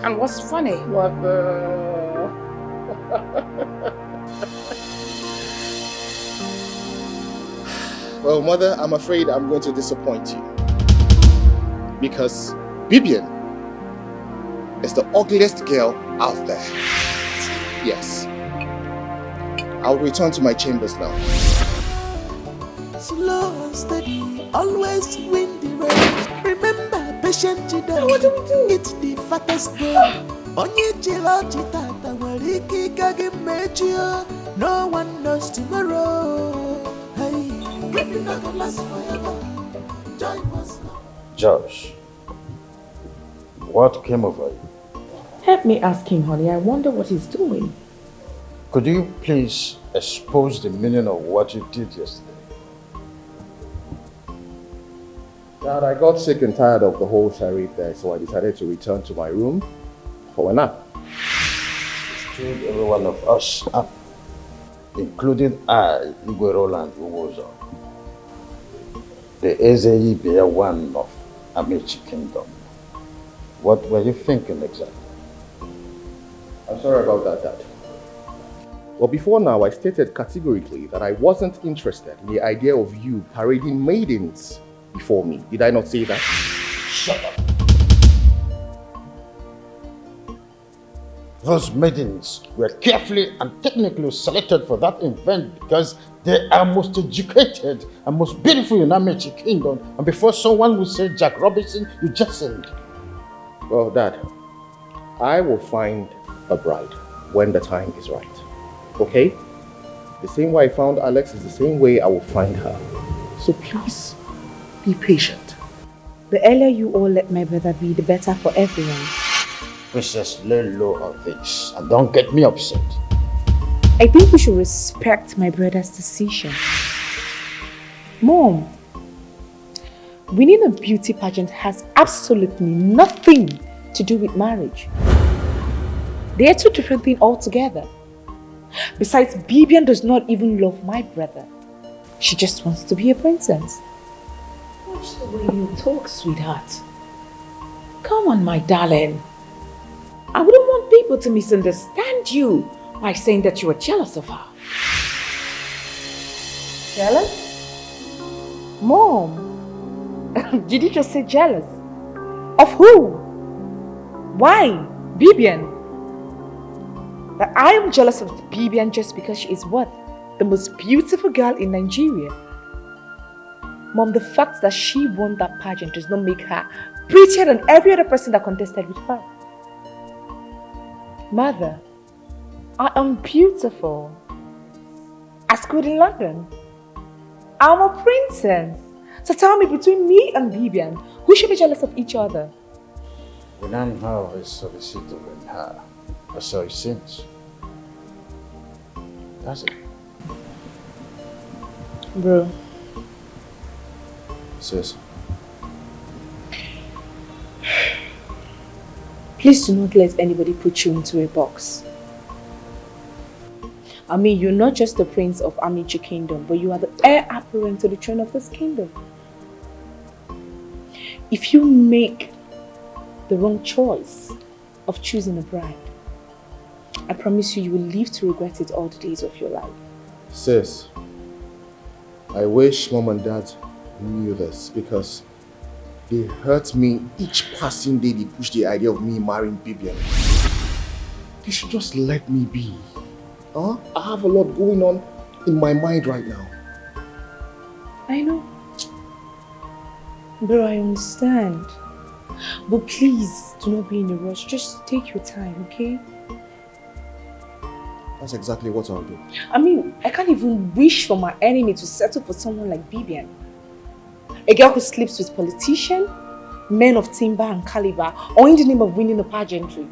And what's funny? What the... Well, mother, I'm afraid I'm going to disappoint you. Because Vivian is the ugliest girl out there. Yes. I'll return to my chambers now. Slow and steady, always win the race. Remember, patient you know. What do we do? It's the fattest girl. Onye chilo chitata wariki kage mechi. No one knows tomorrow. Hey, you're not gonna last forever. Joy must come. Josh, what came over you? Help me ask him, honey. I wonder what he's doing. Could you please expose the meaning of what you did yesterday? Dad, I got sick and tired of the whole charade there, so I decided to return to my room for a nap. Stood every one of us up, including I, Igwe Roland, who was on. The Ezeyi bear one of Amici Kingdom. What were you thinking exactly? I'm sorry about that, Dad. Well, before now, I stated categorically that I wasn't interested in the idea of you parading maidens before me. Did I not say that? Shut up. Those maidens were carefully and technically selected for that event because they are most educated and most beautiful in Amici Kingdom. And before someone will say Jack Robinson, you just said. Well, Dad, I will find a bride when the time is right. Okay? The same way I found Alex is the same way I will find her. So please, be patient. The earlier you all let my brother be, the better for everyone. Princess, lay low of this and don't get me upset. I think we should respect my brother's decision. Mom, winning a beauty pageant has absolutely nothing to do with marriage. They are two different things altogether. Besides, Bibian does not even love my brother. She just wants to be a princess. Watch the way you talk, sweetheart. Come on, my darling. I wouldn't want people to misunderstand you by saying that you are jealous of her. Jealous? Mom, did you just say jealous? Of who? Why? Bibian? That I am jealous of Bibian just because she is what? The most beautiful girl in Nigeria. Mom, the fact that she won that pageant does not make her prettier than every other person that contested with her. Mother, I am beautiful. I schooled in London. I'm a princess. So tell me, between me and Bibian, who should be jealous of each other? We don't have a solicitor in her. Or so it seems. That's it. Bro. Sis. Please do not let anybody put you into a box. I mean, you're not just the prince of Amici Kingdom, but you are the heir apparent to the throne of this kingdom. If you make the wrong choice of choosing a bride, I promise you, you will live to regret it all the days of your life. Sis, I wish Mom and Dad knew this because they hurt me each passing day they push the idea of me marrying Bibian. They should just let me be. Huh? I have a lot going on in my mind right now. I know. Bro, I understand. But please, do not be in a rush. Just take your time, okay? That's exactly what I'll do. I mean, I can't even wish for my enemy to settle for someone like Bibian. A girl who sleeps with politicians, men of timber and caliber, all in the name of winning a pageantry.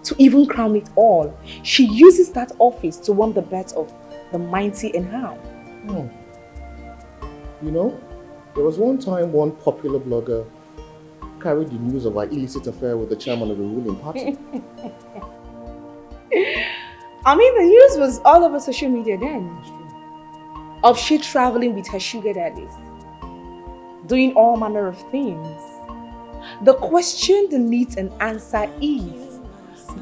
To even crown it all, she uses that office to win the bet of the mighty and harm. You know, there was one time one popular blogger carried the news of our illicit affair with the chairman of the ruling party. I mean, the news was all over social media then. Of she traveling with her sugar daddies, doing all manner of things. The question that needs an answer is,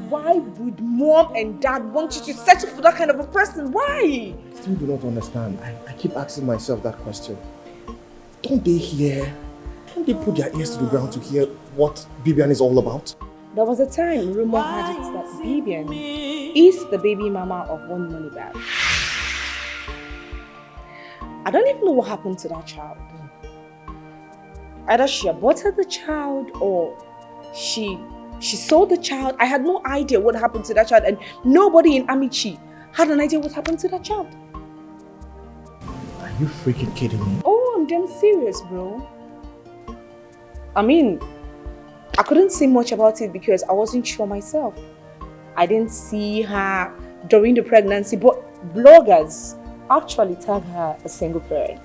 why would Mom and Dad want you to settle for that kind of a person? Why? I still do not understand. I keep asking myself that question. Don't they hear? Don't they put their ears to the ground to hear what Bibian is all about? There was a time rumor had it that Bibian is the baby mama of one money bag. I don't even know what happened to that child. Either she aborted the child or she sold the child. I had no idea what happened to that child, and nobody in Amici had an idea what happened to that child. Are you freaking kidding me? Oh, I'm damn serious, bro. I mean, I couldn't say much about it because I wasn't sure myself. I didn't see her during the pregnancy, but bloggers actually tag her a single parent.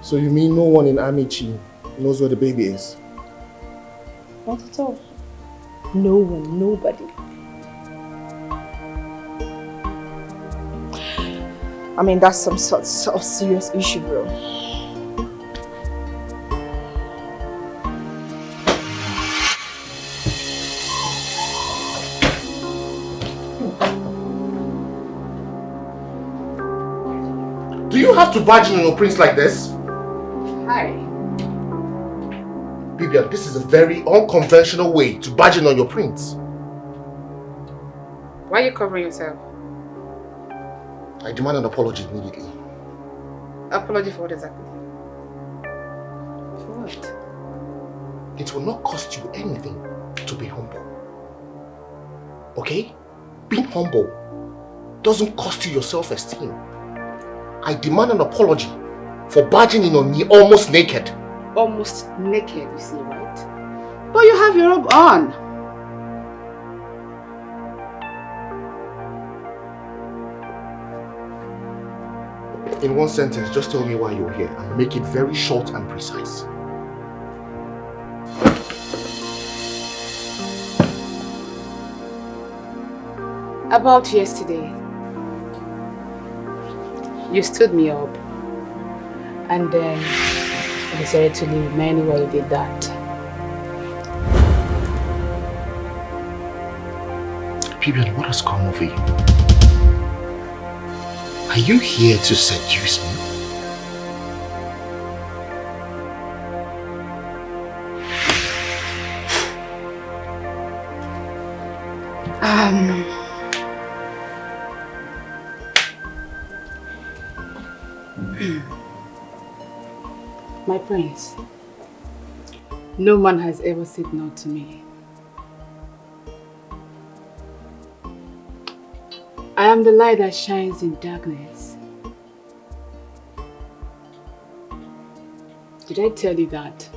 So you mean no one in Amici knows where the baby is? Not at all. No one, nobody. I mean, that's some sort of serious issue, bro. you have to barge in on your prince like this? Hi. Vivian, this is a very unconventional way to barge in on your prince. Why are you covering yourself? I demand an apology immediately. Apology for what exactly? For what? It will not cost you anything to be humble. Okay? Being humble doesn't cost you your self-esteem. I demand an apology for barging in on me almost naked. Almost naked, you see, right? But you have your robe on. In one sentence, just tell me why you're here and make it very short and precise. About yesterday, you stood me up and then you decided to leave me anyway you did that. Vivian, what has come over you? Are you here to seduce me? My prince, no man has ever said no to me. I am the light that shines in darkness. Did I tell you that?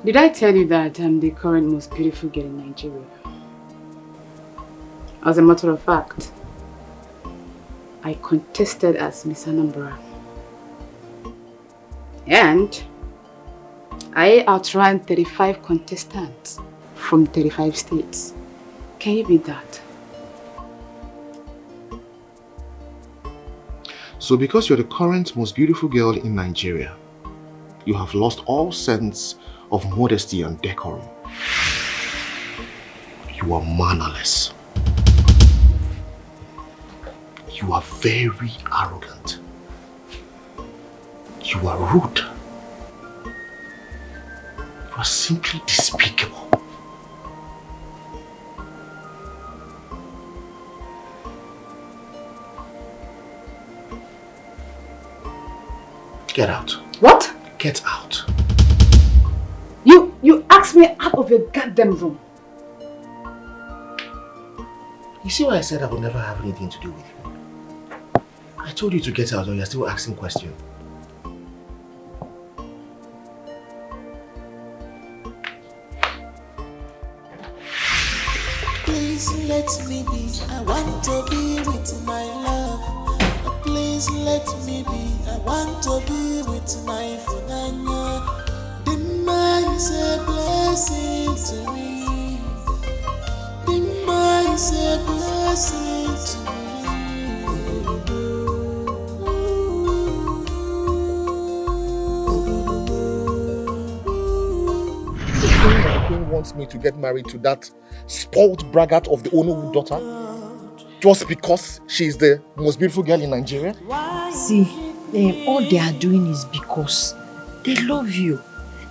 Did I tell you that I'm the current most beautiful girl in Nigeria? As a matter of fact, I contested as Miss Anambra. And I outran 35 contestants from 35 states. Can you beat that? So because you're the current most beautiful girl in Nigeria, you have lost all sense of modesty and decorum. You are mannerless. You are very arrogant. You are rude. You are simply despicable. Get out. What? Get out. You asked me out of your goddamn room. You see why I said I would never have anything to do with you? I told you to get out and you're still asking questions. Please let me be. I want to be with my love. Please let me be. I want to be with my Funanya. The man is a blessing to me. The man is a blessing to me. Wants me to get married to that spoiled braggart of the Onowu daughter just because she's the most beautiful girl in Nigeria? See, all they are doing is because they love you.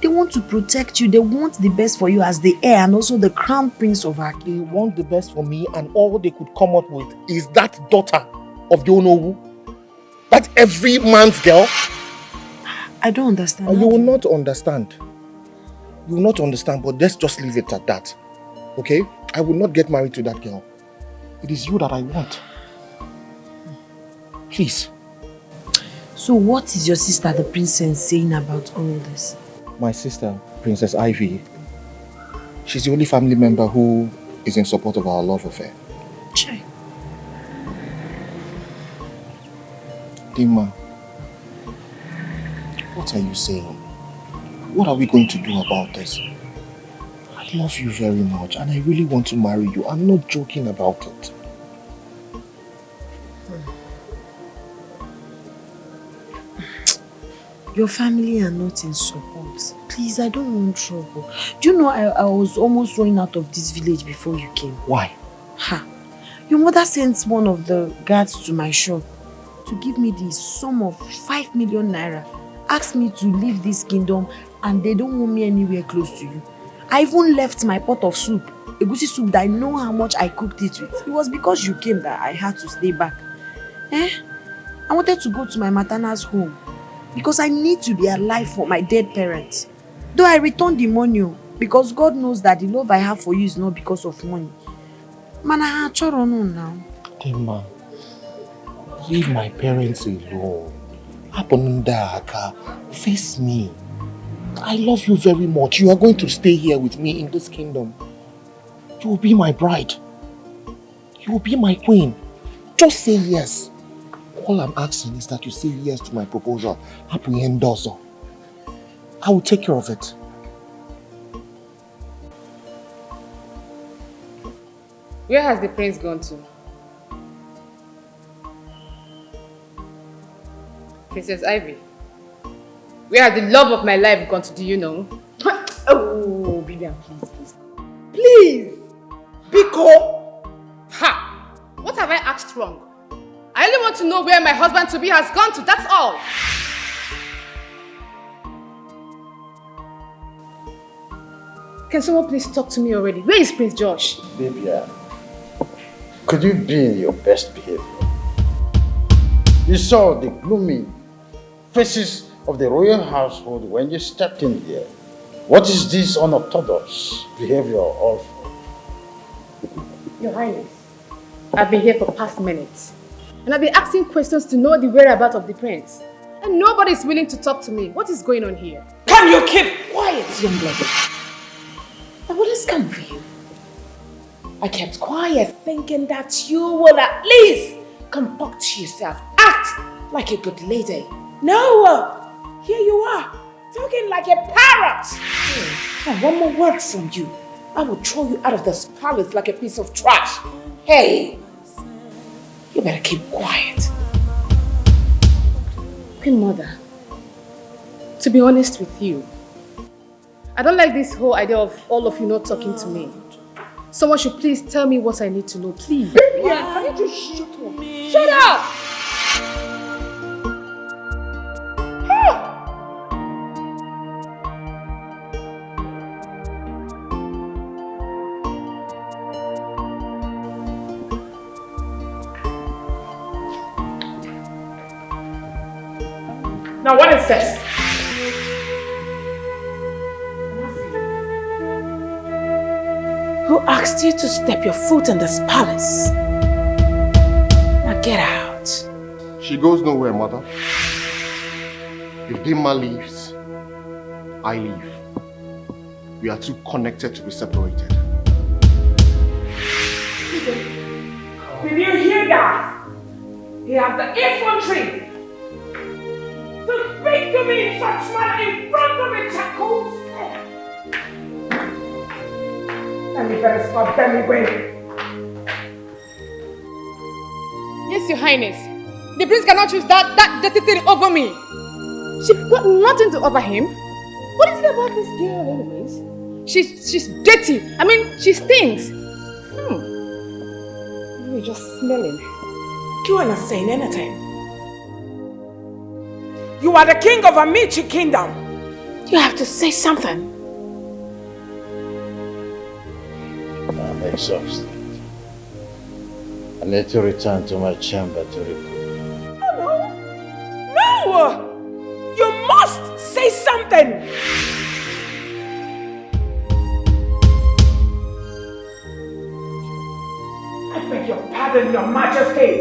They want to protect you. They want the best for you as the heir and also the crown prince of our king. They want the best for me and all they could come up with is that daughter of the Onowu. That every man's girl. I don't understand. You will not understand. You will not understand, but let's just leave it at that. Okay? I will not get married to that girl. It is you that I want. Please. So what is your sister, the princess, saying about all this? My sister, Princess Ivy, she's the only family member who is in support of our love affair. Chai. Dima, what are you saying? What are we going to do about this? I love you very much and I really want to marry you. I'm not joking about it. Your family are not in support. Please, I don't want trouble. Do you know I was almost running out of this village before you came? Why? Ha! Your mother sent one of the guards to my shop to give me the sum of 5 million naira. Asked me to leave this kingdom and they don't want me anywhere close to you. I even left my pot of soup, egusi soup that I know how much I cooked it with. It was because you came that I had to stay back. I wanted to go to my maternal's home because I need to be alive for my dead parents. Though I returned the money because God knows that the love I have for you is not because of money. Man, I had choro now. Emma, leave my parents alone. Haponundaka, face me. I love you very much. You are going to stay here with me in this kingdom. You will be my bride. You will be my queen. Just say yes. All I'm asking is that you say yes to my proposal. Hapuyendozo. I will take care of it. Where has the prince gone to? Princess Ivy, where has the love of my life gone to, do you know? Oh, Bibian, please. Please! Biko! Ha! What have I asked wrong? I only want to know where my husband-to-be has gone to, that's all! Can someone please talk to me already? Where is Prince Josh? Baby, could you be in your best behavior? You saw the gloomy faces of the royal household when you stepped in here. What is this unorthodox behavior all for? Your Highness, I've been here for past minutes. And I've been asking questions to know the whereabouts of the prince. And nobody is willing to talk to me. What is going on here? Can you keep quiet, young lady? And what has come for you? I kept quiet thinking that you will at least comport yourself. Act like a good lady. No! Here you are, talking like a parrot. And one more word from you, I will throw you out of this palace like a piece of trash. Hey! You better keep quiet. Queen Mother, to be honest with you, I don't like this whole idea of all of you not talking to me. Someone should please tell me what I need to know, please. Yeah, can you just shut up? Shut up! Now what is this? Who asked you to step your foot in this palace? Now get out. She goes nowhere, mother. If Dima leaves, I leave. We are too connected to be separated. Did you hear that? He has the infantry to speak to me in such manner in front of a charcoal set. And you better stop them away. Yes, Your Highness. The prince cannot choose that dirty thing over me. She's got nothing to offer him. What is it about this girl anyways? She's dirty. I mean, she stinks. You're just smelling. You are not saying anything. You are the king of Amici kingdom. You have to say something. I'm exhausted. I need to return to my chamber to recoup. No! You must say something! I beg your pardon, your majesty.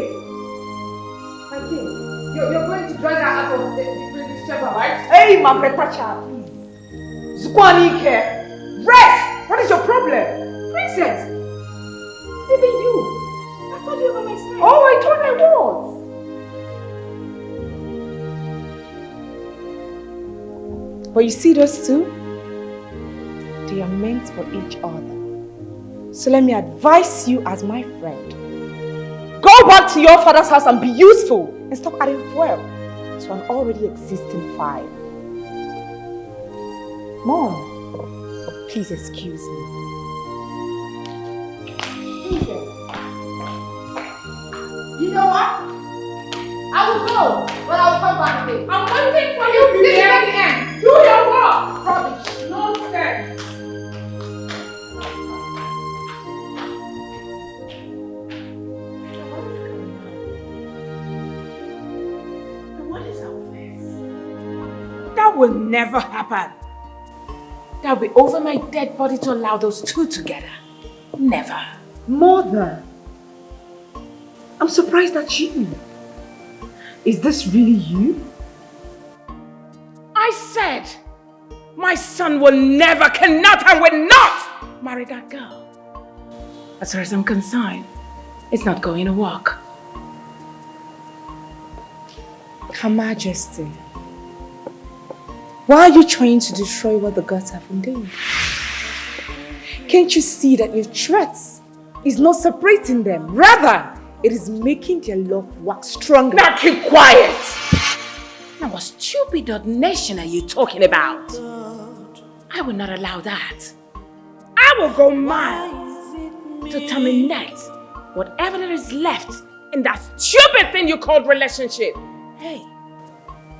My king, you're going to drag her out of this chamber, right? Hey, my better child, please. Zukwanike, rest! What is your problem? Princess! Even you! I thought you were by my side. Oh, I thought I was. But you see those two? They are meant for each other. So let me advise you as my friend. Go back to your father's house and be useful and stop adding fuel to an already existing fire. Mom, please excuse me. You know what? I will go, but I will come back again. I'm waiting for you. This is not the end. Do your work. Rubbish. Nonsense. What is all this? That will never happen. That will be over my dead body to allow those two together. Never. Mother, I'm surprised at you. Is this really you? I said, my son will never, cannot, and will not marry that girl. As far as I'm concerned, it's not going to work. Her Majesty, why are you trying to destroy what the gods have ordained? Can't you see that your threats is not separating them? Rather, it is making their love wax stronger. Now keep quiet! Now what stupid nation are you talking about? I will not allow that. I will go mad to terminate whatever there is left in that stupid thing you called relationship. Hey,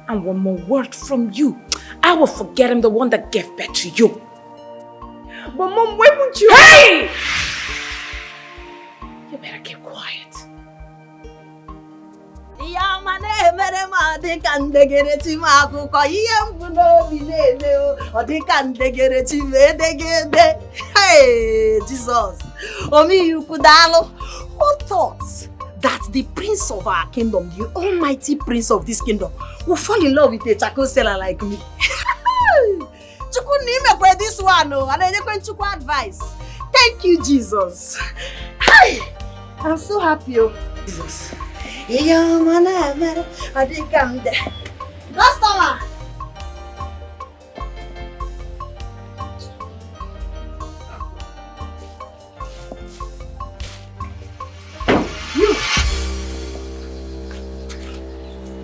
and one more word from you, I will forget I'm the one that gave birth to you. But Mom, why won't you? Hey! You better keep quiet. Hey, Jesus. Who thought that the prince of our kingdom, the almighty prince of this kingdom, will fall in love with a charcoal seller like me? This one, and I'm going to advice. Thank you, Jesus. Hey, I'm so happy, Jesus. Customer. You.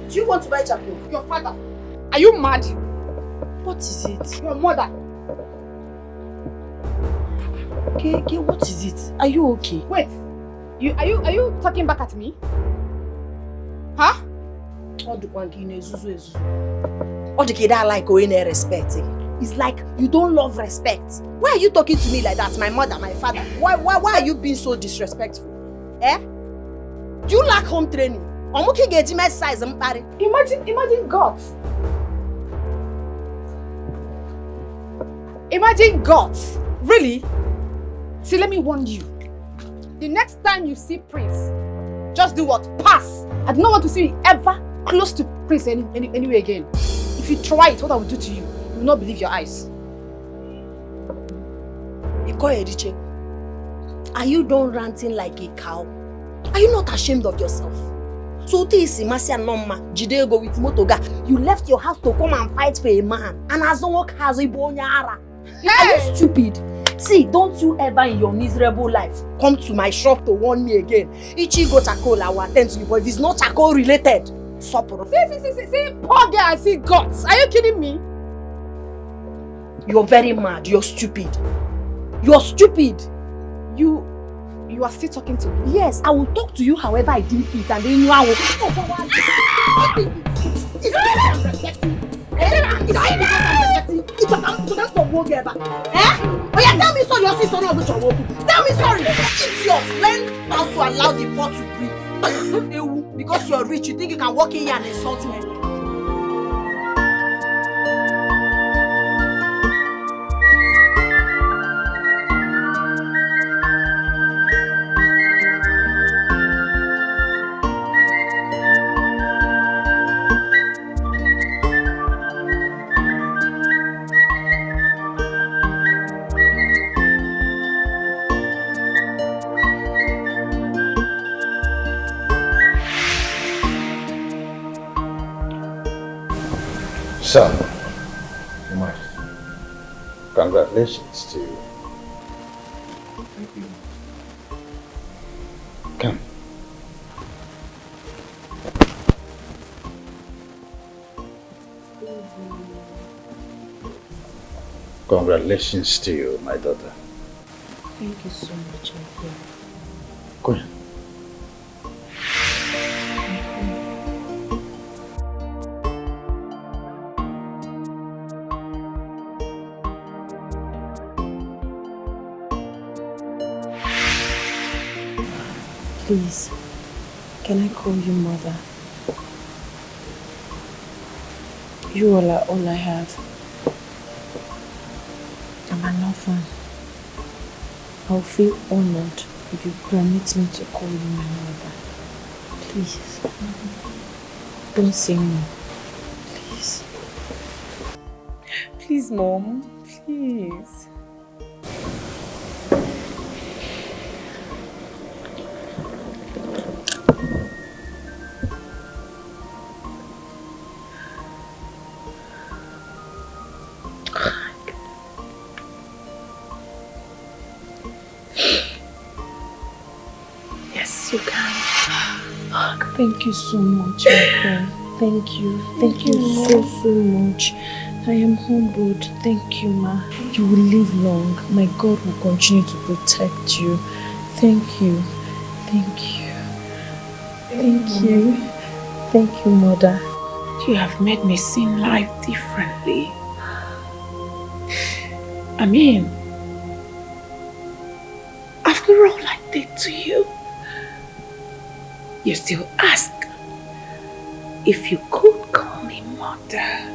Do you want to buy charcoal? Your father. Are you mad? What is it? Your mother. Okay, what is it? Are you okay? Wait. Are you talking back at me? Huh? It's like you don't love respect. Why are you talking to me like that? My mother, my father. Why are you being so disrespectful? Eh? Do you lack home training? Imagine God. Imagine God. Really? See, let me warn you. The next time you see Prince, just do what? Pass. I do not want to see you ever close to Prince anyway again. If you try it, what I will do to you, you will not believe your eyes. Are you done ranting like a cow? Are you not ashamed of yourself? So you left your house to come and fight for a man, and as long as are you stupid? See, don't you ever in your miserable life come to my shop to warn me again. Ichi go charcoal, I will attend to you, but if it's not charcoal related, stop. See, poor girl, I see guts. Are you kidding me? You're very mad. You're stupid. You're stupid. You are still talking to me? Yes, I will talk to you however I deem fit, and then I will. Oh yeah, tell me sorry, your sister not tell me sorry, idiot. Learn how to allow the pot to breathe. Because you're rich, you think you can walk in here and insult me? Son, congratulations to you. Thank you. Come. Congratulations to you, my daughter. Thank you so much, Uncle. Go ahead. Please, can I call you mother? You all are all I have. I'm an orphan. I'll feel honored if you permit me to call you my mother. Please. Don't say no. Please. Please, Mom. Please. Yes, you can. Thank you so much, my friend. Thank you. Thank you so much. I am humbled. Thank you, Ma. You will live long. My God will continue to protect you. Thank you. Thank you. Thank you. Thank you, Mother. You have made me see life differently. I mean, after all I did to you, you still ask if you could call me mother.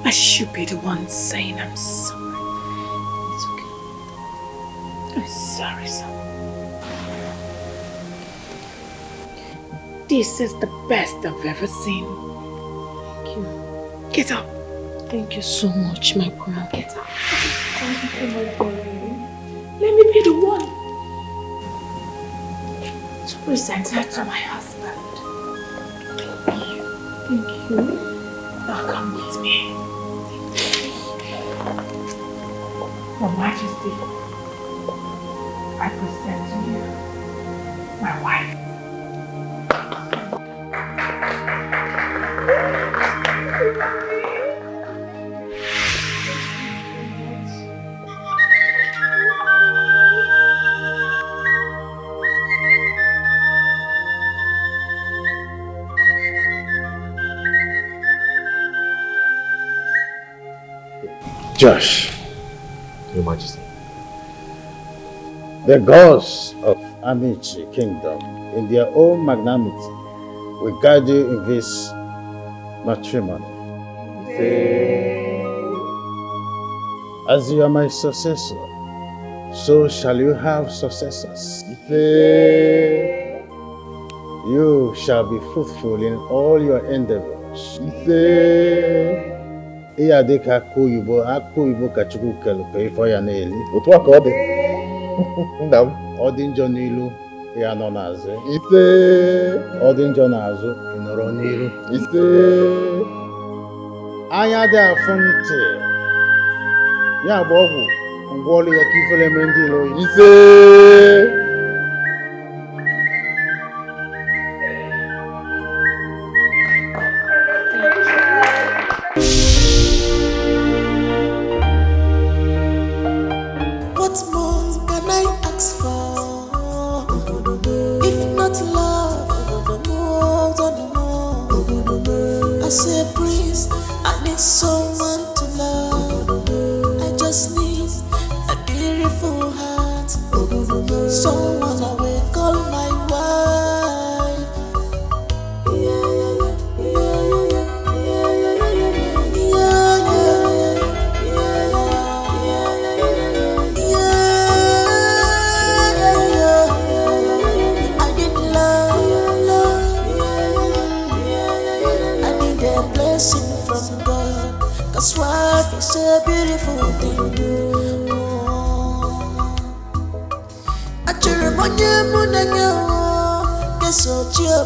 I should be the one saying I'm sorry. It's okay. I'm sorry, son. This is the best I've ever seen. Thank you. Get up. Thank you so much, my grand. Get up. Thank you so much, darling. Let me be the one to present her to my husband. Thank you. Now come with me. Your Majesty, I present to you my wife. Josh, Your Majesty. The gods of Amici Kingdom, in their own magnanimity, will guide you in this matrimony. As you are my successor, so shall you have successors. You shall be fruitful in all your endeavors. Iya dịka akụ oyibo ka Chukwu kelu ka ifo ya na-eli. Otu aka ọ dị. Nna m. Ọ dị njọ n'ilu, ya nọ n'azụ. Ọ dị njọ n'azụ, ị nọrọ n'iru. Anya dị afụ ntị. Ya bụ ọgwụ ngwaọrụ ya ka ifele mere ndị ilo oyi. What more can I ask for? If not love, as a prince, I need someone to love. I just need a beautiful heart, someone I will call my wife. From God, 'cause wife is a beautiful thing. I cheer on you, Munanya, guess what you're